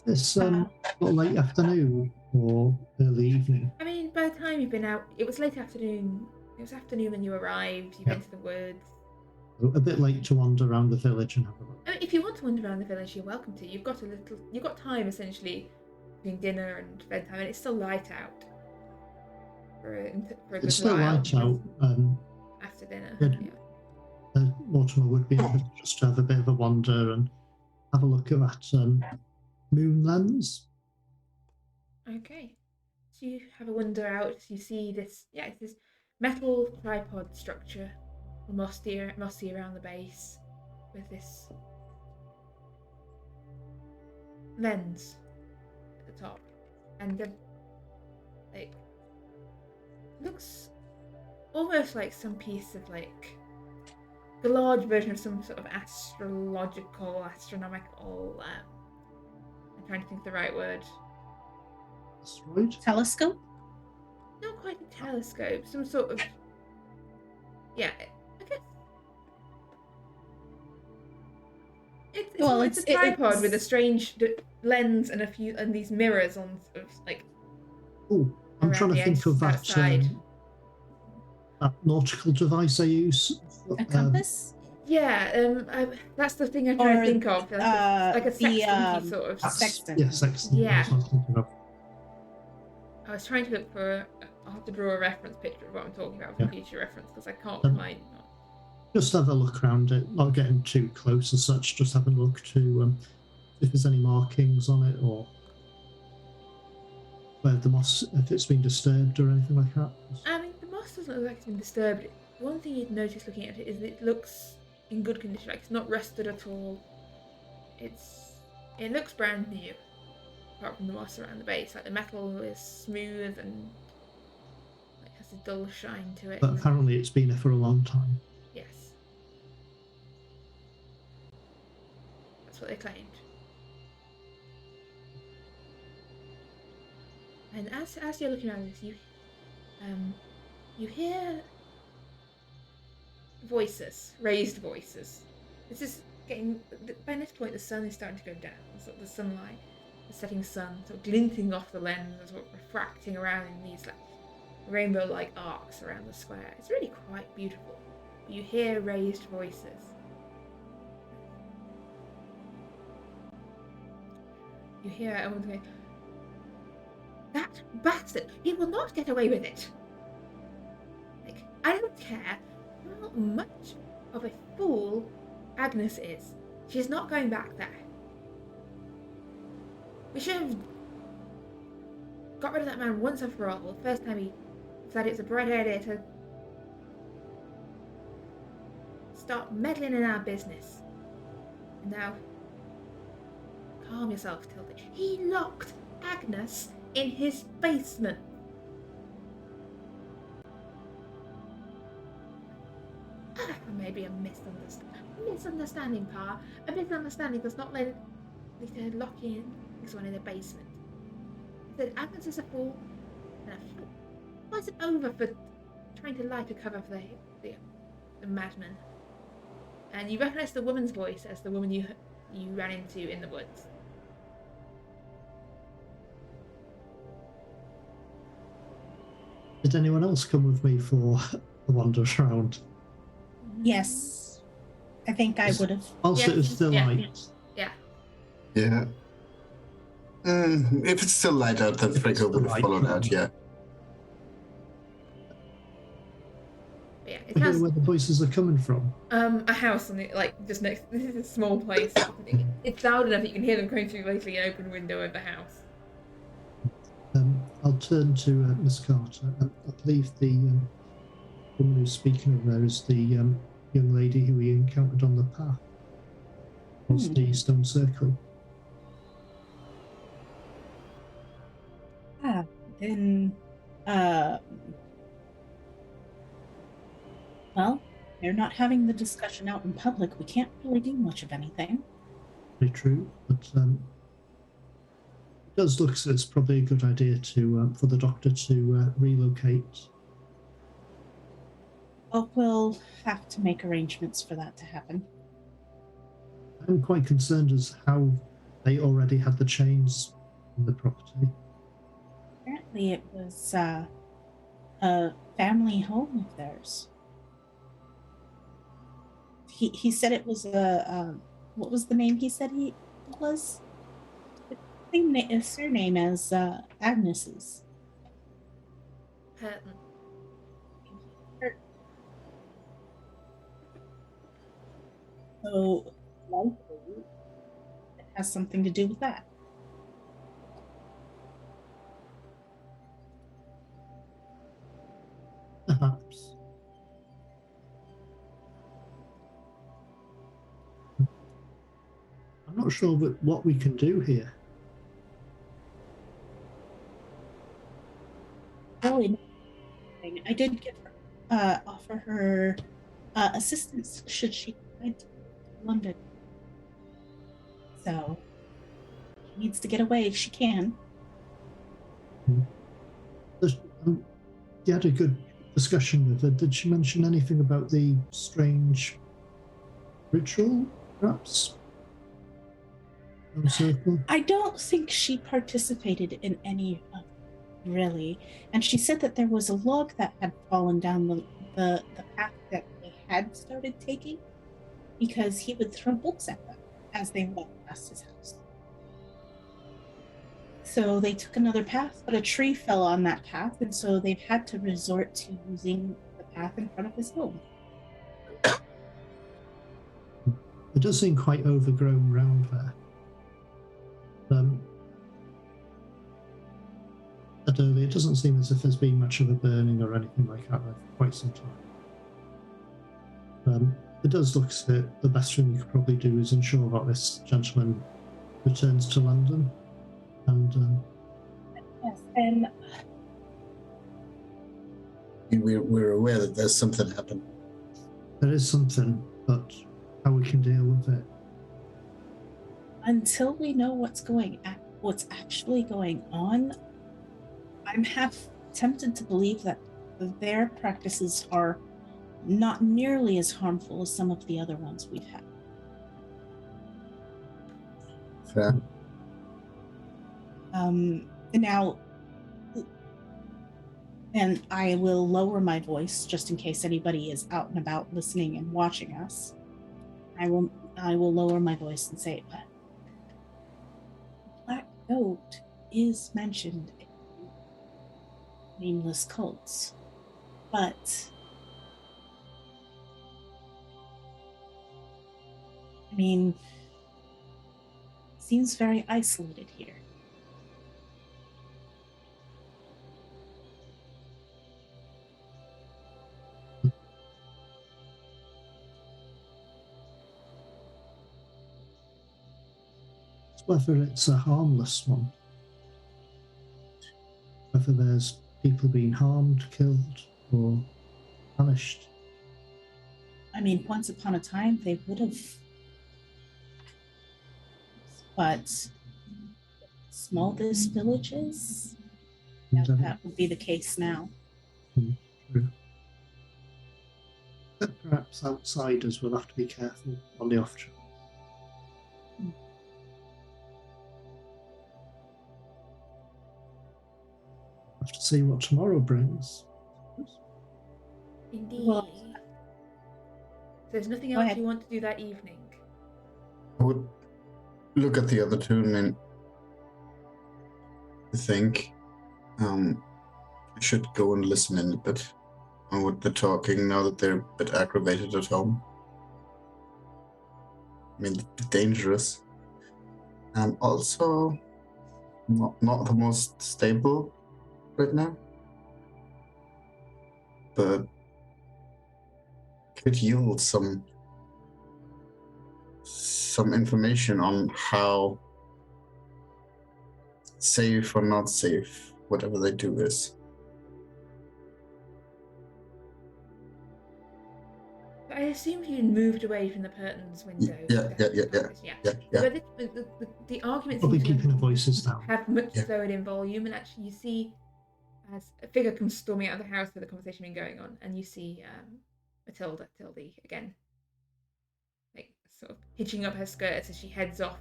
It's sort of late afternoon or early evening.
I mean, by the time you've been out, it was late afternoon. It was afternoon when you arrived. You went to the woods.
A bit late to wander around the village and have a look.
I mean, if you want to wander around the village, you're welcome to. You've got time essentially between dinner and bedtime, and it's still light out. For a good
It's still
while.
light out.
After dinner.
Good.
Yeah.
Mortimer would be able to just have a bit of a wander and have a look at that moon lens.
Okay. So you have a wander out. You see this. Yeah, it's this metal tripod structure, mossy around the base, with this lens at the top, and looks almost like some piece of the large version of some sort of astronomical. I'm trying to think of the right word.
Asteroid?
Telescope?
Not quite a telescope. Some sort of. Yeah, I guess. It's a tripod with a strange lens and these mirrors on
Oh, I'm trying to think of that nautical device I use.
A compass?
Yeah, that's the thing I'm trying to think of. Like a sextant sort of.
Sextant.
Yeah, sextant.
Yeah.
That's what I was thinking of.
I was trying to look for. I'll have to draw a reference picture of what I'm talking about for future reference because I can't find.
Just have a look around it, not getting too close as such. Just having a look to if there's any markings on it or where the moss, if it's been disturbed or anything like that.
I mean, the moss doesn't look like it's been disturbed. One thing you'd notice looking at it is that it looks in good condition. Like it's not rusted at all. It looks brand new, apart from the moss around the base. Like the metal is smooth and has a dull shine to it.
But apparently, it's been there for a long time.
Yes, that's what they claimed. And as you're looking around this, you hear voices, raised voices. This is getting. By this point, the sun is starting to go down. So the sunlight, the setting sun, sort of glinting off the lens, and sort of refracting around in these rainbow-like arcs around the square. It's really quite beautiful. You hear raised voices. You hear a woman going, "That bastard! He will not get away with it! I don't care how much of a fool Agnes is. She's not going back there. We should have got rid of that man once and for all. The first time he decided it was a bright idea to start meddling in our business. And now, calm yourself, Tilda. He locked Agnes in his basement. Maybe a misunderstanding, Pa. A misunderstanding does not lead to locking someone in the basement. He said Agnes is a fool, and a fool. Why is it over for trying to lie to cover for the madman? And you recognise the woman's voice as the woman you ran into in the woods.
Did anyone else come with me for a wander around?
Yes. I think I would have.
Also, it was still light.
Yeah.
Yeah. If it's still light out, then Franco would have followed out, yeah.
Yeah,
I don't know where the voices are coming from.
A house on the just next. This is a small place. It's loud enough that you can hear them coming through basically an open window of the house.
I'll turn to Miss Carter. I believe the woman who's speaking of there is the young lady who we encountered on the path. Was the stone circle.
Then Well, they're not having the discussion out in public. We can't really do much of anything.
Very true, but it does look as it's probably a good idea to for the doctor to relocate.
Well, we'll have to make arrangements for that to happen.
I'm quite concerned as how they already had the chains in the property.
Apparently it was a family home of theirs. He said it was a what was the name he said he was? The same surname as Agnes's.
Hurton.
So likely it has something to do with that.
Perhaps. I'm not sure what we can do here.
Really, I did give her, offer her assistance should she decide to London. So she needs to get away if she can.
You had a good discussion with her. Did she mention anything about the strange ritual, perhaps? Circle?
I don't think she participated in any of it, really. And she said that there was a log that had fallen down the path that they had started taking because he would throw books at them as they walked past his house. So they took another path, but a tree fell on that path, and so they've had to resort to using the path in front of his home.
It does seem quite overgrown round there. It doesn't seem as if there's been much of a burning or anything like that for quite some time. It does look as if the best thing we could probably do is ensure that this gentleman returns to London. And
yes, and
we're aware that there's something happened.
there is something, but how we can deal with it.
Until we know what's actually going on, I'm half tempted to believe that their practices are not nearly as harmful as some of the other ones we've had.
Fair.
Now, and I will lower my voice just in case anybody is out and about listening and watching us. I will lower my voice and say, Black Goat is mentioned in nameless cults, but I mean, seems very isolated here.
Whether it's a harmless one, whether there's people being harmed, killed, or punished.
I mean, once upon a time they would have, but smallest villages, that would be the case now.
True. But perhaps outsiders will have to be careful on the off chance. Have to see what tomorrow brings.
Indeed.
Well,
So there's nothing
Go
else
ahead.
you want to do that evening?
I would look at the other two and think I should go and listen in a bit on what they're talking now that they're a bit aggravated at home. I mean, a bit dangerous. And also not the most stable right now. But could yield some information on how safe or not safe whatever they do is.
I assumed you moved away from the Purton's window.
Yeah.
But the argument
Probably
seems
keeping the
to
voices down.
have much
Yeah.
lowered in volume, and actually you see as a figure comes storming out of the house with the conversation been going on, and you see Tildy again, like sort of hitching up her skirts as she heads off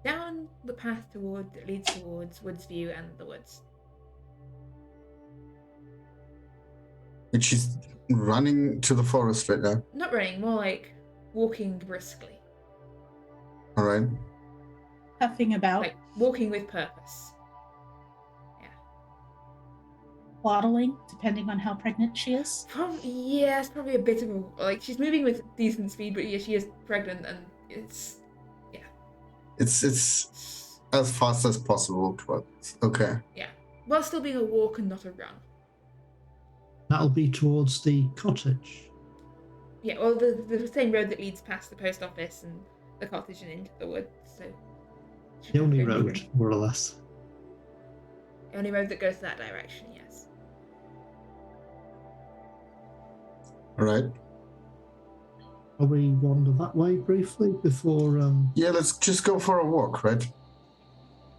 down the path that leads towards Woodsview and the woods.
And she's running to the forest right now.
Not running, more like walking briskly.
All right.
Puffing about,
Like walking with purpose.
waddling, depending on how pregnant she is.
Yeah, it's probably a bit of a, like, she's moving with decent speed, but yeah, she is pregnant, and it's
as fast as possible. But okay.
yeah, while still being a walk and not a run.
That'll be towards the cottage.
Yeah, well, the same road that leads past the post office and the cottage and into the woods. So
The only road, more or less.
the only road that goes that direction. Yes.
All right.
Shall we wander that way briefly before
Yeah, let's just go for a walk, right?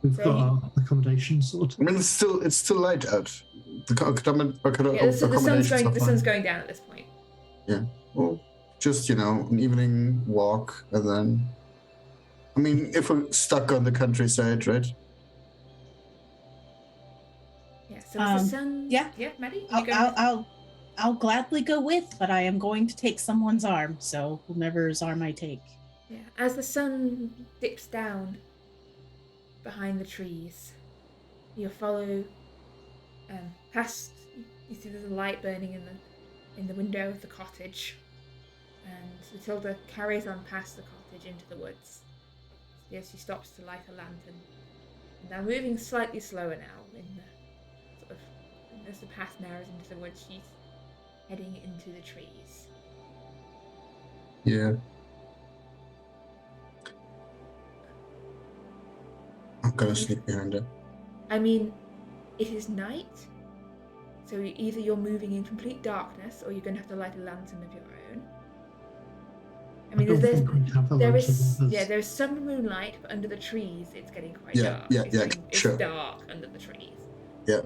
we've
So
got
you-
our accommodation sorted?
I mean, it's still light out. The
Yeah, the sun's going down at this point.
Well, just an evening walk, and then. I mean, if we're stuck on the countryside, right?
Yeah. So as the sun.
yeah.
Yeah, Maddie. You go
I'll gladly go with, but I am going to take someone's arm, so whomever's arm I take.
Yeah, as the sun dips down behind the trees, you follow past. You see there's a light burning in the window of the cottage, and Matilda carries on past the cottage into the woods. As she stops to light a lantern, and now moving slightly slower now as the path narrows into the woods, she's heading into the trees.
Yeah. I'm gonna sneak behind her.
I mean, it is night, so either you're moving in complete darkness or you're going to have to light a lantern of your own. I mean,
don't think we have a lantern with us.
there's some moonlight, but under the trees it's getting quite
Yeah,
dark.
yeah, sure.
It's dark under the trees.
Yeah.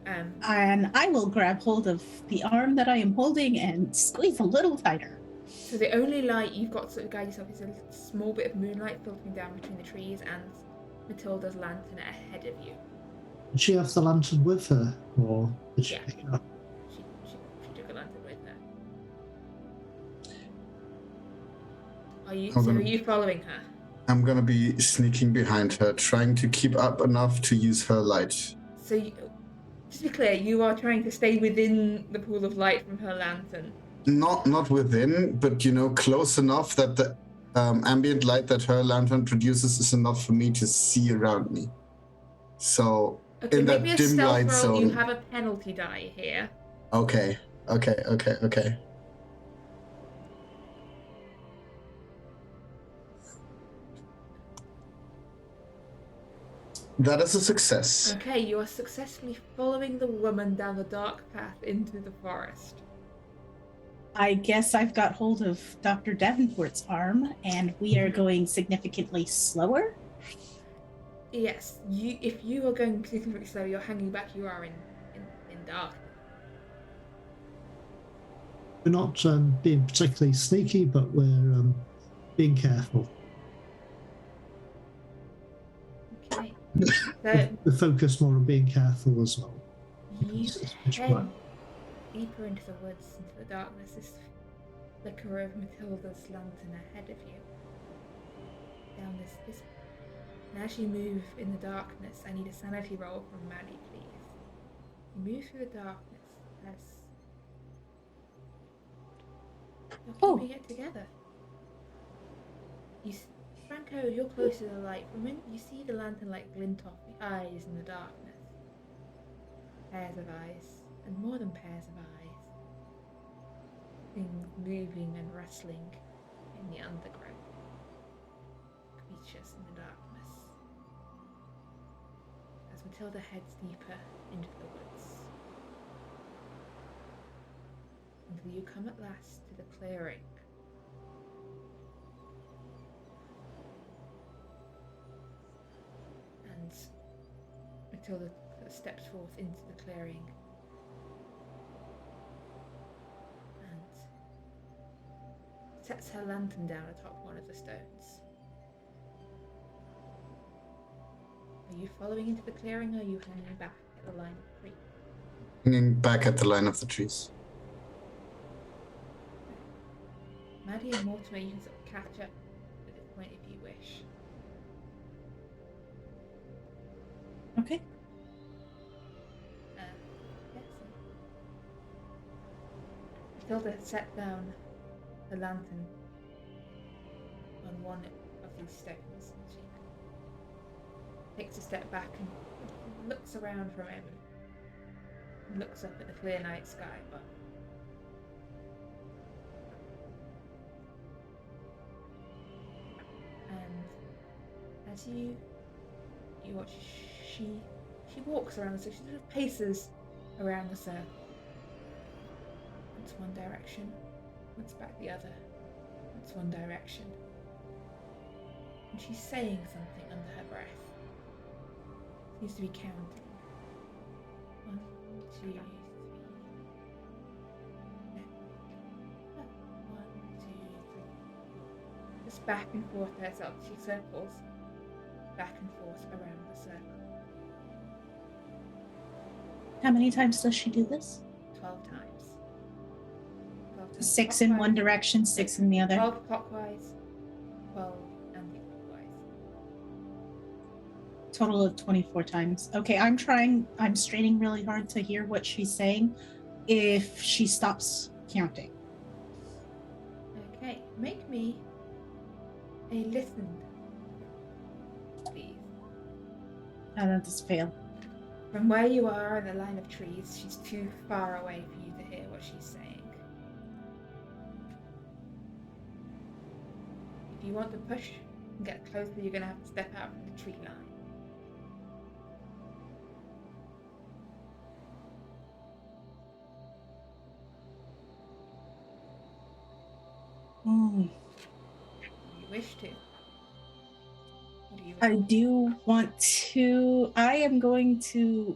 And I will grab hold of the arm that I am holding and squeeze a little tighter.
So the only light you've got to sort of guide yourself is a small bit of moonlight filtering down between the trees and Matilda's lantern ahead of you.
Did she have the lantern with her, or did she
Yeah.
pick it up?
She took a lantern with her. Are you following her?
I'm gonna be sneaking behind her, trying to keep up enough to use her light.
So, just to be clear, you are trying to stay within the pool of light from her lantern.
Not within, but close enough that the ambient light that her lantern produces is enough for me to see around me. So
Okay,
in
make
that
me a
dim
stealth
light
roll.
zone.
You have a penalty die here.
Okay. That is a success.
Okay, you are successfully following the woman down the dark path into the forest.
I guess I've got hold of Dr. Davenport's arm, and we are going significantly slower.
Yes, if you are going significantly slow, you're hanging back. You are in dark.
We're not being particularly sneaky, but we're being careful.
Okay. So
We're focused more on being careful as well.
you
because it's pitch
head
black.
deeper into the woods, into the darkness. This flicker of Matilda's lantern ahead of you. Down this. And as you move in the darkness, I need a sanity roll from Maddie, please. You move through the darkness as you're keeping it together. Franco, you're close to the light. Remember, you see the lantern light glint off the eyes in the darkness. Pairs of eyes, and more than pairs of eyes. Things moving and rustling in the undergrowth. Creatures in the darkness. As Matilda heads deeper into the woods. until you come at last to the clearing. And Matilda steps forth into the clearing and sets her lantern down atop one of the stones. Are you following into the clearing, or are you hanging back at the line of trees?
Hanging back at the line of the trees.
Maddie and Mortimer, you can sort of catch up at this point if you wish.
Okay.
Yes. Matilda set down the lantern on one of these stones. She takes a step back and looks around for a moment. And looks up at the clear night sky, but and as you watch, she walks around, so she sort of paces around the circle. Once one direction, once back the other, once one direction. And she's saying something under her breath. Seems to be counting. 1, 2, 3. No. 1, 2, 3. Just back and forth herself. She circles back and forth around the circle.
How many times does she do this?
12 times. 12 times
6 in one
clockwise,
direction, 6 in the other.
12 clockwise, 12 anti-clockwise.
Total of 24 times. Okay, I'm straining really hard to hear what she's saying if she stops counting.
Okay, make me a listen, please.
How does this fail?
From where you are in the line of trees, she's too far away for you to hear what she's saying. If you want to push and get closer, you're going to have to step out from the tree line.
Hmm.
You wish to. What do you
I
wish?
do want to. I am going to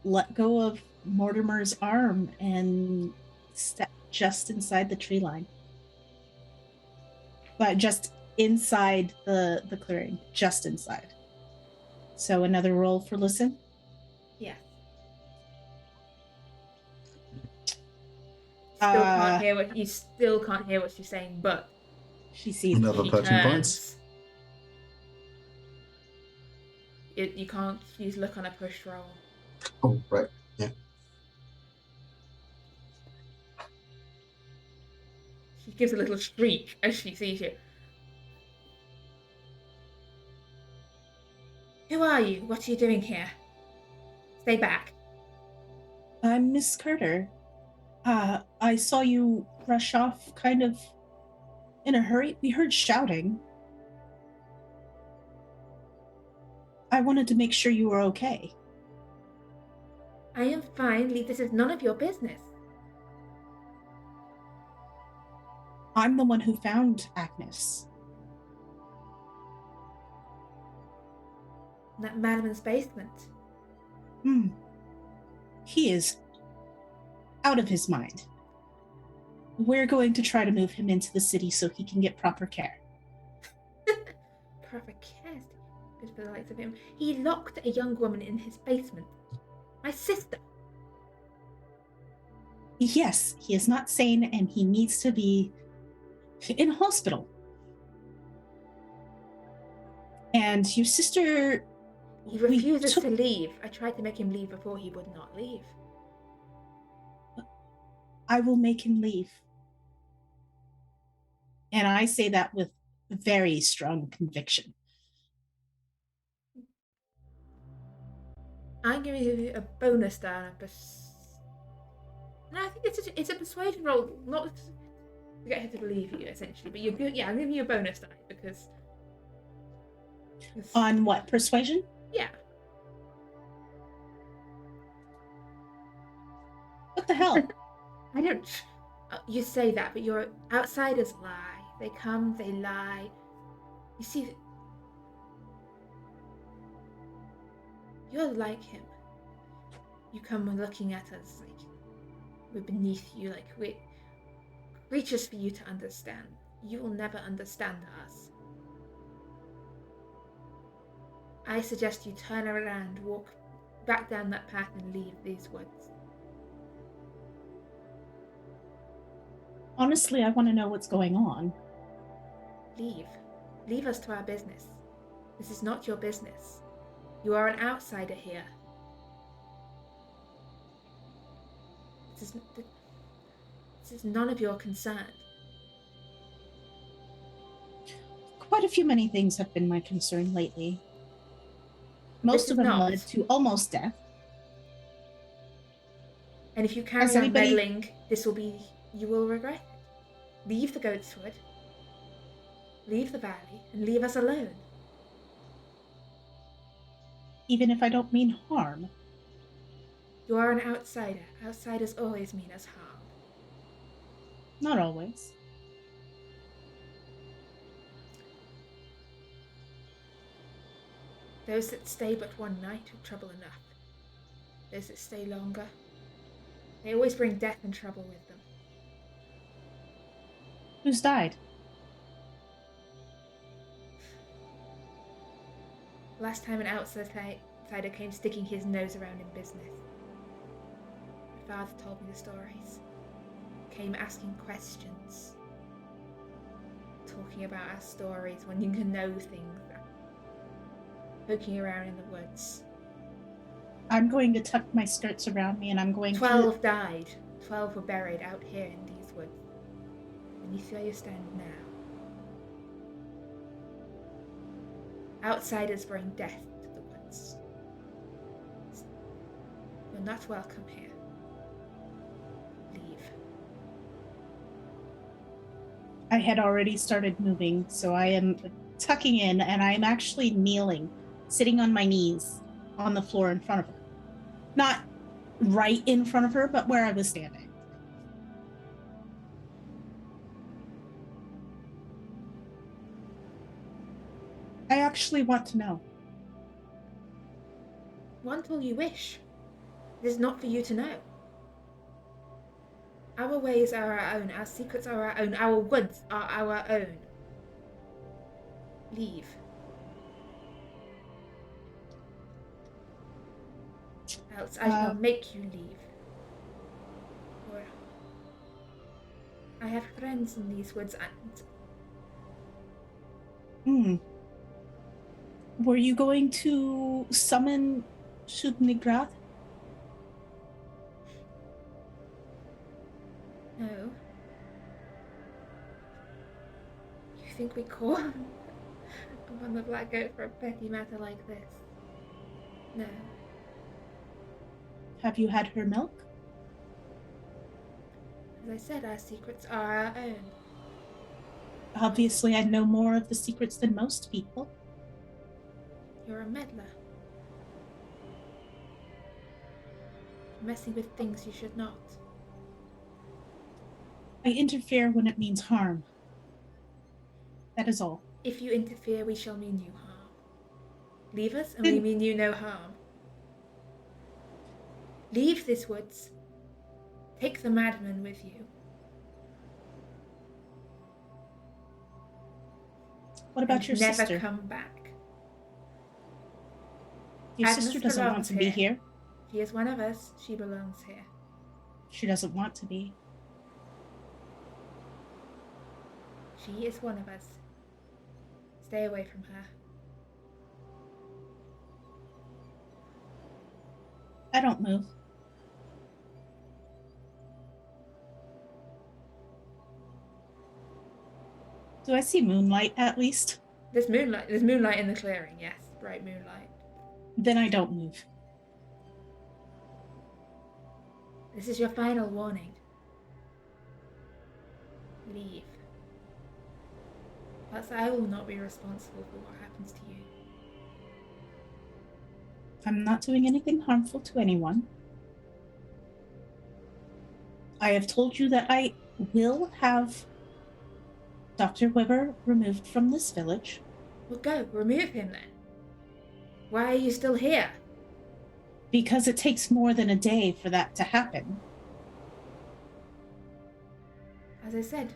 let go of Mortimer's arm and step just inside the tree line. But just inside the clearing, just inside. So another roll for listen.
Yeah. Still can't hear what she's saying, but
She sees
Another
she
13
turns.
points.
You can't use look on a push roll.
Oh, right. Yeah.
She gives a little shriek as she sees you. Who are you? What are you doing here? Stay back.
I'm Miss Carter. I saw you rush off kind of in a hurry. We heard shouting. I wanted to make sure you were okay.
I am fine. This is none of your business.
I'm the one who found Agnes.
That Madeline's basement.
He is out of his mind. We're going to try to move him into the city so he can get proper care.
Proper care. Good for the likes of him. He locked a young woman in his basement. My sister.
Yes, he is not sane and he needs to be in a hospital. And your sister...
He refuses to leave. I tried to make him leave before. He would not leave.
I will make him leave. And I say that with very strong conviction.
I'm giving you a bonus down. No, I think it's a persuasion roll, not to get her to believe you, essentially. But you're good. Yeah, I'm giving you a bonus die because.
On what? Persuasion?
Yeah.
What the hell?
I don't. You say that, but your outsiders lie. They come, they lie. You see, you're like him. You come looking at us like we're beneath you, like we're creatures for you to understand. You will never understand us. I suggest you turn around, walk back down that path and leave these woods.
Honestly, I want to know what's going on.
Leave. Leave us to our business. This is not your business. You are an outsider here. This is none of your concern.
Quite a few many things have been my concern lately. Most of them led to almost death.
And if you carry on meddling, you will regret it. Leave the Goatswood. Leave the valley and leave us alone.
Even if I don't mean harm.
You are an outsider. Outsiders always mean us harm.
Not always.
Those that stay but one night have trouble enough. Those that stay longer, they always bring death and trouble with them.
Who's died?
Last time an outsider came sticking his nose around in business. My father told me the stories. Came asking questions. Talking about our stories, wanting to know things. Poking around in the woods.
I'm going to tuck my skirts around me and I'm going
12 died. 12 were buried out here in these woods. Beneath where you stand now. Outsiders bring death to the woods. You're not welcome here. Leave.
I had already started moving, so I am tucking in and I'm actually kneeling, sitting on my knees on the floor in front of her. Not right in front of her, but where I was standing. I actually want to know.
Want all you wish. It is not for you to know. Our ways are our own. Our secrets are our own. Our woods are our own. Leave. Else I shall make you leave. Or I have friends in these woods and...
Were you going to summon Shudnigrath?
No. You think we call upon the Black Goat for a petty matter like this? No.
Have you had her milk?
As I said, our secrets are our own.
Obviously, I know more of the secrets than most people.
You're a meddler. Messing with things you should not.
I interfere when it means harm. That is all.
If you interfere, we shall mean you harm. Leave us, and we mean you no harm. Leave this woods. Take the madman with you.
What about your sister?
Never come back.
Your
Agnes
sister doesn't want to be here.
She is one of us. She belongs here.
She doesn't want to be.
She is one of us. Stay away from her.
I don't move. Do I see moonlight at least?
There's moonlight in the clearing, yes. Bright moonlight.
Then I don't move.
This is your final warning. Leave. Else I will not be responsible for what happens to you.
I'm not doing anything harmful to anyone. I have told you that I will have Dr. Weber removed from this village.
Well, go, remove him then. Why are you still here?
Because it takes more than a day for that to happen.
As I said,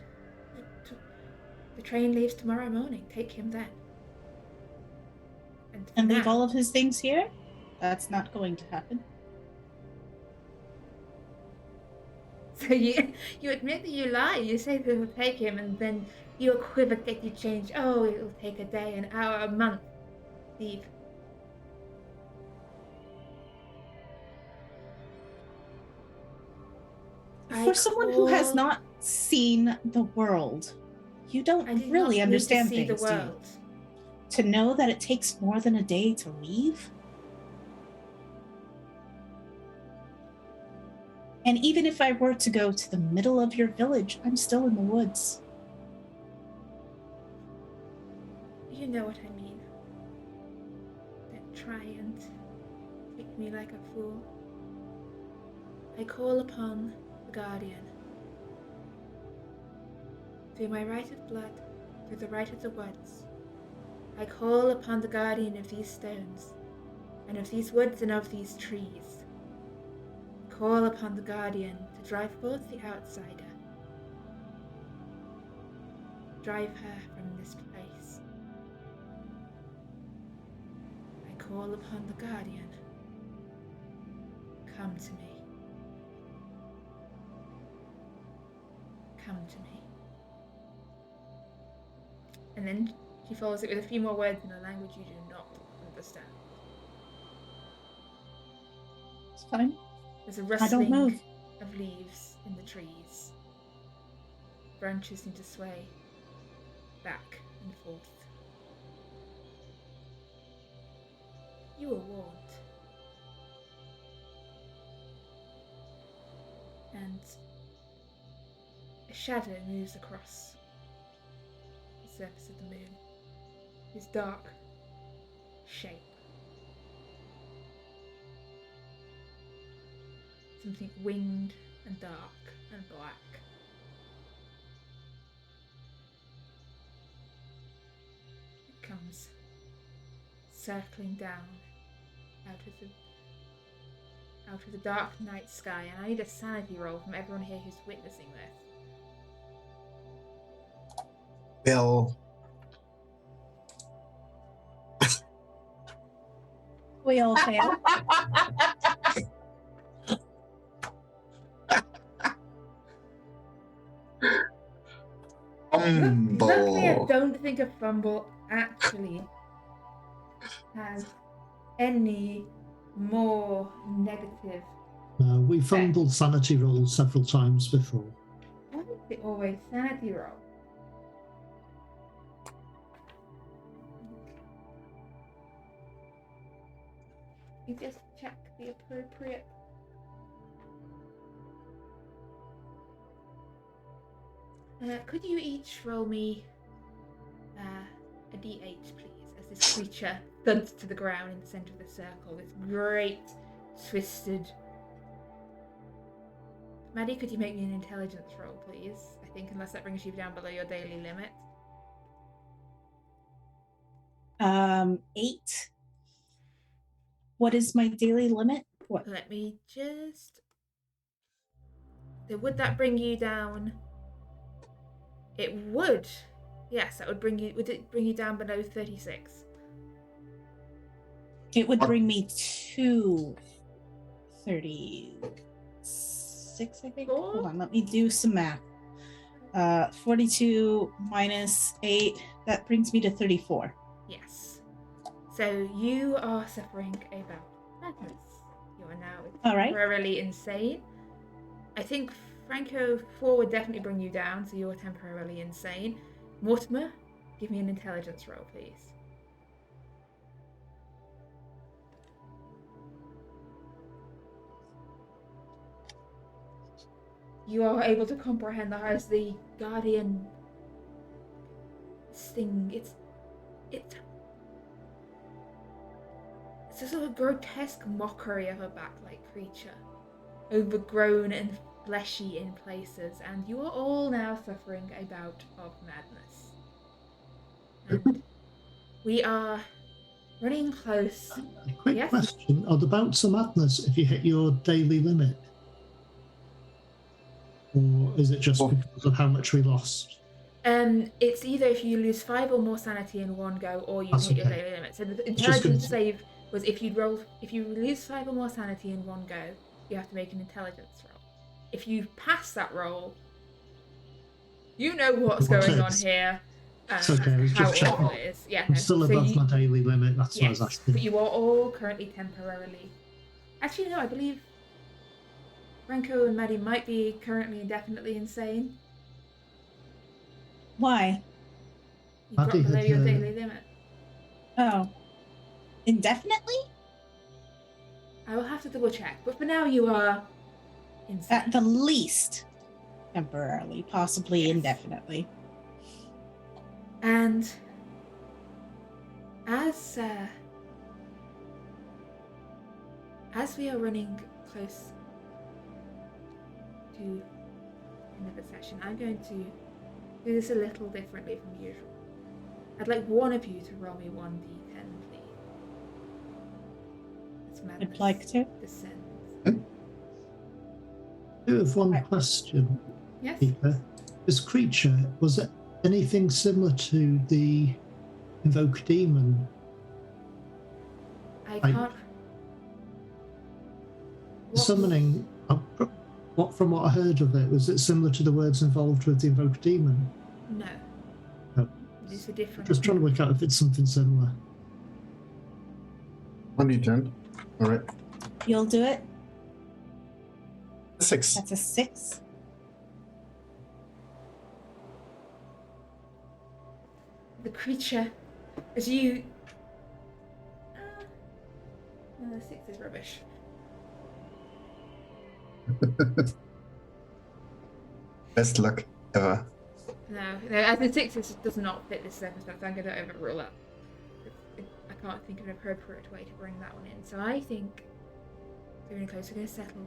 the train leaves tomorrow morning. Take him then.
And leave
now,
all of his things here? That's not going to happen.
So you admit that you lie. You say that you'll take him, and then you equivocate, you change. Oh, it'll take a day, an hour, a month. Leave.
For someone who has not seen the world, you don't really understand
things,
the
do you?
world. To know that it takes more than a day to leave? And even if I were to go to the middle of your village, I'm still in the woods.
You know what I mean. Don't try and treat me like a fool. I call upon the Guardian. Through my right of blood, through the right of the woods, I call upon the Guardian of these stones, and of these woods and of these trees. Call upon the Guardian to drive forth the outsider. Drive her from this place. I call upon the Guardian. Come to me. Come to me. And then she follows it with a few more words in a language you do not understand.
It's fine.
There's a rustling
I don't move.
of leaves in the trees. Branches seem to sway back and forth. You were warned. And a shadow moves across the surface of the moon. His dark shape. Something winged and dark and black. It comes circling down out of the dark night sky, and I need a sanity roll from everyone here who's witnessing this.
Bill.
We all fail.
Luckily, I
Fumble.
don't think a fumble actually has any more negative.
We fumbled sanity rolls several times before.
Why is it always sanity roll? You just check the appropriate. Could you each roll me a d8, please, as this creature thuds to the ground in the center of the circle. This great, twisted. Maddie, could you make me an intelligence roll, please? I think, unless that brings you down below your daily limit.
8. What is my daily limit? What?
Let me just. So would that bring you down? It would. Yes, that would bring you. Would it bring you down below 36?
It would bring me to 36, I think.
Cool.
Hold on, let me do some math. 42 minus 8, that brings me to 34.
Yes. So you are suffering a bout of madness. You are now temporarily insane. I think Franco 4 would definitely bring you down, so you're temporarily insane. Mortimer, give me an intelligence roll, please. You are able to comprehend that as the Guardian sting. It's a sort of grotesque mockery of a bat-like creature, overgrown and fleshy in places, and you are all now suffering a bout of madness. And we are running close.
A quick
Yes?
question. Are the bouts of madness if you hit your daily limit? Or is it just because of how much we lost?
It's either if you lose 5 or more sanity in one go, or you
That's
hit your
okay.
daily limit. So the
just
intelligence
gonna-
save was if you lose 5 or more sanity in one go, you have to make an intelligence roll. If you pass that roll, you know what's
What
going
it
on
is.
here.
It's okay, I was
How
just checking.
awful it is. Yeah,
I'm
no.
still
So
above my daily limit, that's what I was
yes,
asking.
but you are all currently temporarily. Actually, no, I believe Franco and Maddie might be currently indefinitely insane.
Why?
You
Maddie
drop below
had,
your daily limit.
Oh. Indefinitely?
I will have to double check, but for now you are insane.
At the least temporarily, possibly
Yes.
indefinitely.
And as we are running close to the end of the session, I'm going to do this a little differently from usual. I'd like one of you to roll me 1d10, please. It's madness.
I'd like to.
Descends.
I do have one question,
Yes?
Peter. This creature, was it anything similar to the Invoke Demon?
I can't.
Summoning, from what I heard of it, was it similar to the words involved with the Invoke Demon?
No.
No.
It's a different.
Just trying to work out if it's something similar.
1d10. All right.
You'll do it?
6.
That's a 6.
The creature, as you. No, 6 is rubbish.
Best luck ever.
No, as the 6 does not fit this circumstance. I'm going to overrule that. I can't think of an appropriate way to bring that one in. So I think we're really close. We're going to settle.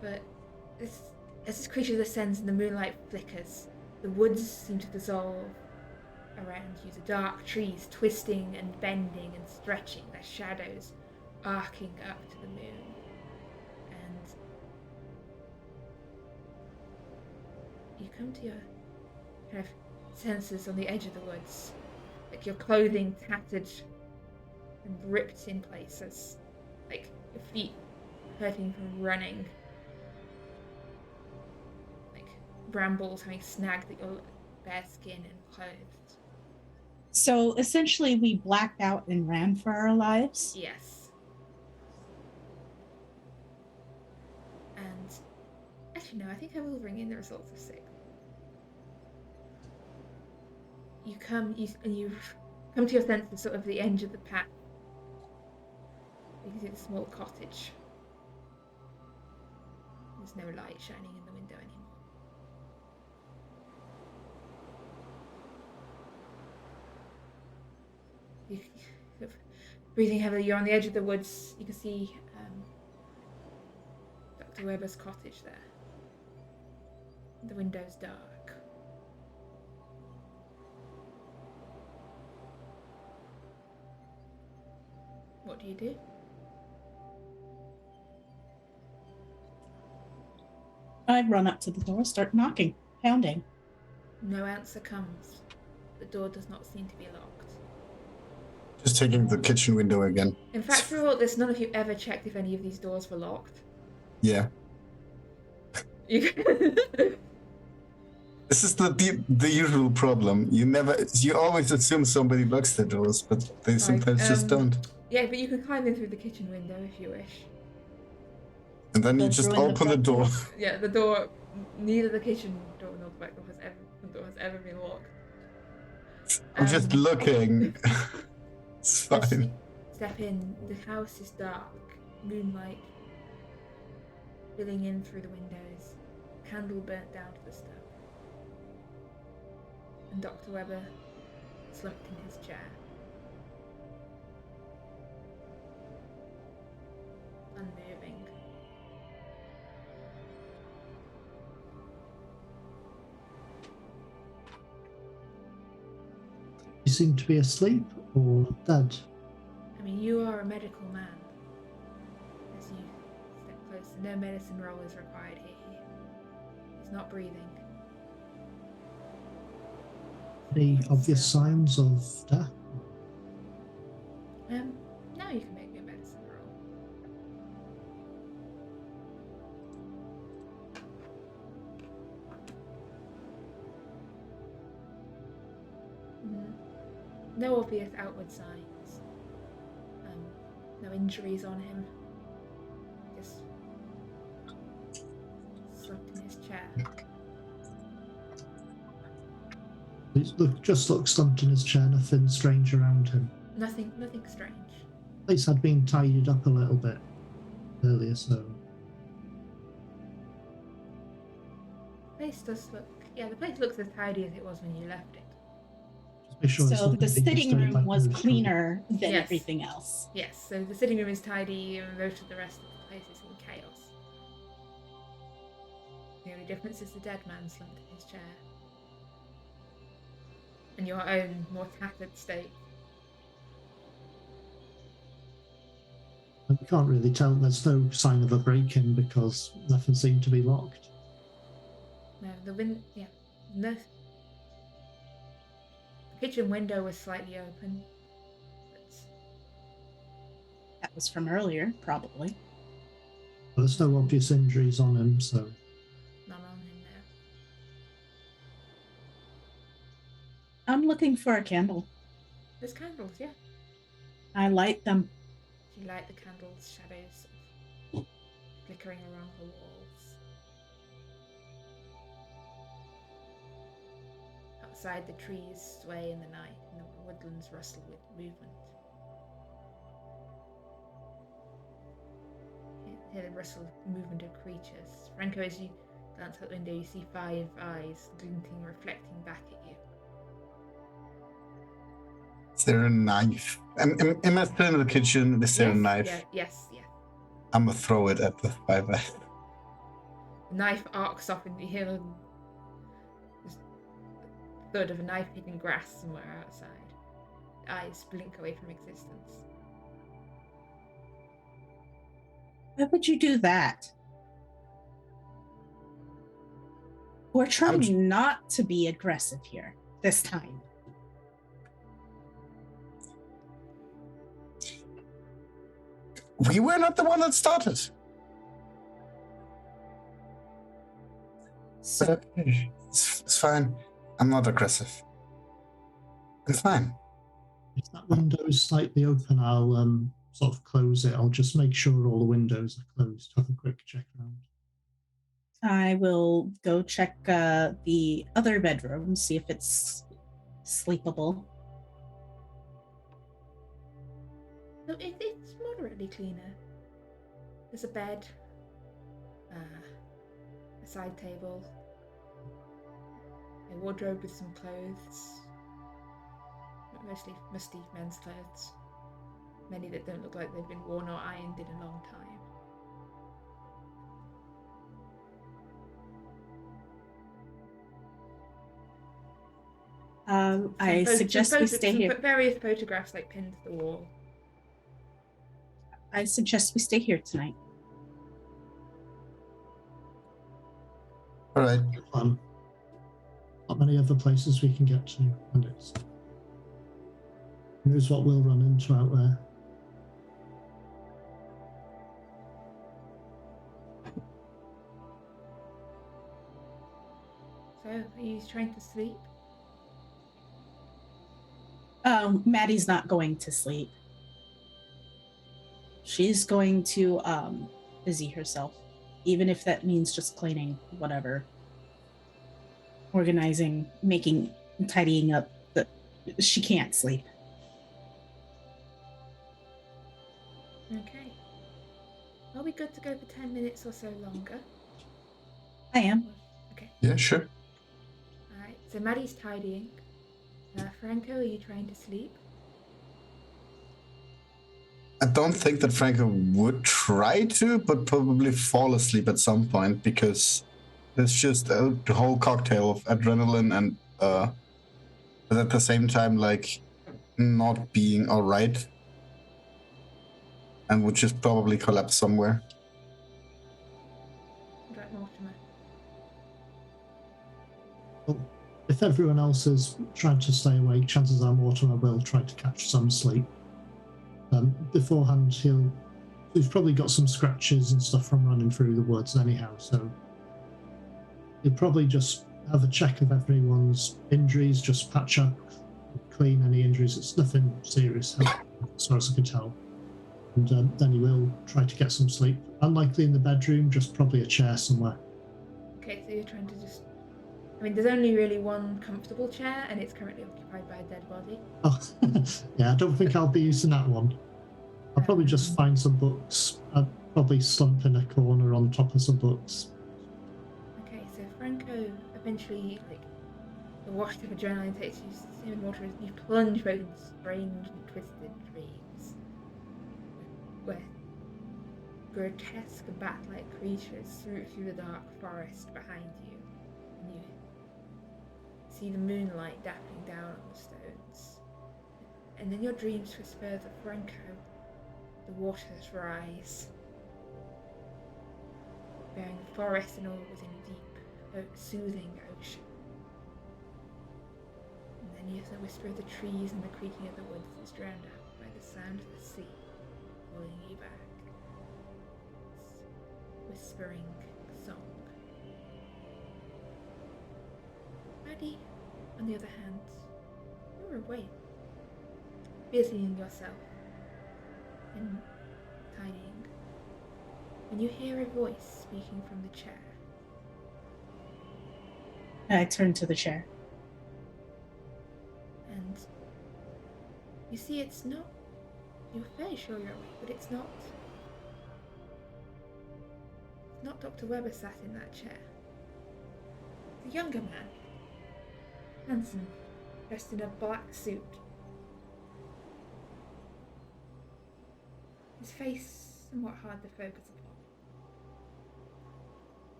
But as this creature descends and the moonlight flickers, the woods seem to dissolve around you. The dark trees twisting and bending and stretching, their shadows arcing up to the moon. And you come to your kind of senses on the edge of the woods, like your clothing tattered and ripped in places, like your feet hurting from running, like brambles having snagged at your bare skin and clothes.
So essentially we blacked out and ran for our lives?
Yes. And actually no, I think I will bring in the results of 6. You come to your senses sort of the end of the path. You can see the small cottage. There's no light shining in the window anymore. You breathing heavily, you're on the edge of the woods. You can see Dr. Weber's cottage there. The window's dark. What do you do?
I run up to the door, start knocking, pounding.
No answer comes. The door does not seem to be locked.
Just taking the kitchen window again.
In fact, through all this, none of you ever checked if any of these doors were locked.
Yeah.
You
This is the usual problem. You always assume somebody locks their doors, but they sometimes just don't.
Yeah, but you can climb in through the kitchen window if you wish.
And then you
Go
just
through in the
open the
front
door.
Yeah, the door, neither the kitchen door nor the back door has ever been locked.
I'm just looking. It's
As you
fine.
step in, the house is dark, moonlight filling in through the windows, candle burnt down to the stove. And Dr. Weber slumped in his chair.
seem to be asleep or dead.
I mean, you are a medical man. As you step closer, no medicine roll is required here. He's not breathing.
Any obvious
So,
signs of death?
now you can make me a medicine roll. No obvious outward signs. No injuries on him. Just slumped in his chair.
Just looks slumped in his chair, nothing strange around him.
Nothing strange.
The place had been tidied up a little bit earlier, so
The place does look. Yeah, the place looks as tidy as it was when you left it.
just make sure there's
So
nothing
the sitting
disturbing
room
like
was
those
cleaner than
Yes.
everything else.
Yes, so the sitting room is tidy and most of the rest of the place is in chaos. The only difference is the dead man slumped in his chair. And your own more tattered state.
And we can't really tell. There's no sign of a break-in because nothing seemed to be locked.
No, no. The kitchen window was slightly open. But
That was from earlier, probably.
But there's no obvious injuries on him, so
none on him there.
I'm looking for a candle.
There's candles, yeah.
I light them.
You light the candles, shadows flickering around the walls. Outside, the trees sway in the night, and the woodlands rustle with movement. You hear the rustle movement of creatures. Franco, as you glance out the window, you see 5 eyes glinting, reflecting back at you.
Is there a knife? Am I still in the kitchen? Is there a knife?
Yes.
I'm gonna throw it at the 5 eyes.
The knife arcs off, and you hear the thud of a knife hitting grass somewhere outside. The eyes blink away from existence.
Why would you do that? We're trying not to be aggressive here this time.
We were not the one that started.
So,
But okay, it's fine. I'm not aggressive. I'm fine.
if that window is slightly open, I'll sort of close it. I'll just make sure all the windows are closed. Have a quick check around.
I will go check the other bedroom, see if it's sleepable.
So it's moderately cleaner. There's a bed, a side table, a wardrobe with some clothes, mostly musty men's clothes, many that don't look like they've been worn or ironed in a long time.
I suggest we stay here.
Various photographs like pinned to the wall.
I suggest we stay here tonight.
All right.
Not many other places we can get to, and it's who knows what we'll run into out there.
So, are you trying to sleep?
Maddie's not going to sleep. She's going to busy herself, even if that means just cleaning, whatever, organizing, making, tidying up. She can't sleep.
Okay. Are we good to go for 10 minutes or so longer?
I am.
Okay.
Yeah, sure.
Alright, so Maddie's tidying. Franco, are you trying to sleep?
I don't think that Franco would try to, but probably fall asleep at some point because there's just a whole cocktail of adrenaline and but at the same time, like, not being alright and would just probably collapse somewhere.
Right, Mortimer.
Well, if everyone else is trying to stay awake, chances are Mortimer will try to catch some sleep. Beforehand, he's probably got some scratches and stuff from running through the woods anyhow, so he'll probably just have a check of everyone's injuries, just patch up, clean any injuries. It's nothing serious, as far as I can tell. And then he will try to get some sleep. Unlikely in the bedroom, just probably a chair somewhere.
Okay, so you're trying to just... I mean, there's only really one comfortable chair, and it's currently occupied by a dead body.
Oh, yeah, I don't think I'll be using that one. I'll probably just find some books. I'll probably slump in a corner on top of some books.
Okay, so Franco eventually, like, the wash of adrenaline takes you to him and Mortimer. You plunge both into strange and twisted dreams, where grotesque bat-like creatures swoop through the dark forest behind you, and you see the moonlight dappling down on the stones. And then your dreams twist further. Franco, the waters rise, bearing the forest and all within a deep, soothing ocean. And then you hear the whisper of the trees and the creaking of the woods is drowned out by the sound of the sea calling you back. It's whispering song. Maddie, on the other hand, you're awake, busying yourself in tidying, when you hear a voice speaking from the chair.
I turn to the chair.
And you see it's not, you're fairly sure you're awake, but it's not Dr. Weber sat in that chair. It's a younger man, handsome, dressed in a black suit. His face somewhat hard to focus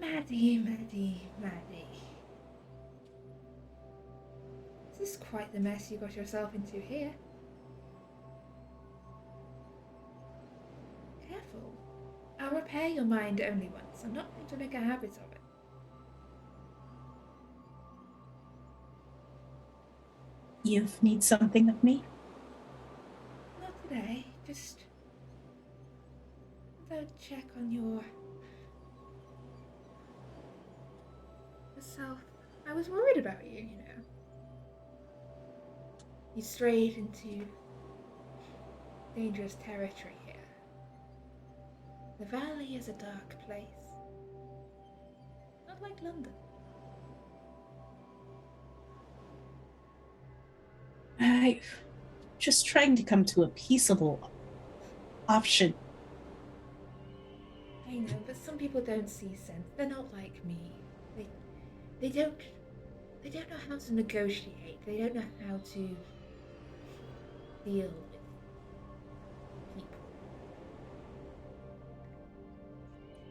upon. Maddie. This is quite the mess you got yourself into here. Careful. I'll repair your mind only once. I'm not going to make a habit of it.
You need something of me?
Not today. Just a check on yourself. I was worried about you, you know. You strayed into dangerous territory here. The valley is a dark place. Not like London.
I'm just trying to come to a peaceable option.
I know, but some people don't see sense. They're not like me. They don't know how to negotiate. They don't know how to deal with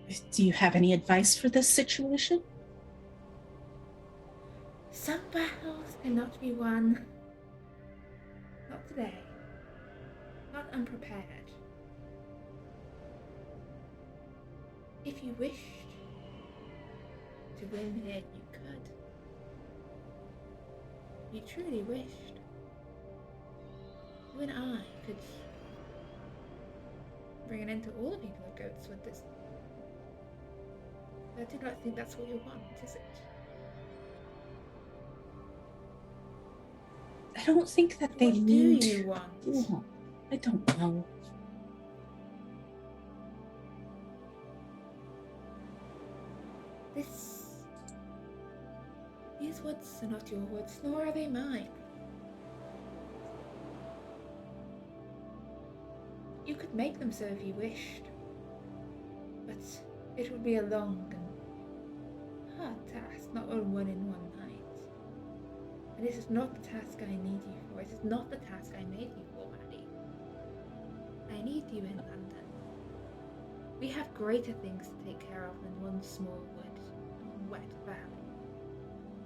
people.
Do you have any advice for this situation?
Some battles cannot be won. Not today. Not unprepared. If you wished to win here, you could. You truly wished. You and I could bring an end to all the people of Goatswood. I do not think that's what you want, is it?
I don't think that they
What
need...
do you want?
Oh, I don't know.
These woods are not your woods, nor are they mine. You could make them so if you wished, but it would be a long and hard task, not all one in one night. And this is not the task I need you for. It is not the task I made you for, Maddie. I need you in London. We have greater things to take care of than one small wood and one wet valley.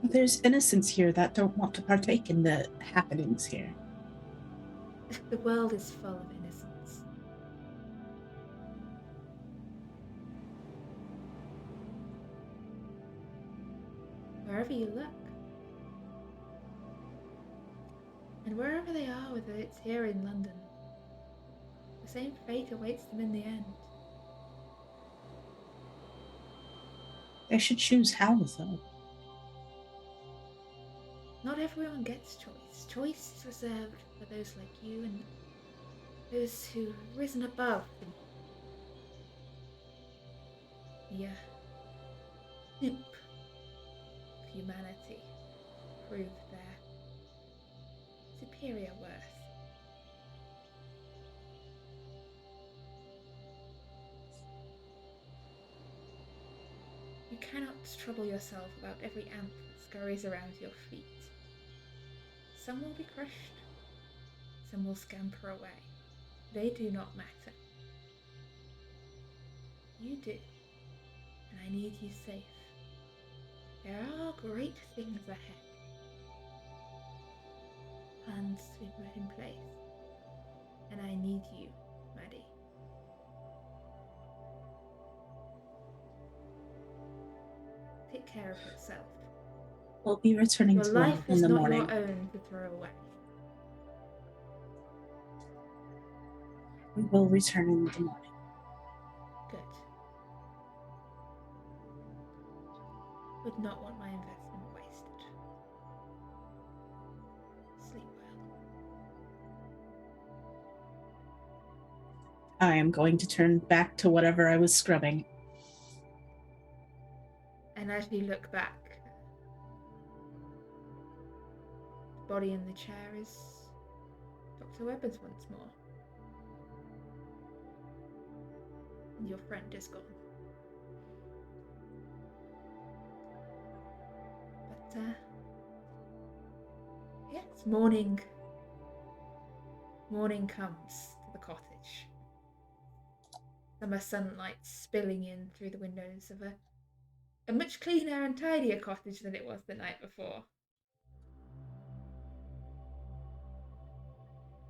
There's innocents here that don't want to partake in the happenings here.
The world is full of innocence. Wherever you look, and wherever they are, whether it's here in London, the same fate awaits them in the end.
They should choose how, though.
Not everyone gets choice. Choice is reserved for those like you and those who have risen above the soup of humanity, prove their superior worth. You cannot trouble yourself about every ant that scurries around your feet. Some will be crushed, some will scamper away. They do not matter. You do, and I need you safe. There are great things ahead. Plans to be put in place, and I need you, Maddie. Take care of yourself.
We'll be returning
Your
to
life
London in
is
the
not
morning.
your own to throw away.
We will return in the morning.
Good. Would not want my investment wasted. Sleep well.
I am going to turn back to whatever I was scrubbing.
And as you look back, the body in the chair is Dr. Webber's once more. And your friend is gone. But, yes, morning comes to the cottage. Summer sunlight spilling in through the windows of a much cleaner and tidier cottage than it was the night before.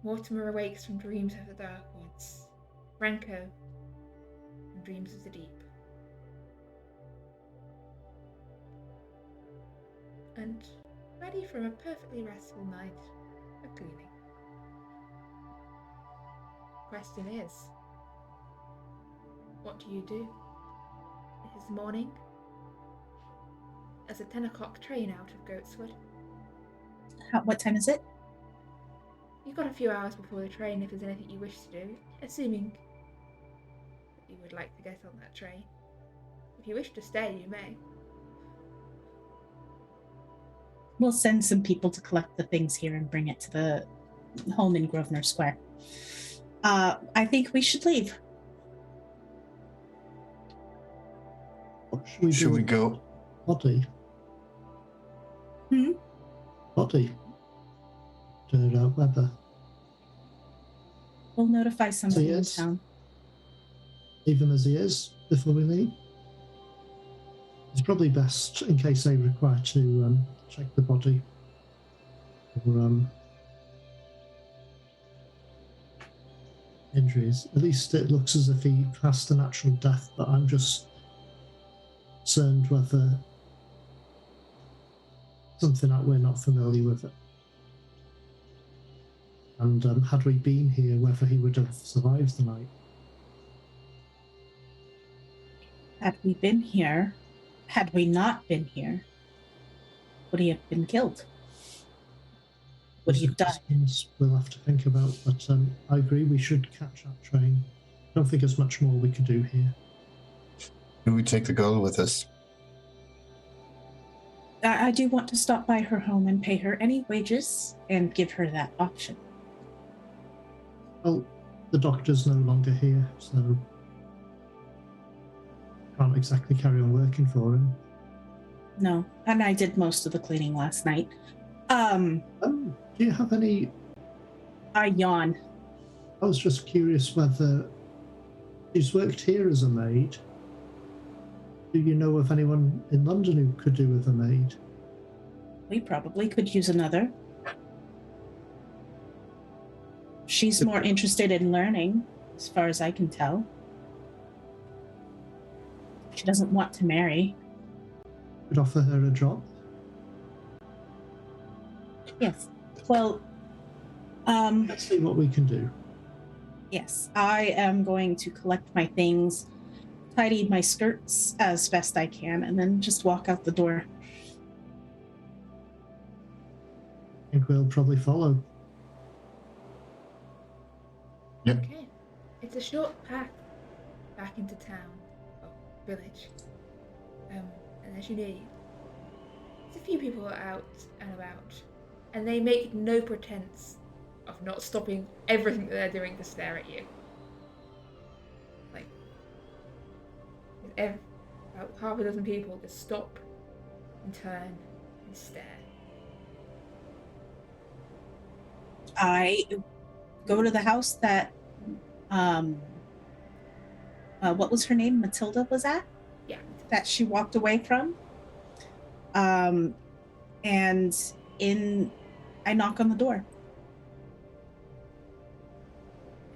Mortimer awakes from dreams of the dark woods. Franco from dreams of the deep. And Maddie from a perfectly restful night of cleaning. Question is, what do you do? It is morning. There's a 10 o'clock train out of Goatswood.
What time is it?
You've got a few hours before the train if there's anything you wish to do, assuming that you would like to get on that train. If you wish to stay, you may.
We'll send some people to collect the things here and bring it to the home in Grosvenor Square. I think we should leave.
What should we do?
Should we go?
Body.
Hmm?
Body. Webber.
We'll notify somebody in
yes.
town.
Leave him as he is before we leave. It's probably best in case they require to check the body for injuries. At least it looks as if he passed a natural death, but I'm just concerned whether something that we're not familiar with it. And had we been here, whether he would have survived the night.
Had we been here, had we not been here, would he have been killed? Would he have died?
We'll have to think about, but I agree we should catch that train. I don't think there's much more we can do here.
Do we take the girl with us?
I do want to stop by her home and pay her any wages and give her that option.
Well, the doctor's no longer here, so can't exactly carry on working for him.
No, and I did most of the cleaning last night.
Do you have any...
I yawn.
I was just curious whether she's worked here as a maid. Do you know of anyone in London who could do with a maid?
We probably could use another. She's more interested in learning, as far as I can tell. She doesn't want to marry.
Could offer her a job.
Yes. Well,
Let's see what we can do.
yes, I am going to collect my things, tidy my skirts as best I can, and then just walk out the door.
I think we'll probably follow.
Yep.
Okay. It's a short path back into town, or village. And as you know, there's a few people out and about, and they make no pretense of not stopping everything that they're doing to stare at you. Like, about half a dozen people just stop and turn and stare.
I go to the house that, what was her name? Matilda was at?
Yeah.
That she walked away from. And I knock on the door.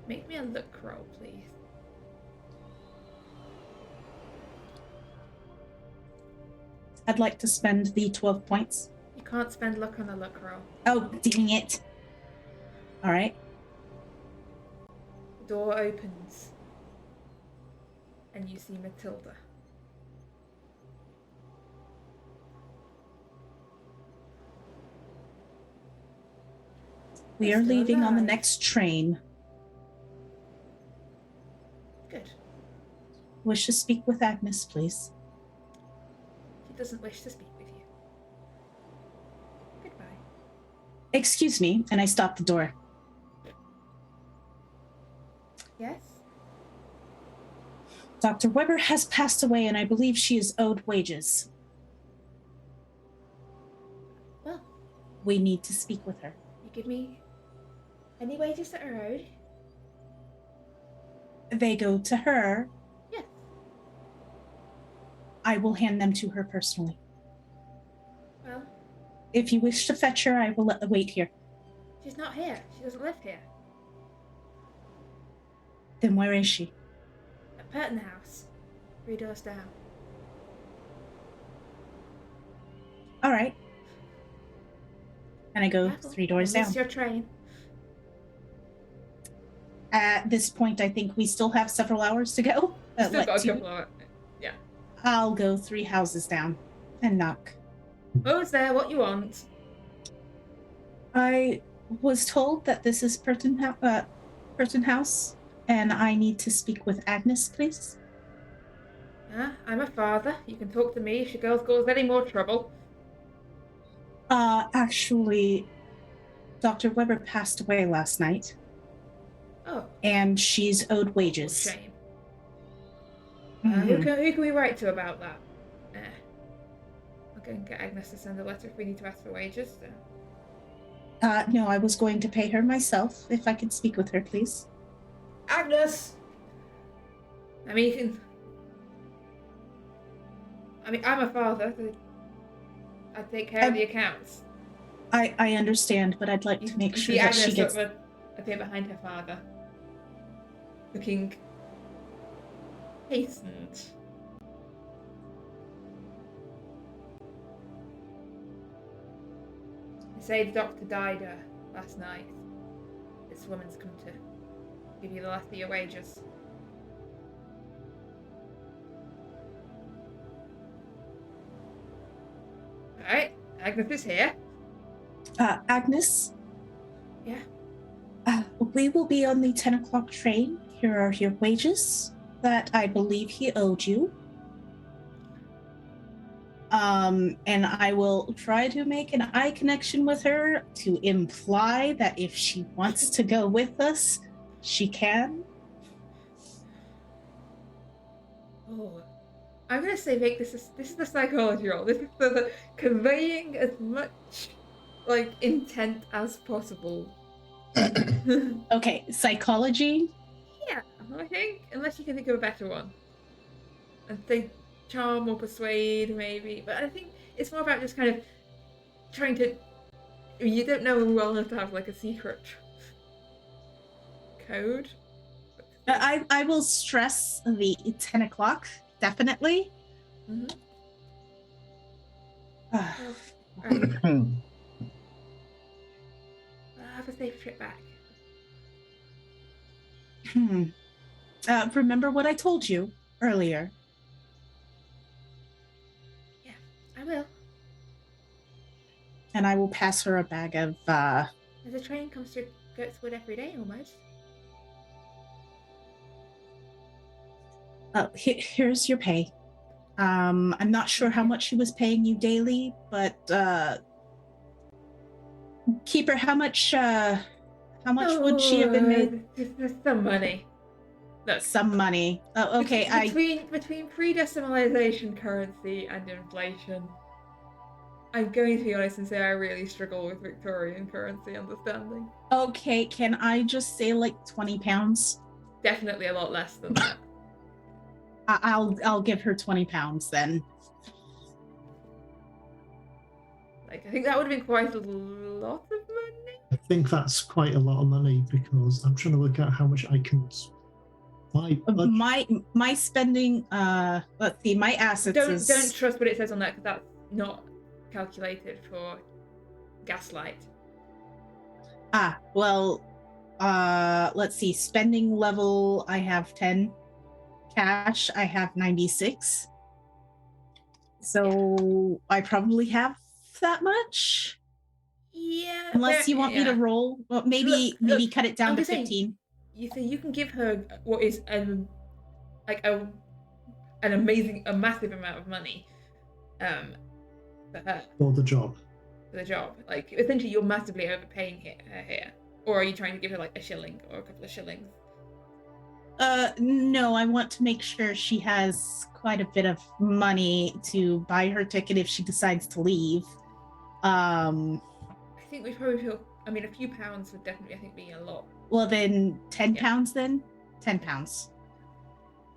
Make me a look roll, please.
I'd like to spend the 12 points.
You can't spend luck on a luck roll.
Oh, dang it. All right.
The door opens, and you see Matilda.
We are
Still
leaving on the
alive.
next train.
Good.
Wish to speak with Agnes, please.
She doesn't wish to speak with you. Goodbye.
Excuse me, and I stop the door.
Yes?
Dr. Weber has passed away, and I believe she is owed wages.
Well,
We need to speak with her.
you give me any wages that are owed?
They go to her.
Yes.
I will hand them to her personally.
Well,
If you wish to fetch her, I will wait here.
she's not here. She doesn't live here.
Then where is she?
At Burton House. 3 doors down.
All right. And I go
Careful,
3 doors
you'll
down.
miss your train.
At this point, I think we still have several hours to go.
Still got a couple of... Yeah.
I'll go 3 houses down and knock.
Who's there? What you want?
I was told that this is Burton House, and I need to speak with Agnes, please.
I'm a father. You can talk to me if your girl's caused any more trouble.
Actually, Dr. Weber passed away last night,
Oh,
and she's owed wages.
shame.
Mhm.
Who can we write to about that? I'll go and get Agnes to send a letter if we need to ask for wages.
No, I was going to pay her myself, if I could speak with her, please.
Agnes! I mean, you can... I mean, I'm a father. I take care of the accounts.
I understand, but I'd like to make
You
sure
see
that
Agnes
she gets...
sort of appear behind her father. Looking... hastened. They say the doctor died last night. This woman's come to give you the last of your wages. Alright, Agnes is here.
Agnes?
Yeah.
We will be on the 10 o'clock train. Here are your wages that I believe he owed you. And I will try to make an eye connection with her to imply that if she wants to go with us, she can.
Oh, I'm gonna say make this is the psychology roll. This is the conveying as much like intent as possible.
Okay, psychology.
Yeah, I think unless you can think of a better one. I'd say charm or persuade maybe, but I think it's more about just kind of trying to. You don't know him well enough to have like a secret code.
I will stress the 10 o'clock, definitely.
Mm-hmm.
Uh,
Have a safe trip back.
Remember what I told you earlier.
Yeah, I will.
And I will pass her a bag of
There's a train comes through Goatswood every day almost.
Here's your pay. I'm not sure how much she was paying you daily, but Keeper, how much would she have been made?
There's some money. Look,
Some money. Oh, okay.
Between pre-decimalization currency and inflation, I'm going to be honest and say I really struggle with Victorian currency understanding.
Okay, can I just say like 20 pounds?
Definitely a lot less than that.
I'll give her 20 pounds then.
I think that would have been quite a lot of money. I think that's quite a lot of money because I'm trying to work out how much I can.
My spending. Let's see. My assets.
Don't trust what it says on that because that's not calculated for gaslight.
Well. Let's see. Spending level. I have 10. Cash. I have 96. So I probably have that much.
Yeah.
Unless you want me to roll, well, maybe cut it down to 15.
You can give her what is a massive amount of money, for her.
For the job.
For the job, like essentially, you're massively overpaying her here. Or are you trying to give her like a shilling or a couple of shillings?
No, I want to make sure she has quite a bit of money to buy her ticket if she decides to leave.
I think we probably feel. I mean, a few pounds would definitely, I think, be a lot.
Well, then 10 pounds then? 10 pounds.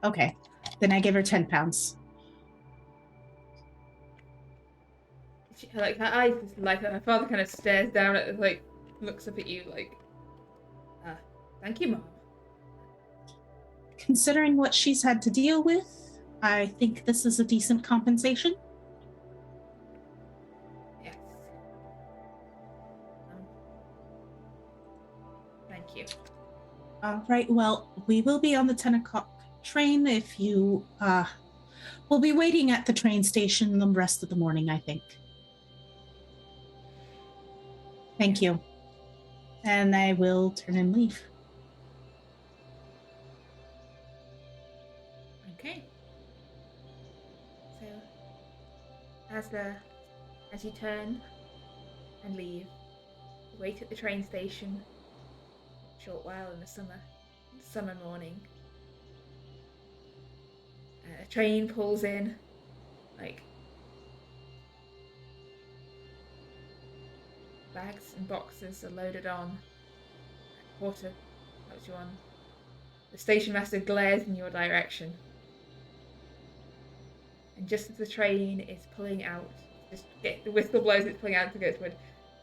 Okay. Then I give her 10 pounds.
Like, her eyes just light up. Her father kind of stares down at it, like, looks up at you, like, thank you, Mom.
Considering what she's had to deal with, I think this is a decent compensation.
Yes. Thank you.
All right, well, we will be on the 10 o'clock train if you, we'll be waiting at the train station the rest of the morning, I think. Thank you. And I will turn and leave.
Okay. So, as you turn and leave, you wait at the train station a short while in the summer morning. A train pulls in, like, bags and boxes are loaded on. Porter helps you on. The station master glares in your direction. And just as the train is pulling out, the whistle blows, it's pulling out to Goatswood,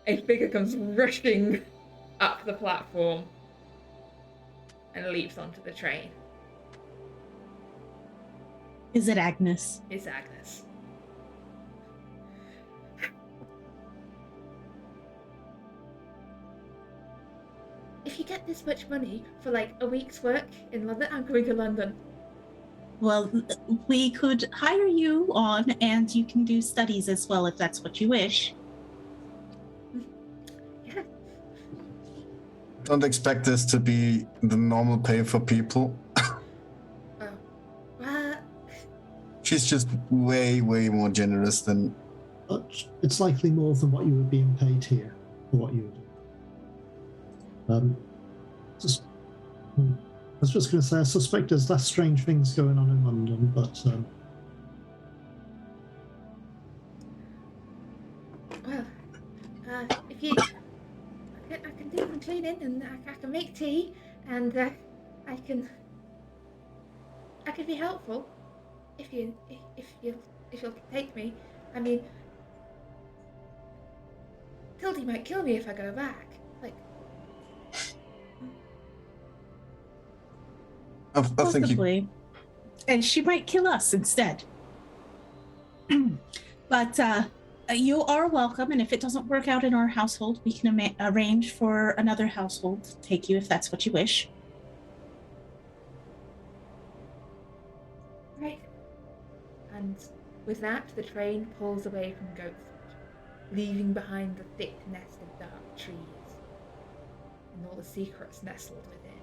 a figure comes rushing up the platform and leaps onto the train.
Is it Agnes?
It's Agnes. If you get this much money for like a week's work in London, I'm going to London.
Well, we could hire you on and you can do studies as well if that's what you wish.
Yeah.
Don't expect this to be the normal pay for people.
Oh. Well.
She's just way, way more generous than...
But it's likely more than what you were being paid here for what you were doing. I was just going to say, I suspect there's less strange things going on in London, but
Well, if you, I can do some cleaning, and I can make tea, and I can be helpful if you'll take me. I mean, Tildy might kill me if I go back. Like,
I think you.
Possibly. And she might kill us instead. But you are welcome, and if it doesn't work out in our household, we can arrange for another household to take you if that's what you wish.
right. And with that, the train pulls away from Goatswood, leaving behind the thick nest of dark trees and all the secrets nestled within.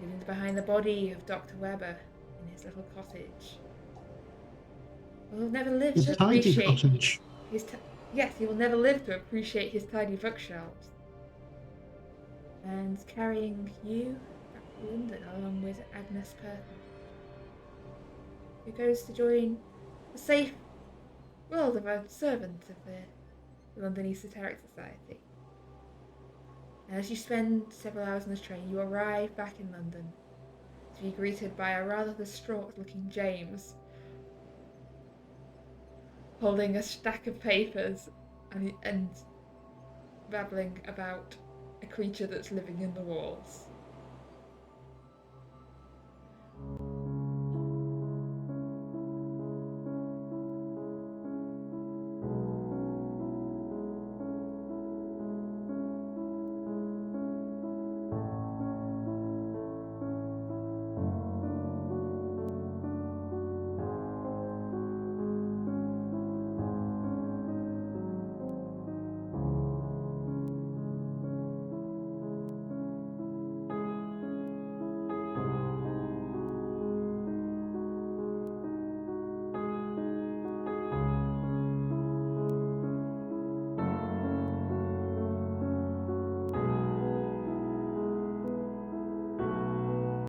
Leaving behind the body of Dr. Weber in his little cottage. We'll never live
His
to
tidy
appreciate
cottage.
yes, he will never live to appreciate his tidy bookshelves. And carrying you back to London along with Agnes Perkin, who goes to join the safe world of a servant of the London Esoteric Society. And as you spend several hours on the train, you arrive back in London to be greeted by a rather distraught-looking James, holding a stack of papers and babbling about a creature that's living in the walls.